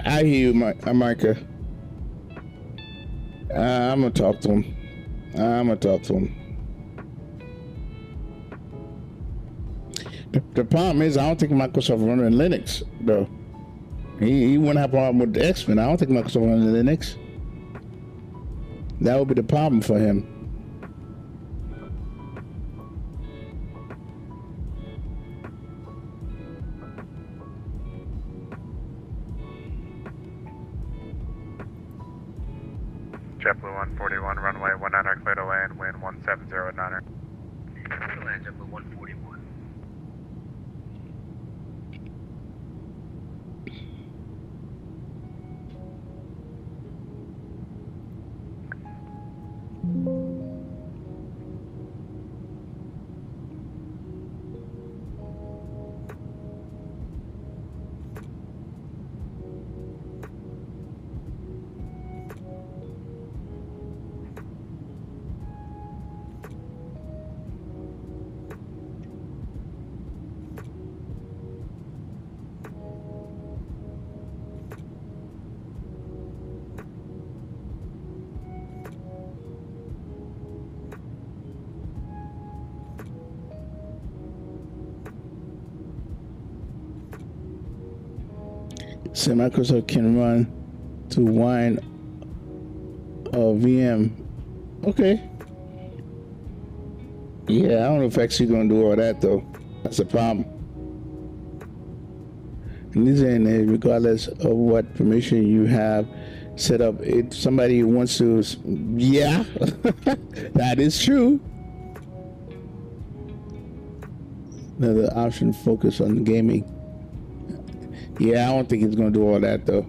I hear you, Micah. I'm gonna talk to him. The problem is, I don't think Microsoft running Linux, though. He wouldn't have a problem with the X-Men. I don't think Microsoft running Linux. That would be the problem for him. JetBlue 141, runway 19, cleared to land, wind 170 at 9er. Clear to land, JetBlue 141. So Microsoft can run to wine or VM. Okay. Yeah, I don't know if actually going to do all that though. That's a problem. And these are regardless of what permission you have set up. If somebody wants to, yeah, that is true. Another option, focus on gaming. Yeah, I don't think he's going to do all that, though.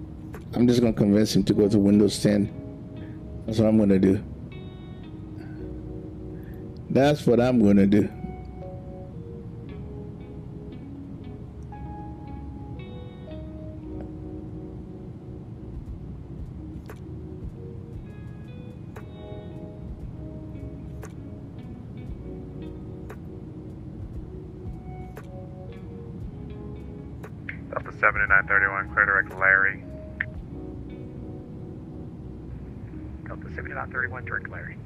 I'm just going to convince him to go to Windows 10. That's what I'm going to do. That's what I'm going to do. Delta 7931, clear direct Larry. Delta 7931, direct Larry.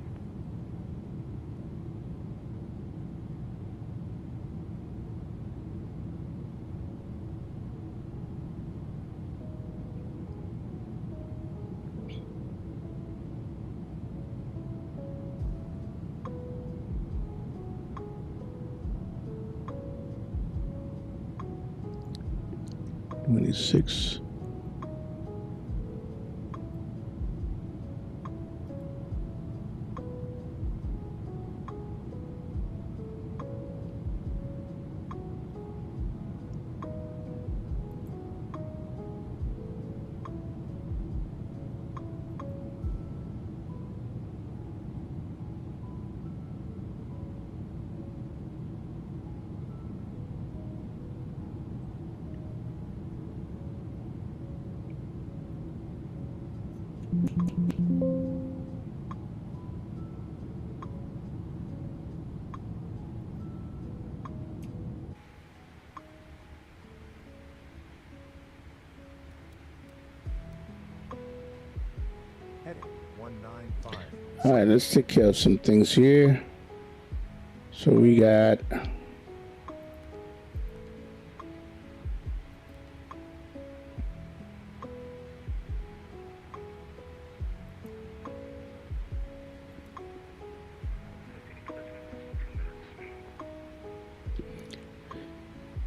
$26. Heading 195. All right, let's take care of some things here. So we got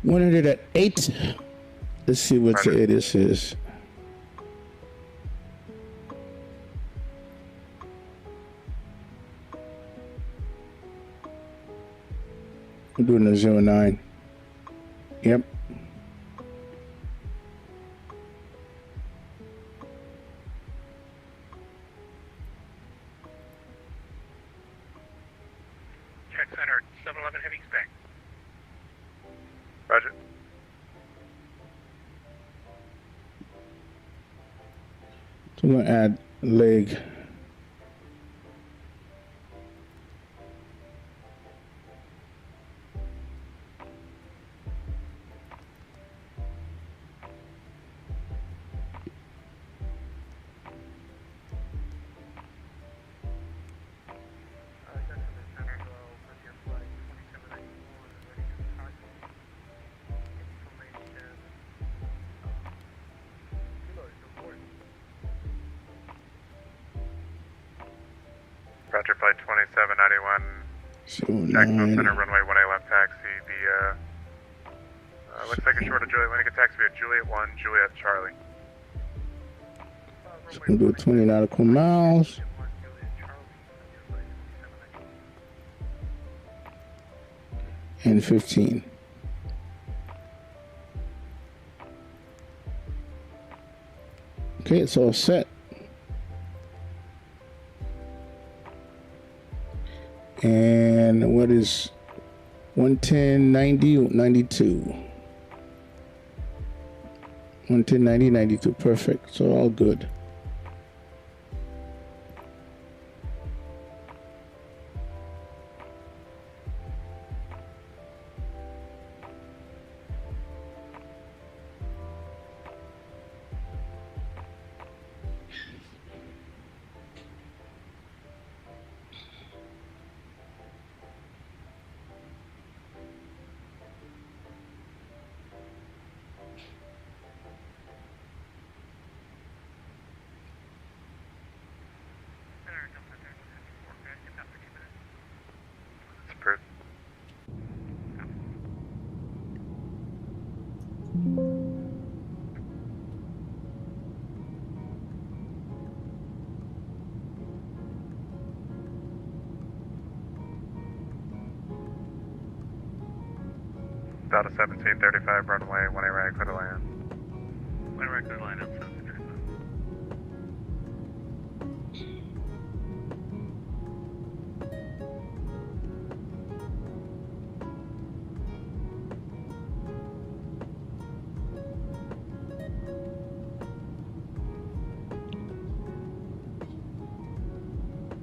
$108. Let's see what this is. We're doing a 09. Yep. Check center, 711 heavy spec. Roger. So I'm gonna add leg. Roger, flight 2791. Jacksonville Center, runway 18 left taxi via. Looks like a short of Juliet. When you can taxi via Juliet 1, Juliet Charlie. So I'm gonna do 20 nautical miles. And 15. Okay, it's all set. And what is 110, 90, 92? 110, 90, 92. Perfect. So all good. It's approved. Delta 1735, runway 18 right, clear to land. 1 right, clear to land, Delta 1735.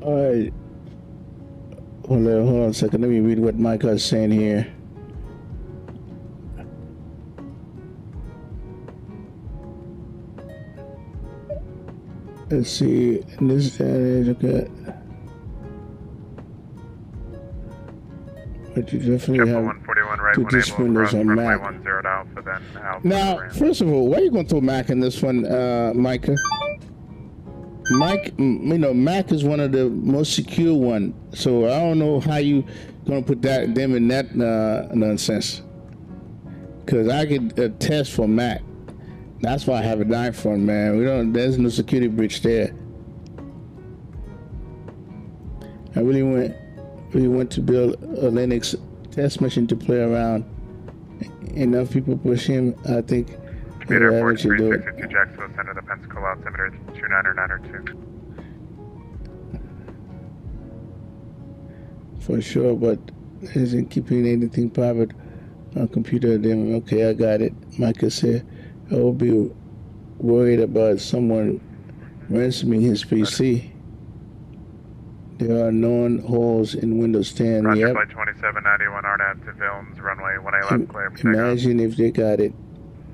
All right. Hold on a second. Let me read what Micah is saying here. Let's see. In this okay. But you definitely have 141 right, to 1 able discipliners cross on runway Mac. 10 Alpha, then Alpha. Now, first of all, why are you going to throw Mac in this one, Micah? Mac is one of the most secure one, so I don't know how you gonna put them in that nonsense. Cause I could test for Mac. That's why I have a 9 front, man. There's no security breach there. I really want to build a Linux test machine to play around. Enough people push him, I think. Computer Yeah, 4362 Jacksonville Center, the Pensacola altimeter 29902. For sure, but isn't keeping anything private on computer. Then okay, I got it. Micah said, I will be worried about someone ransoming his PC. There are known holes in Windows 10. Roger, Yep. flight 2791 RNAV to Vilms, runway 18 left, clear for takeoff. Imagine if they got it.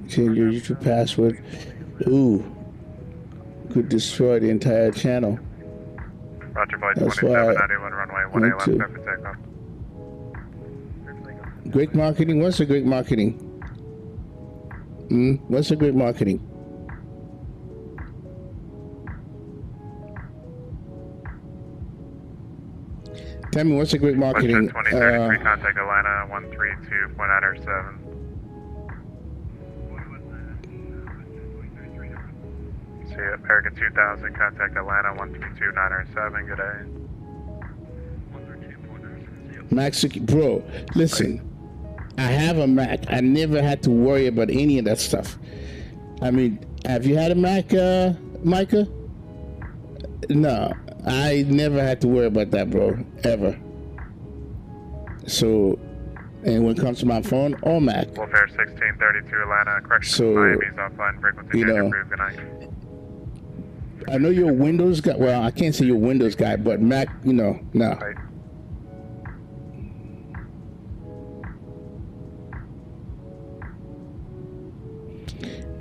Change your YouTube password. Ooh. Could destroy the entire channel. Roger, flight That's 2791 runway 18 left, to. clear for takeoff. Great marketing? What's a great marketing? What's a great marketing? Tell me, what's a great marketing? 2033, contact Atlanta 132.907. See ya, American 2000, contact Atlanta 132.907. Good day. Max, bro, listen. I have a Mac. I never had to worry about any of that stuff. I mean, have you had a Mac, Micah? No, I never had to worry about that, bro, ever. So, and when it comes to my phone or Mac. Welfare 1632 Atlanta, correction, So, Miami's offline, frequency you change know, approved, good night. I know you're a Windows guy. Well, I can't say you're a Windows guy, but Mac, you know, no. Right.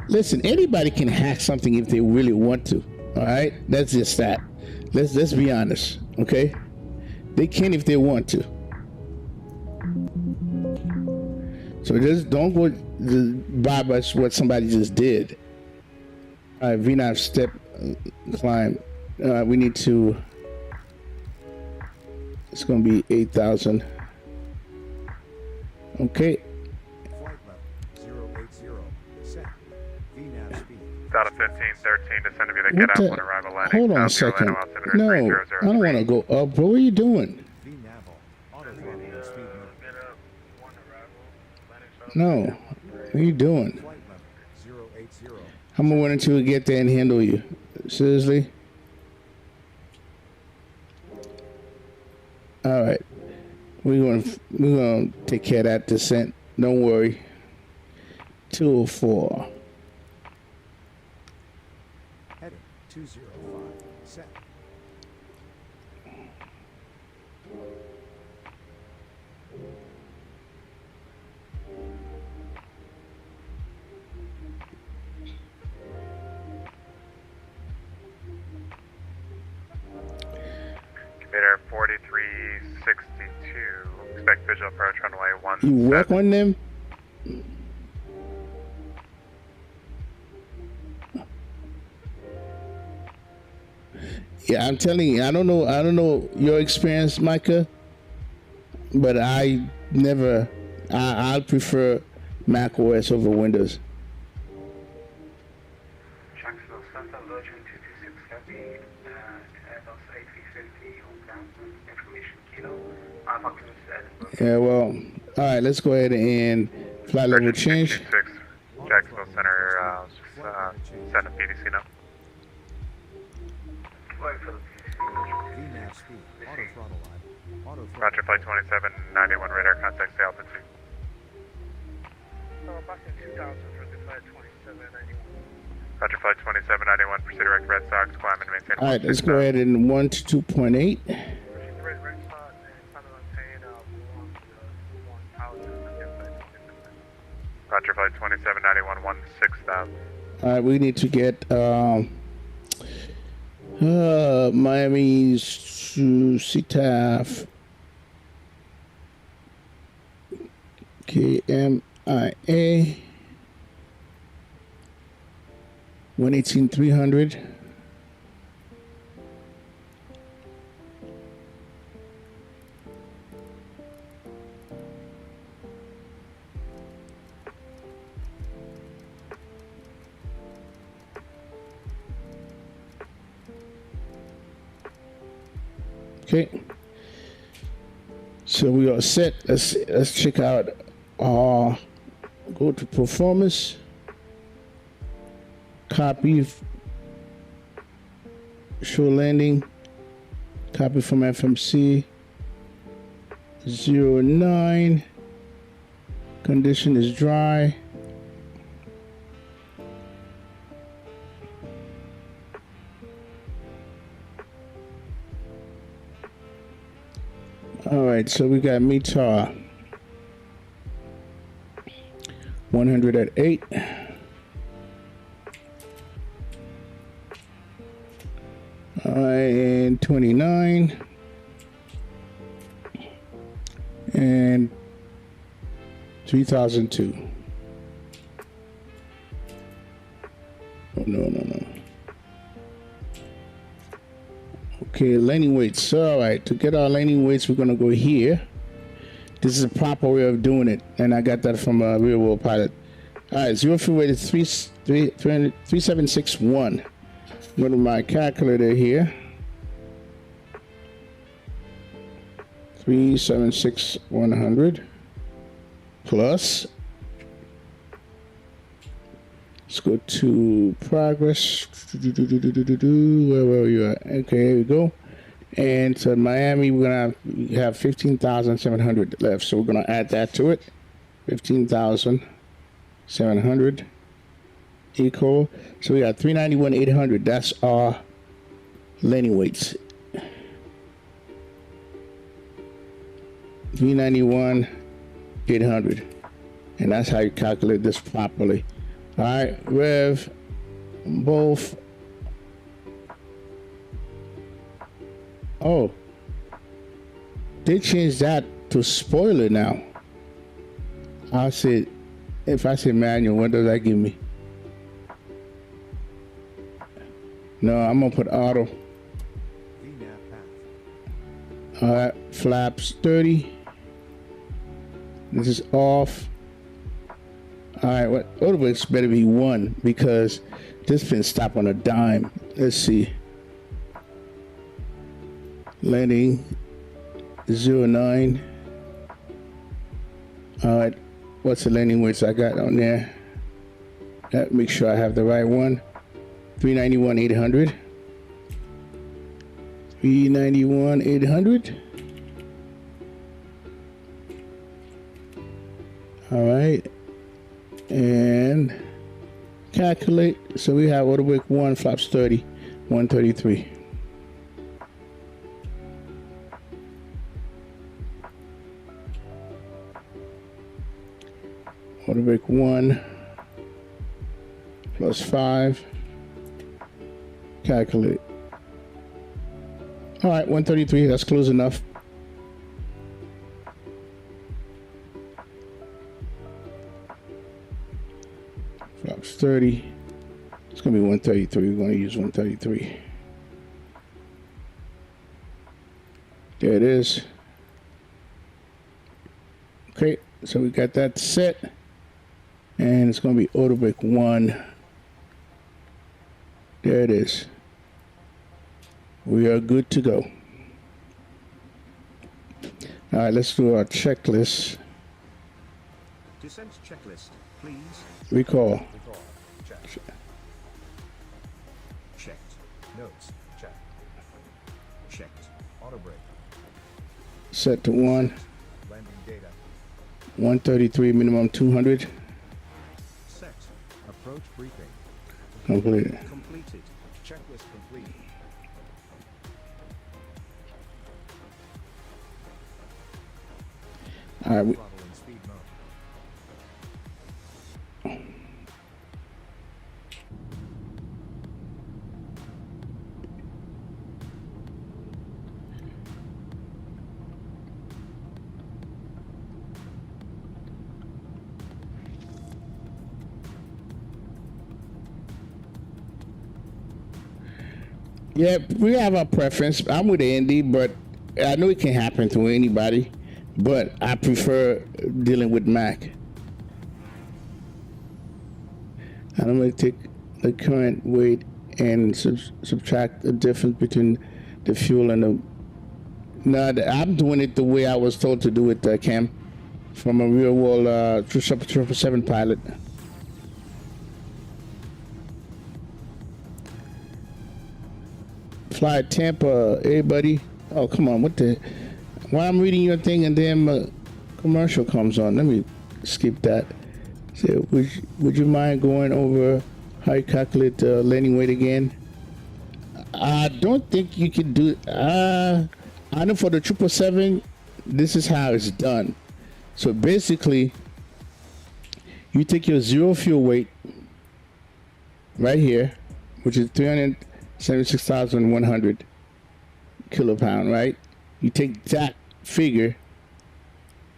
Listen, anybody can hack something if they really want to. All right, that's just that. Let's be honest, okay? They can if they want to. So just don't go by what somebody just did. All right, V9 step climb. We need to. It's going to be 8,000. Okay. Flight level 080. Set. VNAV speed. Data 1513, descend to the get out on arrival landing. Hold on a second. No, I don't want to go up, bro. What are you doing? VNAV. Auto throttle and speed mode. No. What are you doing? Flight level 080. I'm willing to get there and handle you. Seriously? All right. We're gonna take care of that descent. Don't worry. 204. Heading 205. Set. Computer 4362, expect visual approach runway 17. You work on them? Yeah, I'm telling you, I don't know your experience, Micah, but I prefer Mac OS over Windows. Jacksonville Center, Virgin 226 Heavy, Airbus A350 on ground, information kilo, Alpha Cruise Edinburgh. Yeah, well, all right, let's go ahead and flight level change. Jacksonville Center, send a PDC now. VNAV speed. Auto throttle line. Auto throttle. Roger, flight 2791, radar contact, say altitude. Boston 2000 for the flight 2791. Roger, flight 2791, proceed direct Red Sox, climb and maintain. All right, let's go ahead and 1 to 2.8. Red Sox and final maintain 1000 against Roger, flight 2791, 16,000. All right, we need to get Miami's CTAF KMIA 118,300. Okay, so we are set. Let's check out. Go to performance. Copy. Show landing. Copy from FMC. 09. Condition is dry. All right, so we got METAR 100 at 8. And 29. And 3002. Oh, no. Okay, landing weights. All right, to get our landing weights, we're gonna go here. This is a proper way of doing it, and I got that from a Real World Pilot. All right, zero fuel weight is 3761. Go to my calculator here. 376100. plus. Let's go to progress. Where were you at? Okay, here we go. And so Miami, we're gonna have 15,700 left. So we're gonna add that to it. 15,700 equal. So we got 391,800. That's our landing weights. 391,800. And that's how you calculate this properly. All right, Rev, both. Oh, they changed that to spoiler now. I said, if I say manual, what does that give me? No, I'm gonna put auto. All right, flaps 30. This is off. All right, what autobrakes better be 1 because this pin stop on a dime. Let's see. Landing 09. All right, what's the landing weights I got on there? Make sure I have the right one. 391,800. 391,800. All right, and calculate. So we have autobrake 1, flaps 30, 133. Autobrake 1 plus 5. Calculate. All right, 133. That's close enough. Flaps 30. It's gonna be 133. We're gonna use 133. There it is. Okay, so we got that set. And it's going to be autobrake 1. There it is. We are good to go. All right, let's do our checklist. Descent checklist, please. Recall. Check. Checked. Notes. Check. Checked. Auto brake. Set to 1. Landing data. 133, minimum 200. Set. Approach briefing. Completed. Completed. Checklist complete. All right. Throttle in speed mode. Yeah, we have our preference. I'm with Andy, but I know it can happen to anybody, but I prefer dealing with Mac. And I'm going to take the current weight and subtract the difference between the fuel and the... No, I'm doing it the way I was told to do it, Cam, from a real-world 777 pilot. Fly Tampa, hey buddy. Oh, come on, what the... While I'm reading your thing and then commercial comes on, let me skip that. So, would you mind going over how you calculate the landing weight again? I don't think you can do... I know for the 777, this is how it's done. So basically, you take your zero fuel weight right here, which is 376,100 kilopound, right? You take that figure,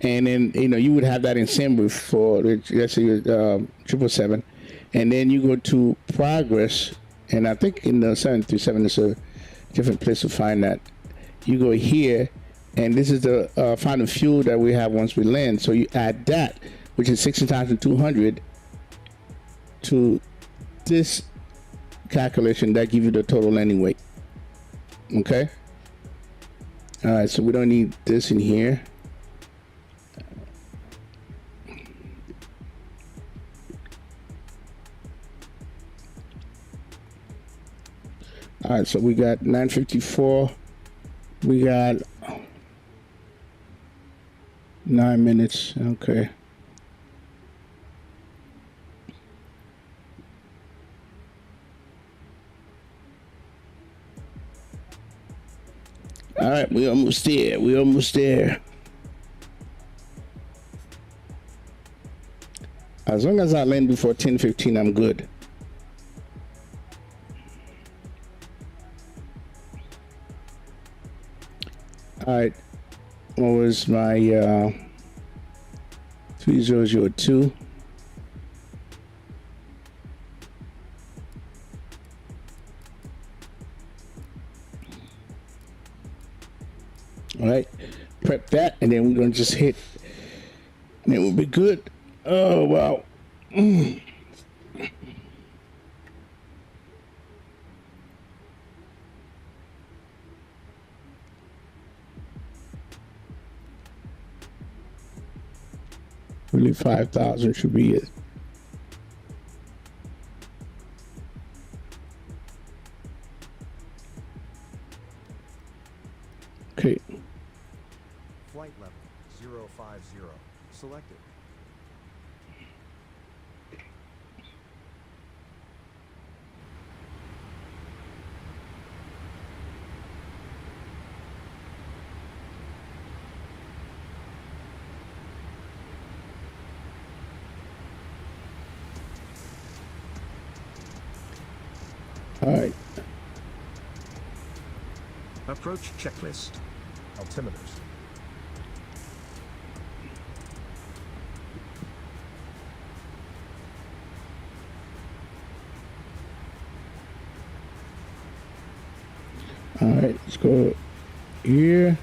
and then you would have that in December for let's say 777, and then you go to progress, and I think in the 737 is a different place to find that. You go here, and this is the final fuel that we have once we land. So you add that, which is 60,200, to this calculation that gives you the total landing weight. Okay. All right, so we don't need this in here. All right, so we got 9:54. We got 9 minutes. Okay. All right, we almost there. We almost there. As long as I land before 10:15, I'm good. All right, what was my 3002? All right, prep that, and then we're gonna just hit, and it will be good. Oh wow. Mm. Really 5,000 should be it. Okay. Flight level 050 selected. All right. Approach checklist. Altimeters. All right, let's go here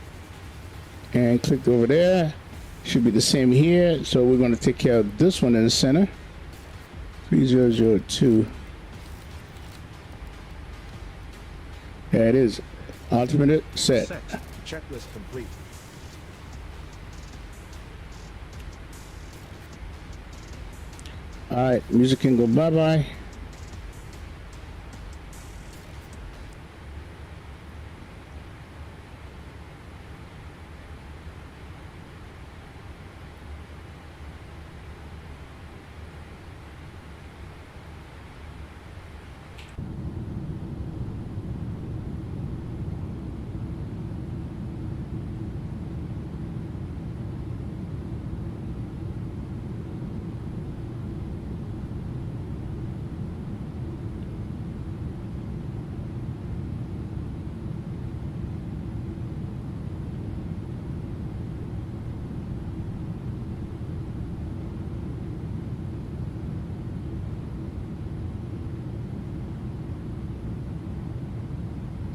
and click over there. Should be the same here. So we're going to take care of this one in the center. 3002. There it is. Altimeter set. Checklist complete. All right, music can go bye-bye.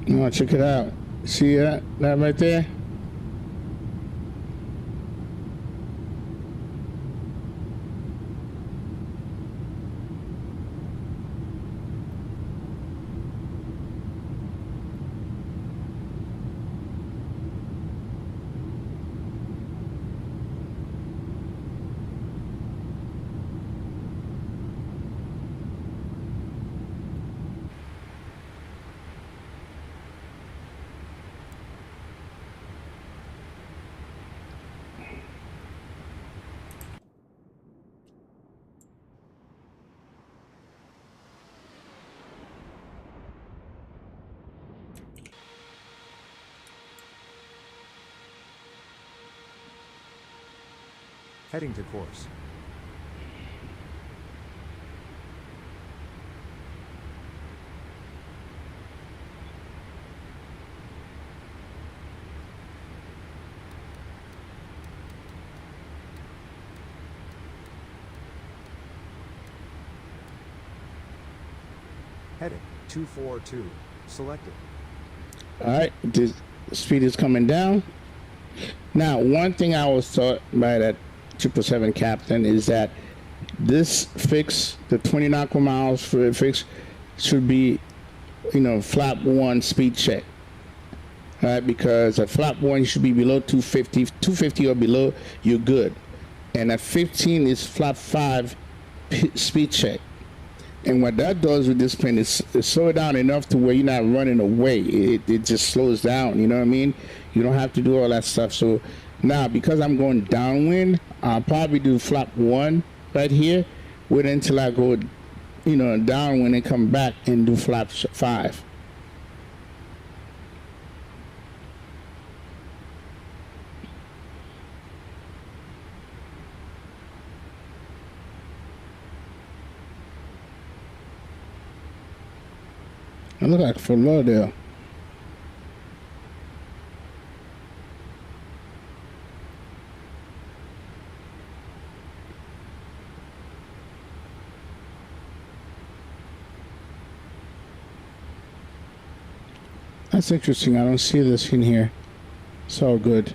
Oh, check it out. See that right there? Heading to course. Heading 242 selected. All right, the speed is coming down. Now, one thing I was taught by that 777 captain is that this fix, the 20 nautical miles for a fix, should be, flap 1 speed check. All right, because at flap 1 you should be below 250. 250 or below, you're good. And at 15 is flap 5 speed check. And what that does with this plane is slow it down enough to where you're not running away. It just slows down, you know what I mean? You don't have to do all that stuff. So now, because I'm going downwind, I'll probably do flap 1 right here. Wait until I go, you know, downwind and come back and do flap 5. I look like Fort Lauderdale. That's interesting. I don't see this in here. It's all good.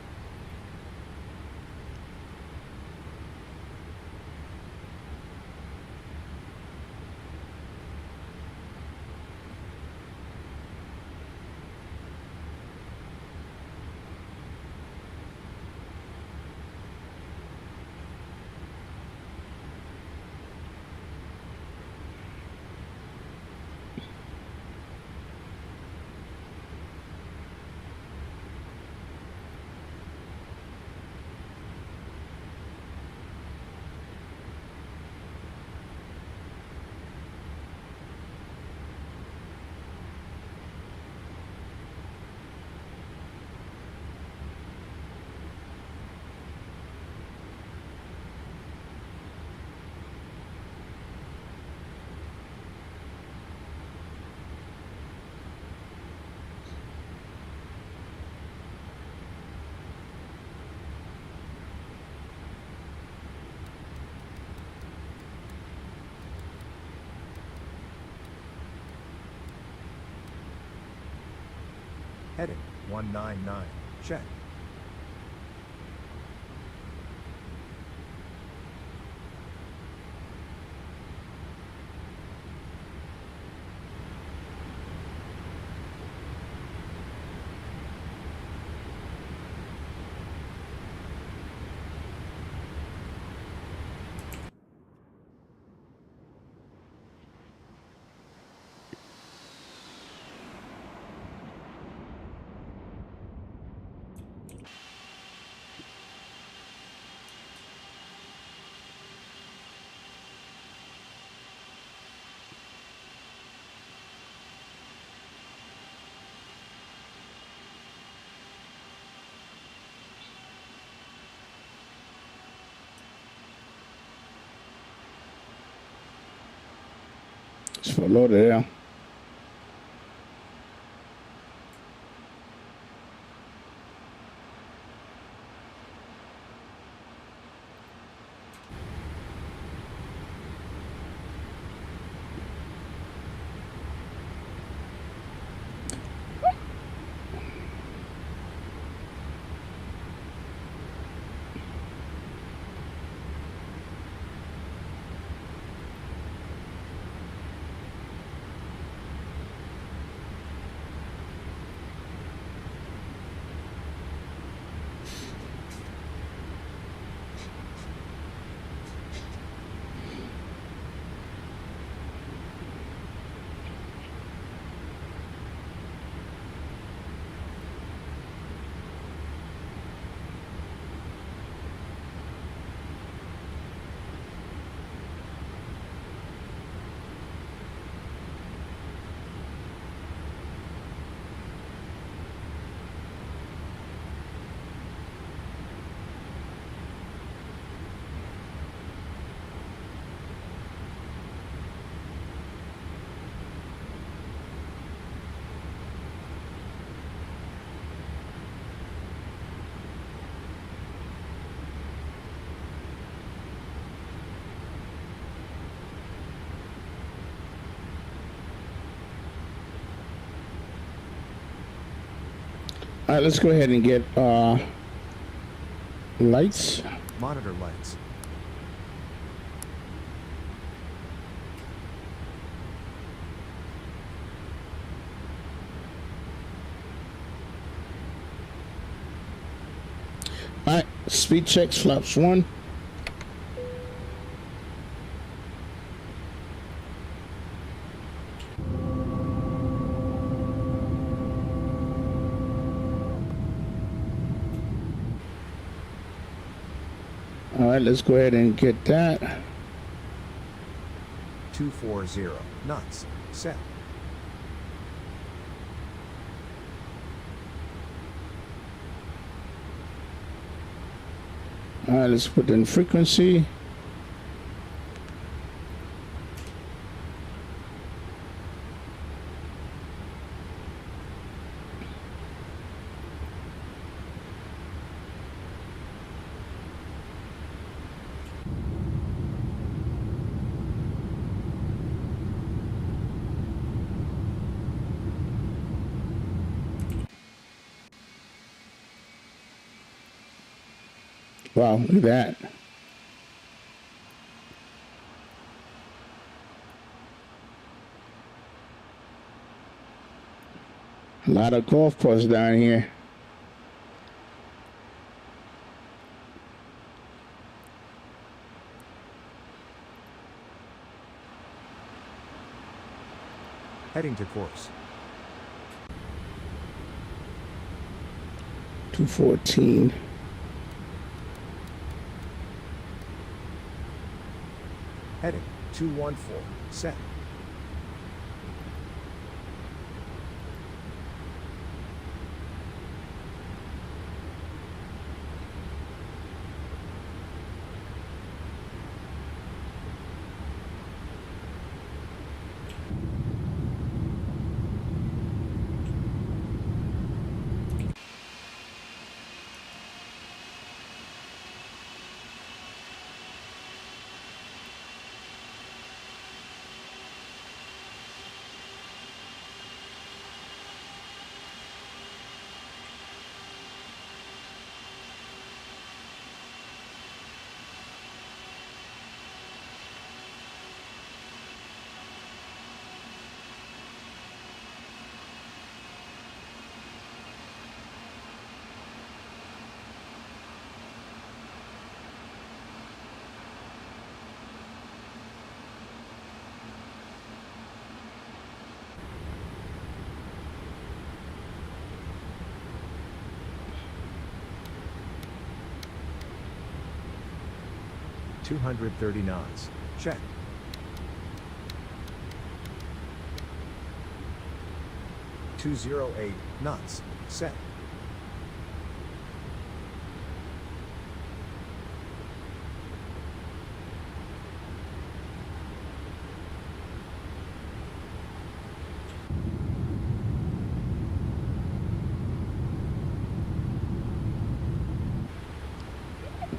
Heading 199. Check. It's Fort Lauderdale. All right, let's go ahead and get lights. Monitor lights. All right, speed checks, flaps 1. All right, let's go ahead and get that. 240 knots. Set. All right, let's put in frequency. Wow, look at that. A lot of golf courses down here. Heading to course. 214. Heading 214. Set. $230 knots. Check. $208 knots. Set.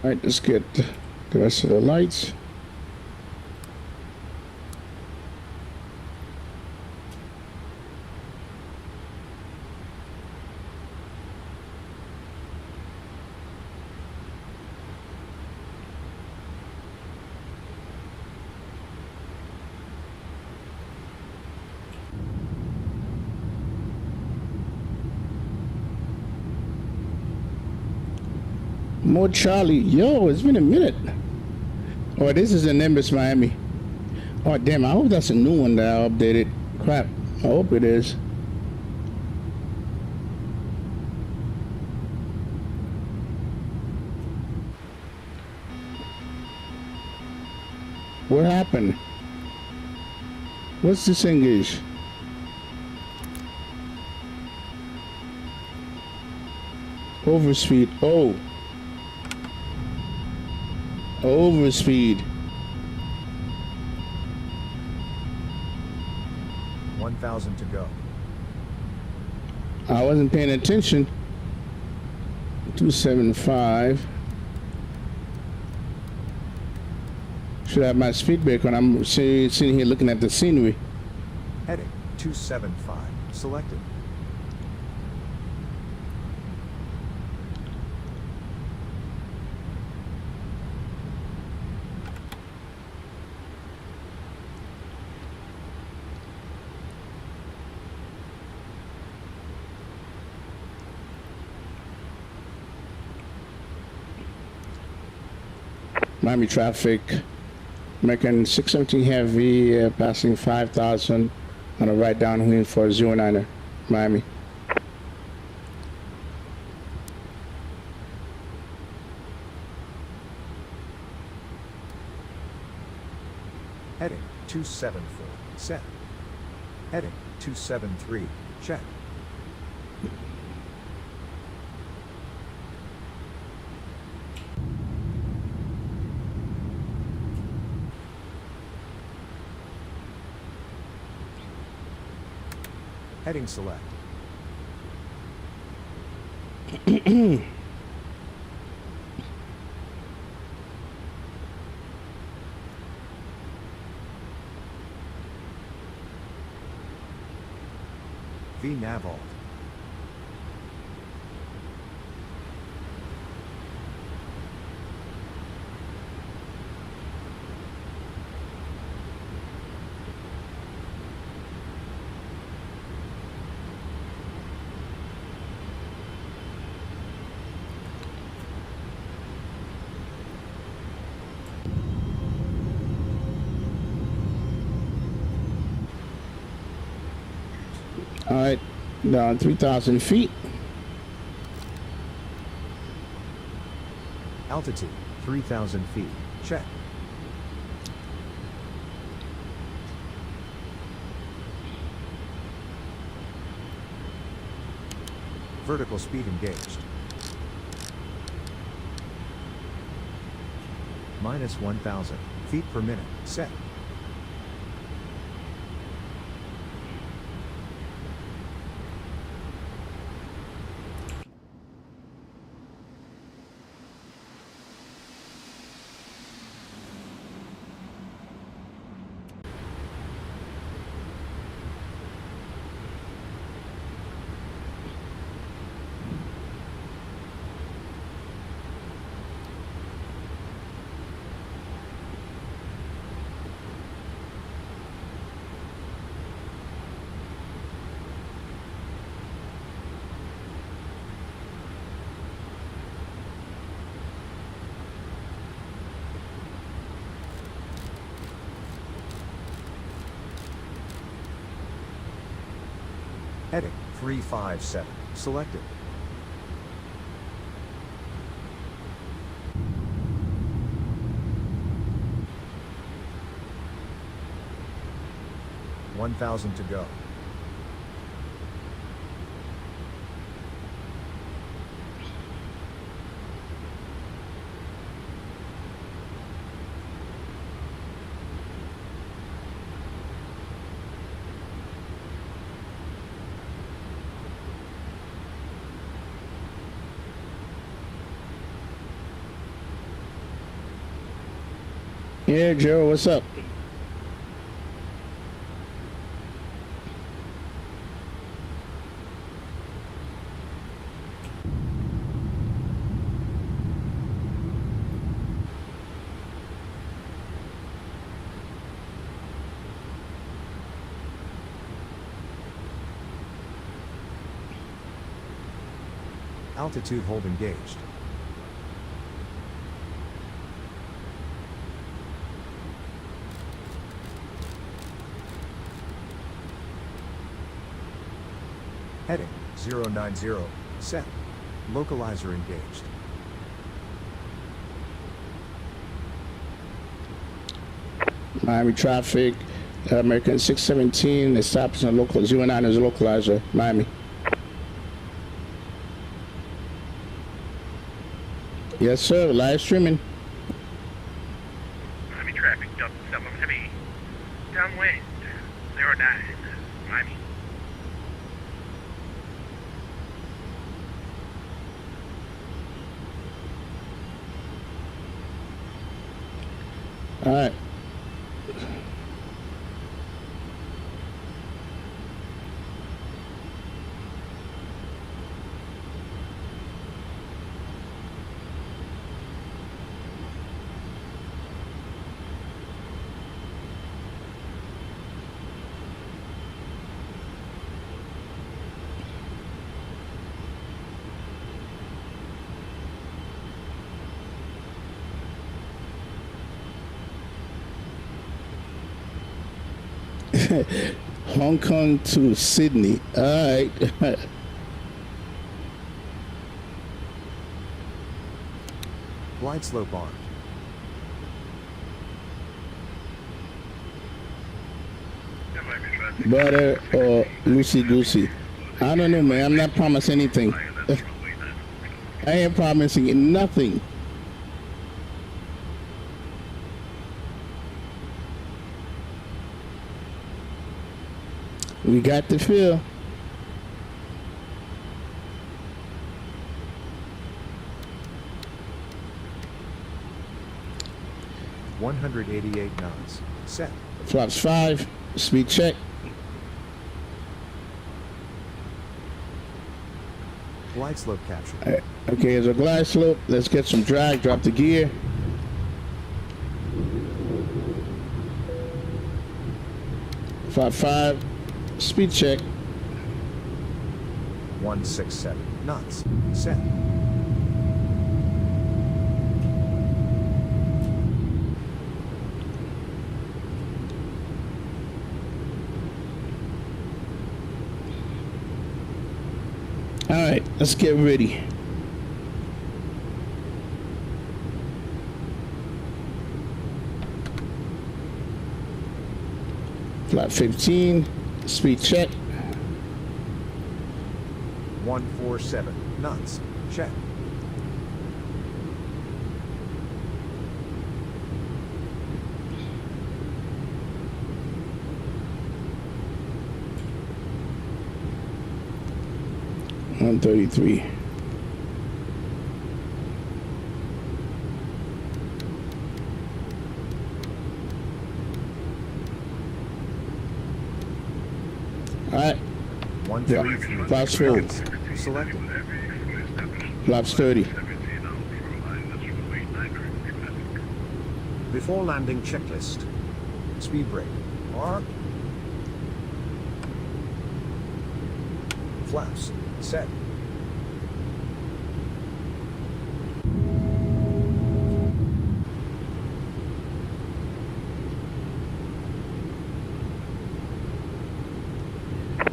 All right, let's get the rest of the lights. More Charlie. Yo, it's been a minute. Oh, this is in Nimbus, Miami. Oh, damn, I hope that's a new one that I updated. Crap, I hope it is. What happened? What's this English? Overspeed. Oh. Overspeed. 1,000 to go. I wasn't paying attention. 275. Should have my speed break when I'm sitting here looking at the scenery. Heading 275. Selected. Miami traffic. American 617 Heavy passing 5,000 on a right downwind for 09er, Miami. Heading 274, set. Heading 273, check. Heading select. VNav alt. All right, down 3,000 feet. Altitude 3,000 feet, check. Vertical speed engaged. Minus 1,000 feet per minute, set. Heading 357, selected. $1,000 to go. Yeah, Joe, what's up? Altitude hold engaged. Heading 090, set. Localizer engaged. Miami traffic, American 617, establishing a local 09 is a localizer, Miami. Yes, sir, live streaming. Heavy traffic, Delta 7 heavy. Downwind, 09, Miami. All right. Hong Kong to Sydney. All right. Glide slope armed. butter, or loosey goosey. I don't know, man. I'm not promising anything. I ain't promising nothing. We got the feel. $188 knots. Set. Flaps 5. Speed check. Glide slope capture. Right. Okay, here's a glide slope. Let's get some drag. Drop the gear. Flap 5. Speed check. 167 knots. Set. All right, let's get ready. Flap 15, speed check. 147 knots. Check. $133. All right. 133. Flaps 4. Selected. Flaps 30. Before landing checklist. Speed brake. Arm. Flaps. Set.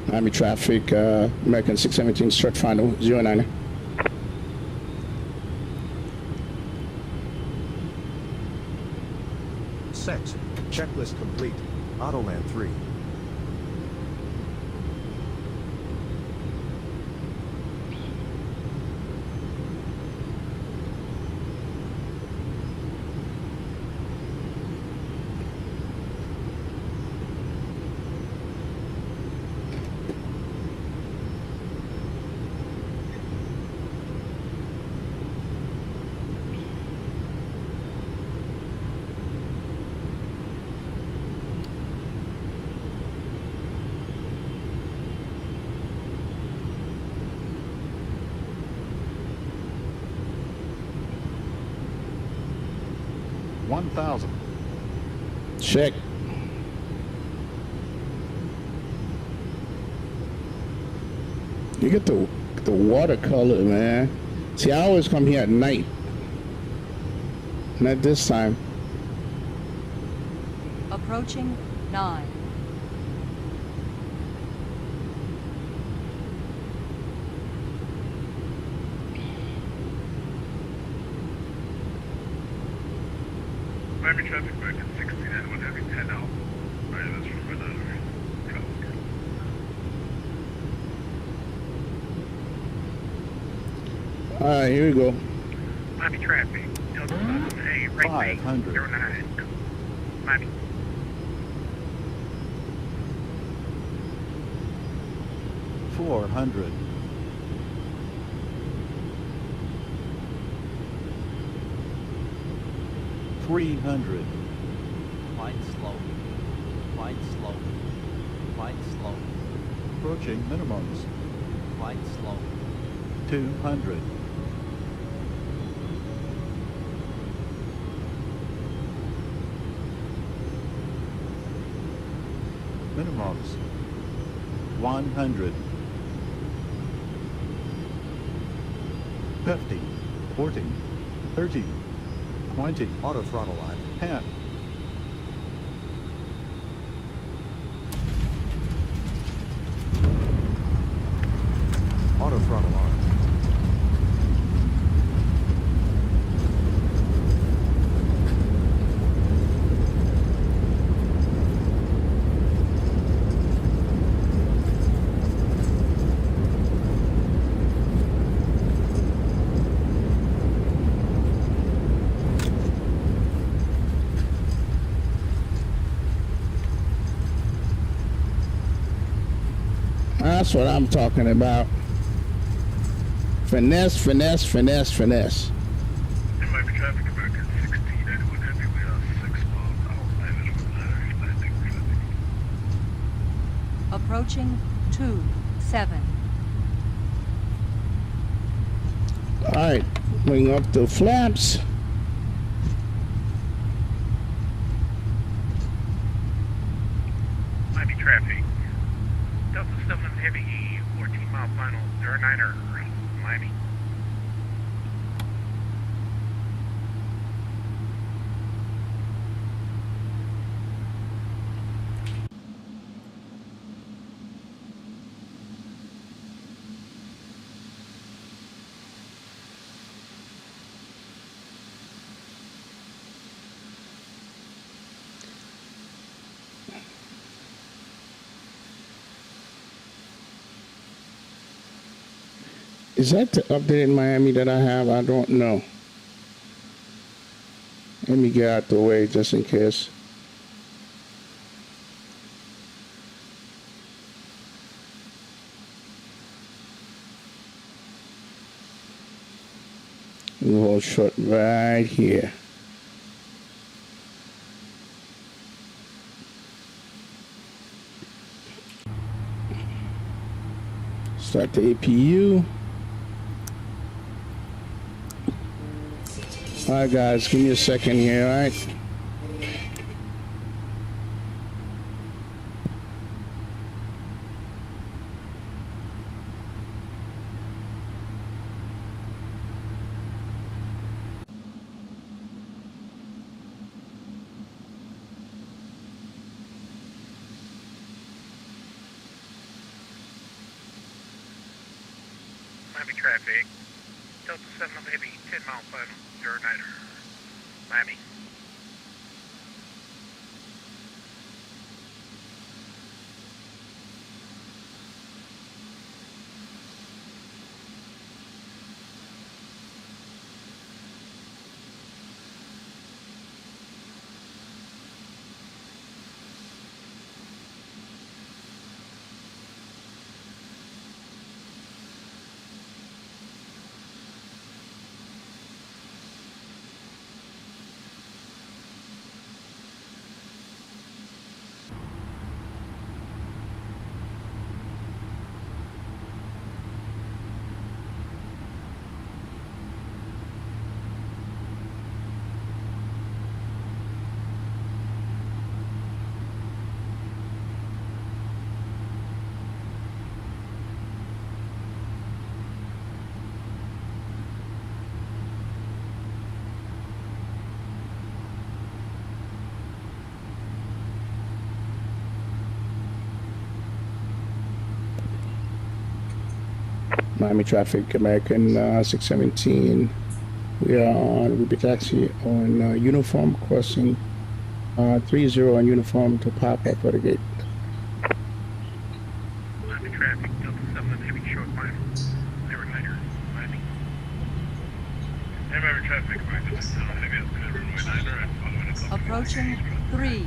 Miami traffic, American 617 stretch final 09. Set. Checklist complete. Autoland 3. Check. You get the watercolor, man. See, I always come here at night. Not this time. Approaching 9. Miami traffic back at 69, one having 10 out. Right, that's from another traffic. All right, here we go. Miami traffic. Hey, right 500. 09. Miami. $400. $300. Quite slow. Quite slow. Quite slow. Approaching minimums. Quite slow. 200. Minimums. 100. 50. 40. 30. 20. Auto throttle line. 10. Auto throttle arm. That's what I'm talking about. Finesse, finesse, finesse, finesse. There might be traffic American 1691 heavy. We are 6 miles out. Landing. Approaching 27. All right, bring up the flaps. Might be traffic. Delta 7 heavy, 14 mile final, 09er, Miami. Is that the update in Miami that I have? I don't know. Let me get out the way just in case. We'll hold short right here. Start the APU. All right, guys, give me a second here, all right? Miami traffic. Delta 7 heavy, 10 mile final, 09er, Miami. Miami traffic, American 617. We are on Ruby Taxi on uniform, crossing 30 on uniform to pop up for the gate. Miami traffic, Delta 7 heavy, short final, 09er, Miami. Miami traffic, Delta 7 heavy, runway 9er, and following a couple. Approaching 30.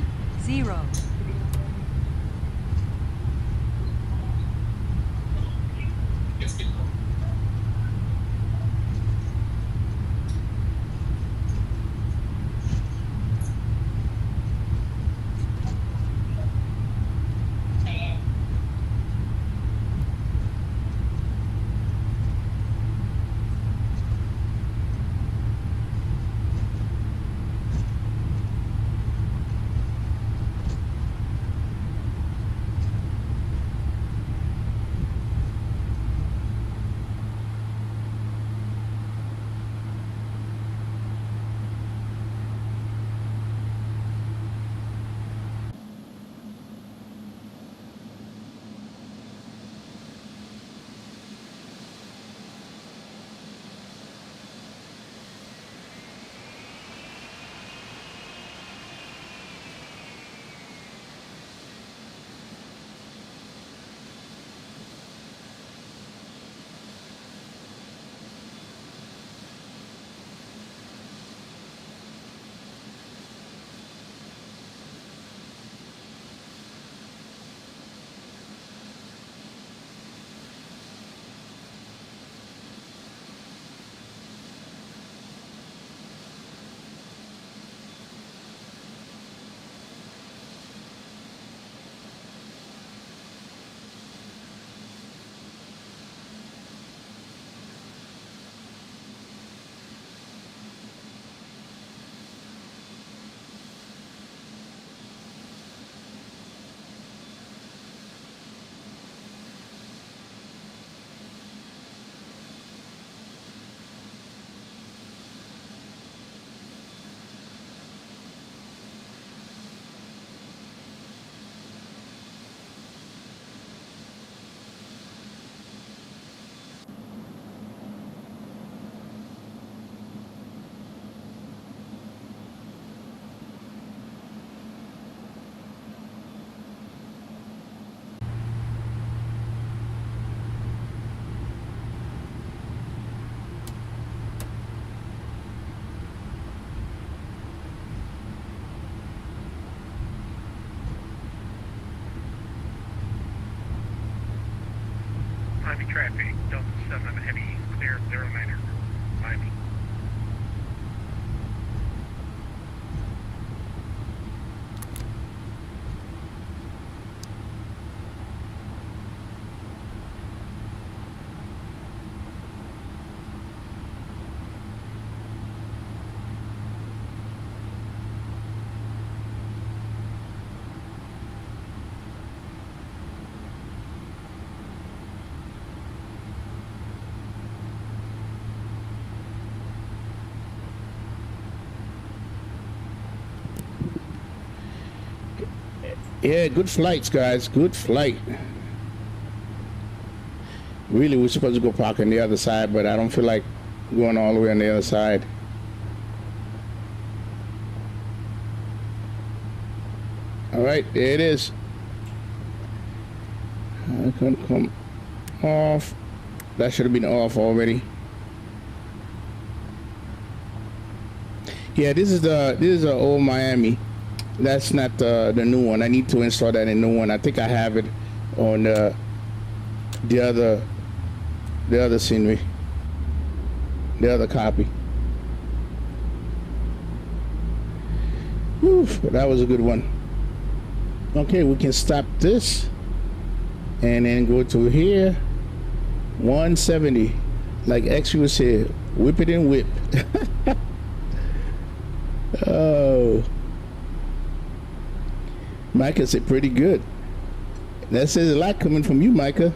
Delta 7 and Heavy, clear 09er, Miami. Yeah, good flights, guys. Good flight. Really, we're supposed to go park on the other side, but I don't feel like going all the way on the other side. All right, there it is. I couldn't come off. That should have been off already. Yeah, this is the old Miami. That's not the new one. I need to install that in the new one. I think I have it on the other scenery, the other copy. Whew, that was a good one. Okay, we can stop this and then go to here. 170, like X would say, whip it and whip. Oh. Micah said pretty good. That says a lot coming from you, Micah.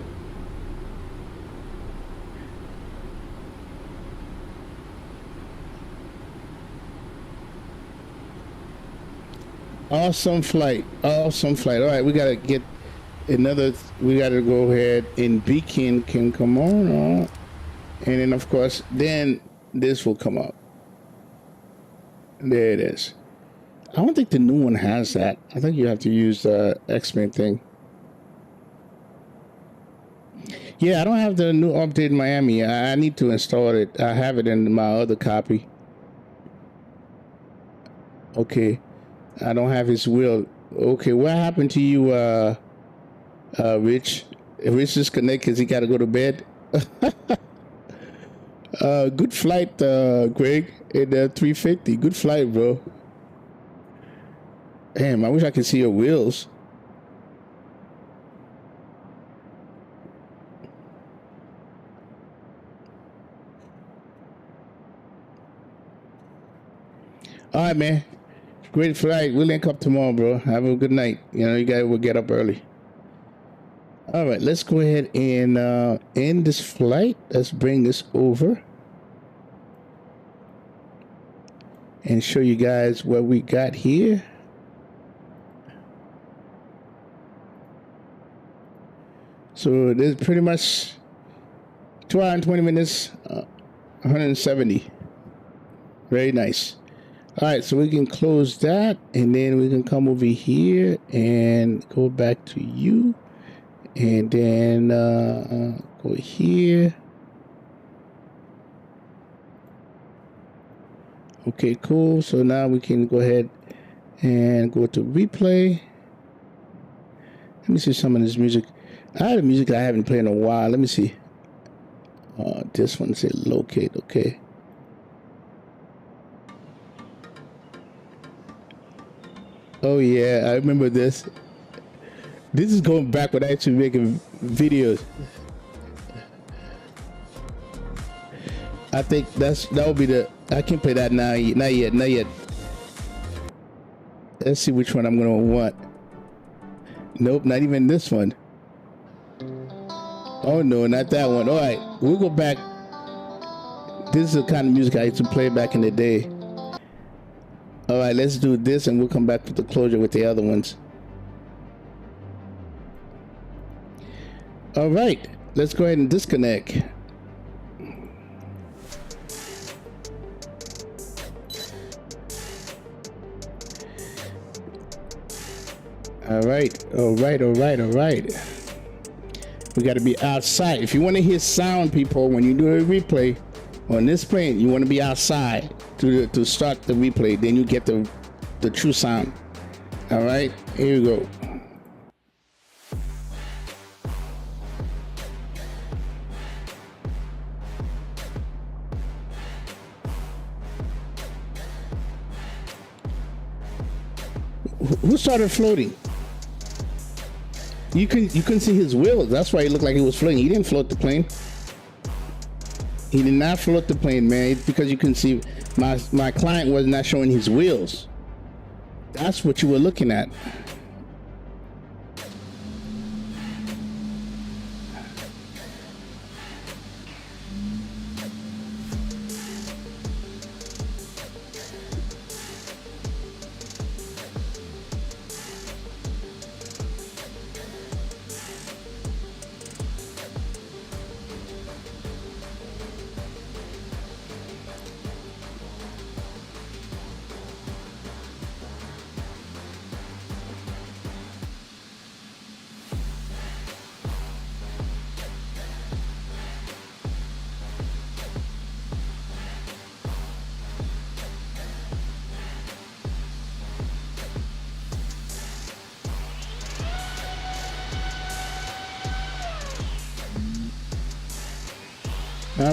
Awesome flight. Awesome flight. All right, we got to get another. We got to go ahead and Beacon can come on. And then, of course, then this will come up. There it is. I don't think the new one has that. I think you have to use the X-Men thing. Yeah, I don't have the new update in Miami. I need to install it. I have it in my other copy. Okay. I don't have his will. Okay, what happened to you, Rich? Rich disconnected because he got to go to bed. Good flight, Greg, in 350. Good flight, bro. Damn, I wish I could see your wheels. All right, man. Great flight. We'll link up tomorrow, bro. Have a good night. You know, you guys will get up early. All right, let's go ahead and end this flight. Let's bring this over and show you guys what we got here. So there's pretty much 2 hours and 20 minutes, 170. Very nice. All right, so we can close that, and then we can come over here and go back to you, and then go here. Okay, cool. So now we can go ahead and go to replay. Let me see some of this music. I have music I haven't played in a while. Let me see. This one said locate. Okay. Oh yeah, I remember this. This is going back when I actually making videos. I think that will be the. I can't play that now. Not yet. Let's see which one I'm gonna want. Nope, not even this one. Oh no, not that one. All right, we'll go back. This is the kind of music I used to play back in the day. All right, let's do this, and we'll come back with the closure with the other ones. All right, let's go ahead and disconnect. All right. We got to be outside. If you want to hear sound, people, when you do a replay on this plane, you want to be outside to start the replay. Then you get the true sound. All right, here you go. Who started floating? You couldn't see his wheels. That's why he looked like he was floating. He didn't float the plane. He did not float the plane, man. It's because you couldn't see. My client was not showing his wheels. That's what you were looking at.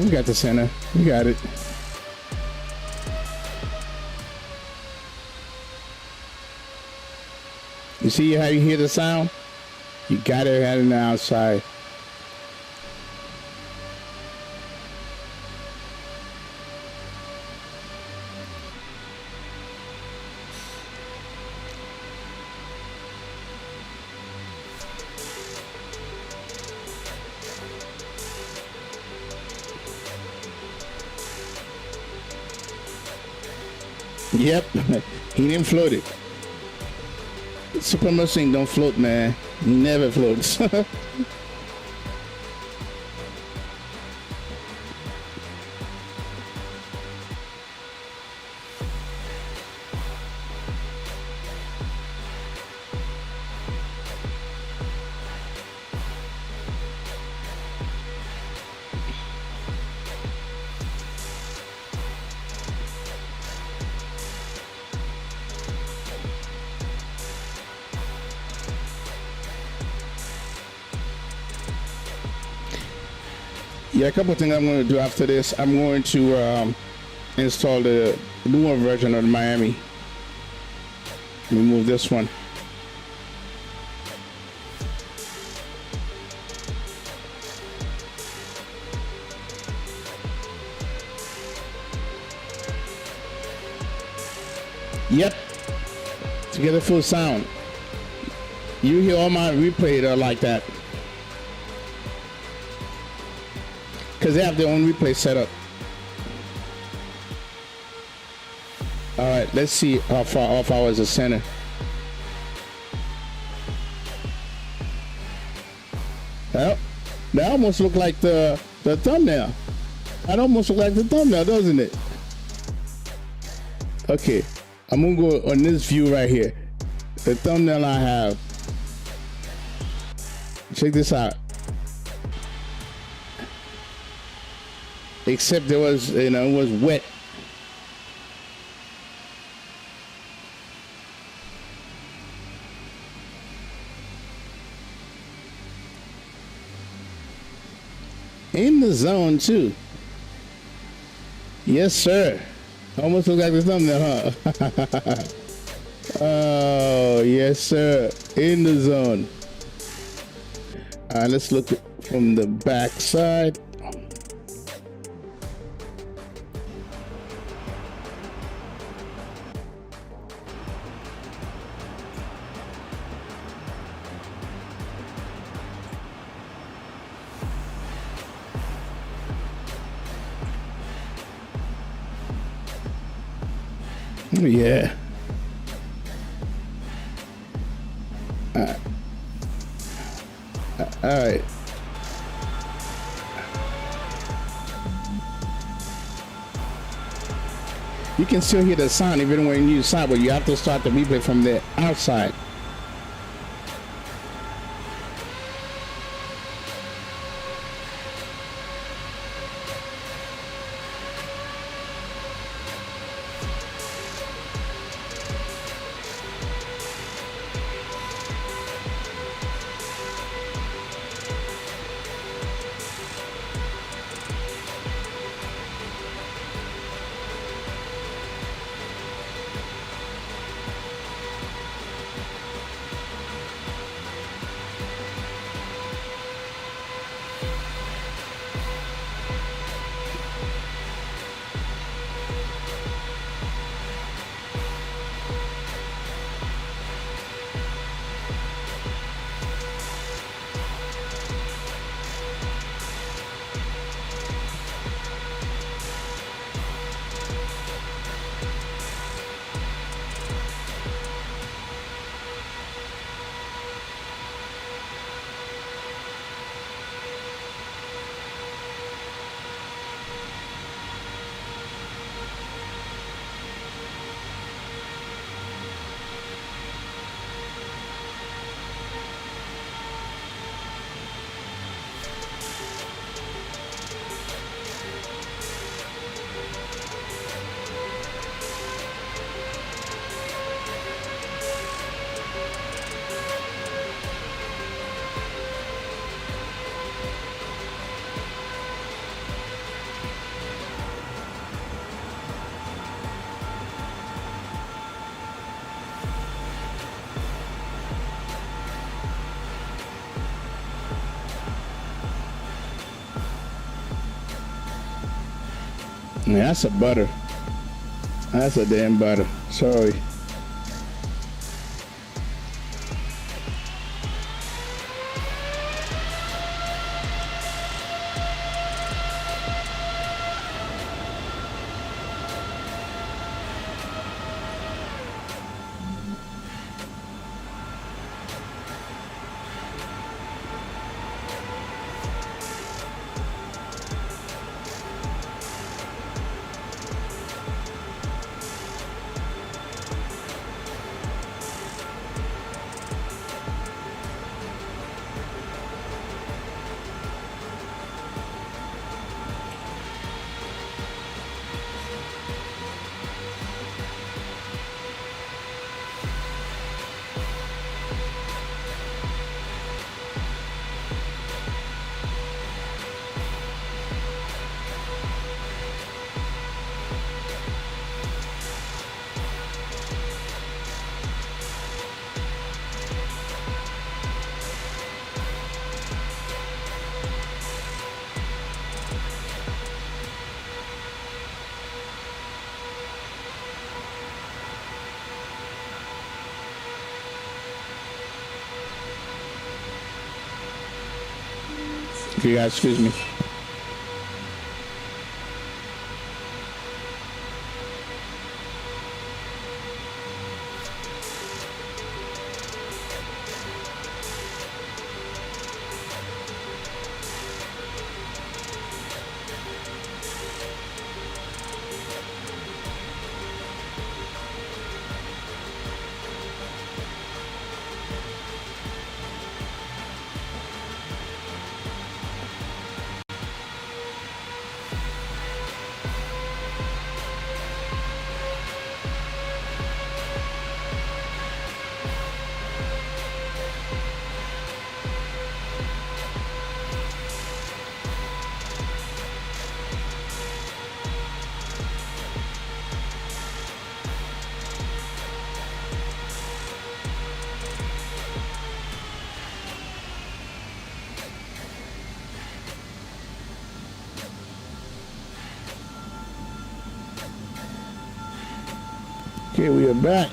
We got the center. We got it. You see how you hear the sound? You got it out on the outside. Yep, he didn't float it. Super Mustang don't float, man. Never floats. Yeah, a couple of things I'm going to do after this. I'm going to install the newer version of the Miami. Remove this one. Yep, to get a full sound. You hear all my replay that are like that. Because they have their own replay setup. All right, let's see how far off I was the center. Well, that almost looked like the thumbnail. That almost looked like the thumbnail, doesn't it? Okay, I'm gonna go on this view right here. The thumbnail I have. Check this out. Except there was, it was wet. In the zone too. Yes, sir. Almost look like the thumbnail, huh? Oh, yes, sir. In the zone. All right, let's look from the back side. Yeah. All right. You can still hear the sound even when you side, but you have to start the replay from the outside. Yeah, that's a butter. That's a damn butter. Sorry. If you guys excuse me. Okay, we are back.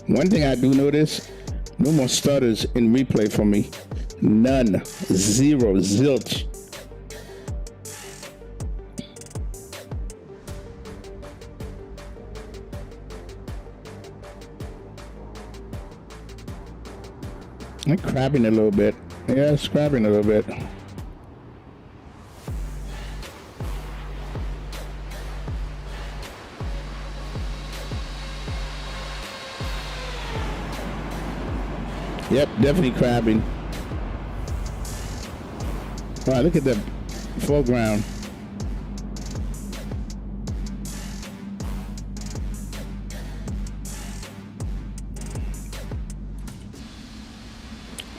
One thing I do notice, no more stutters in replay for me. None. Zero. Zilch. I'm crabbing a little bit. Yeah, it's crabbing a little bit. Yep, definitely crabbing. Wow, look at the foreground.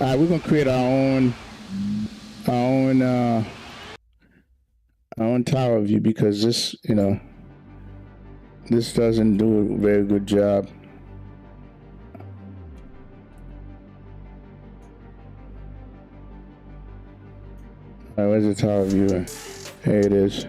All right, we're gonna create our own tower view because this, you know, this doesn't do a very good job. All right, where's the tower view? Here it is.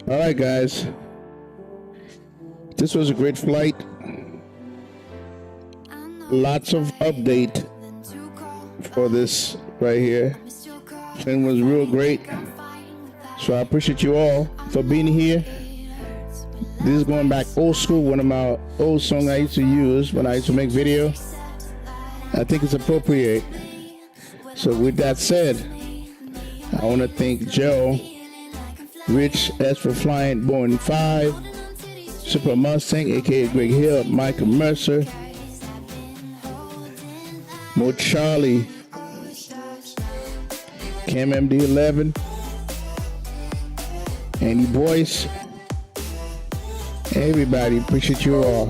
All right, guys. This was a great flight. Lots of update for this right here. It was real great. So I appreciate you all for being here. This is going back old school, one of my old songs I used to use when I used to make video. I think it's appropriate. So with that said, I want to thank Joe, Rich S for flying Boeing 5, Super Mustang, aka Greg Hill, Michael Mercer, Mo Charlie, Cam MD11, Andy Boyce, everybody, appreciate you all.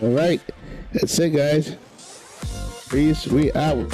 All right, that's it, guys. Peace. We out.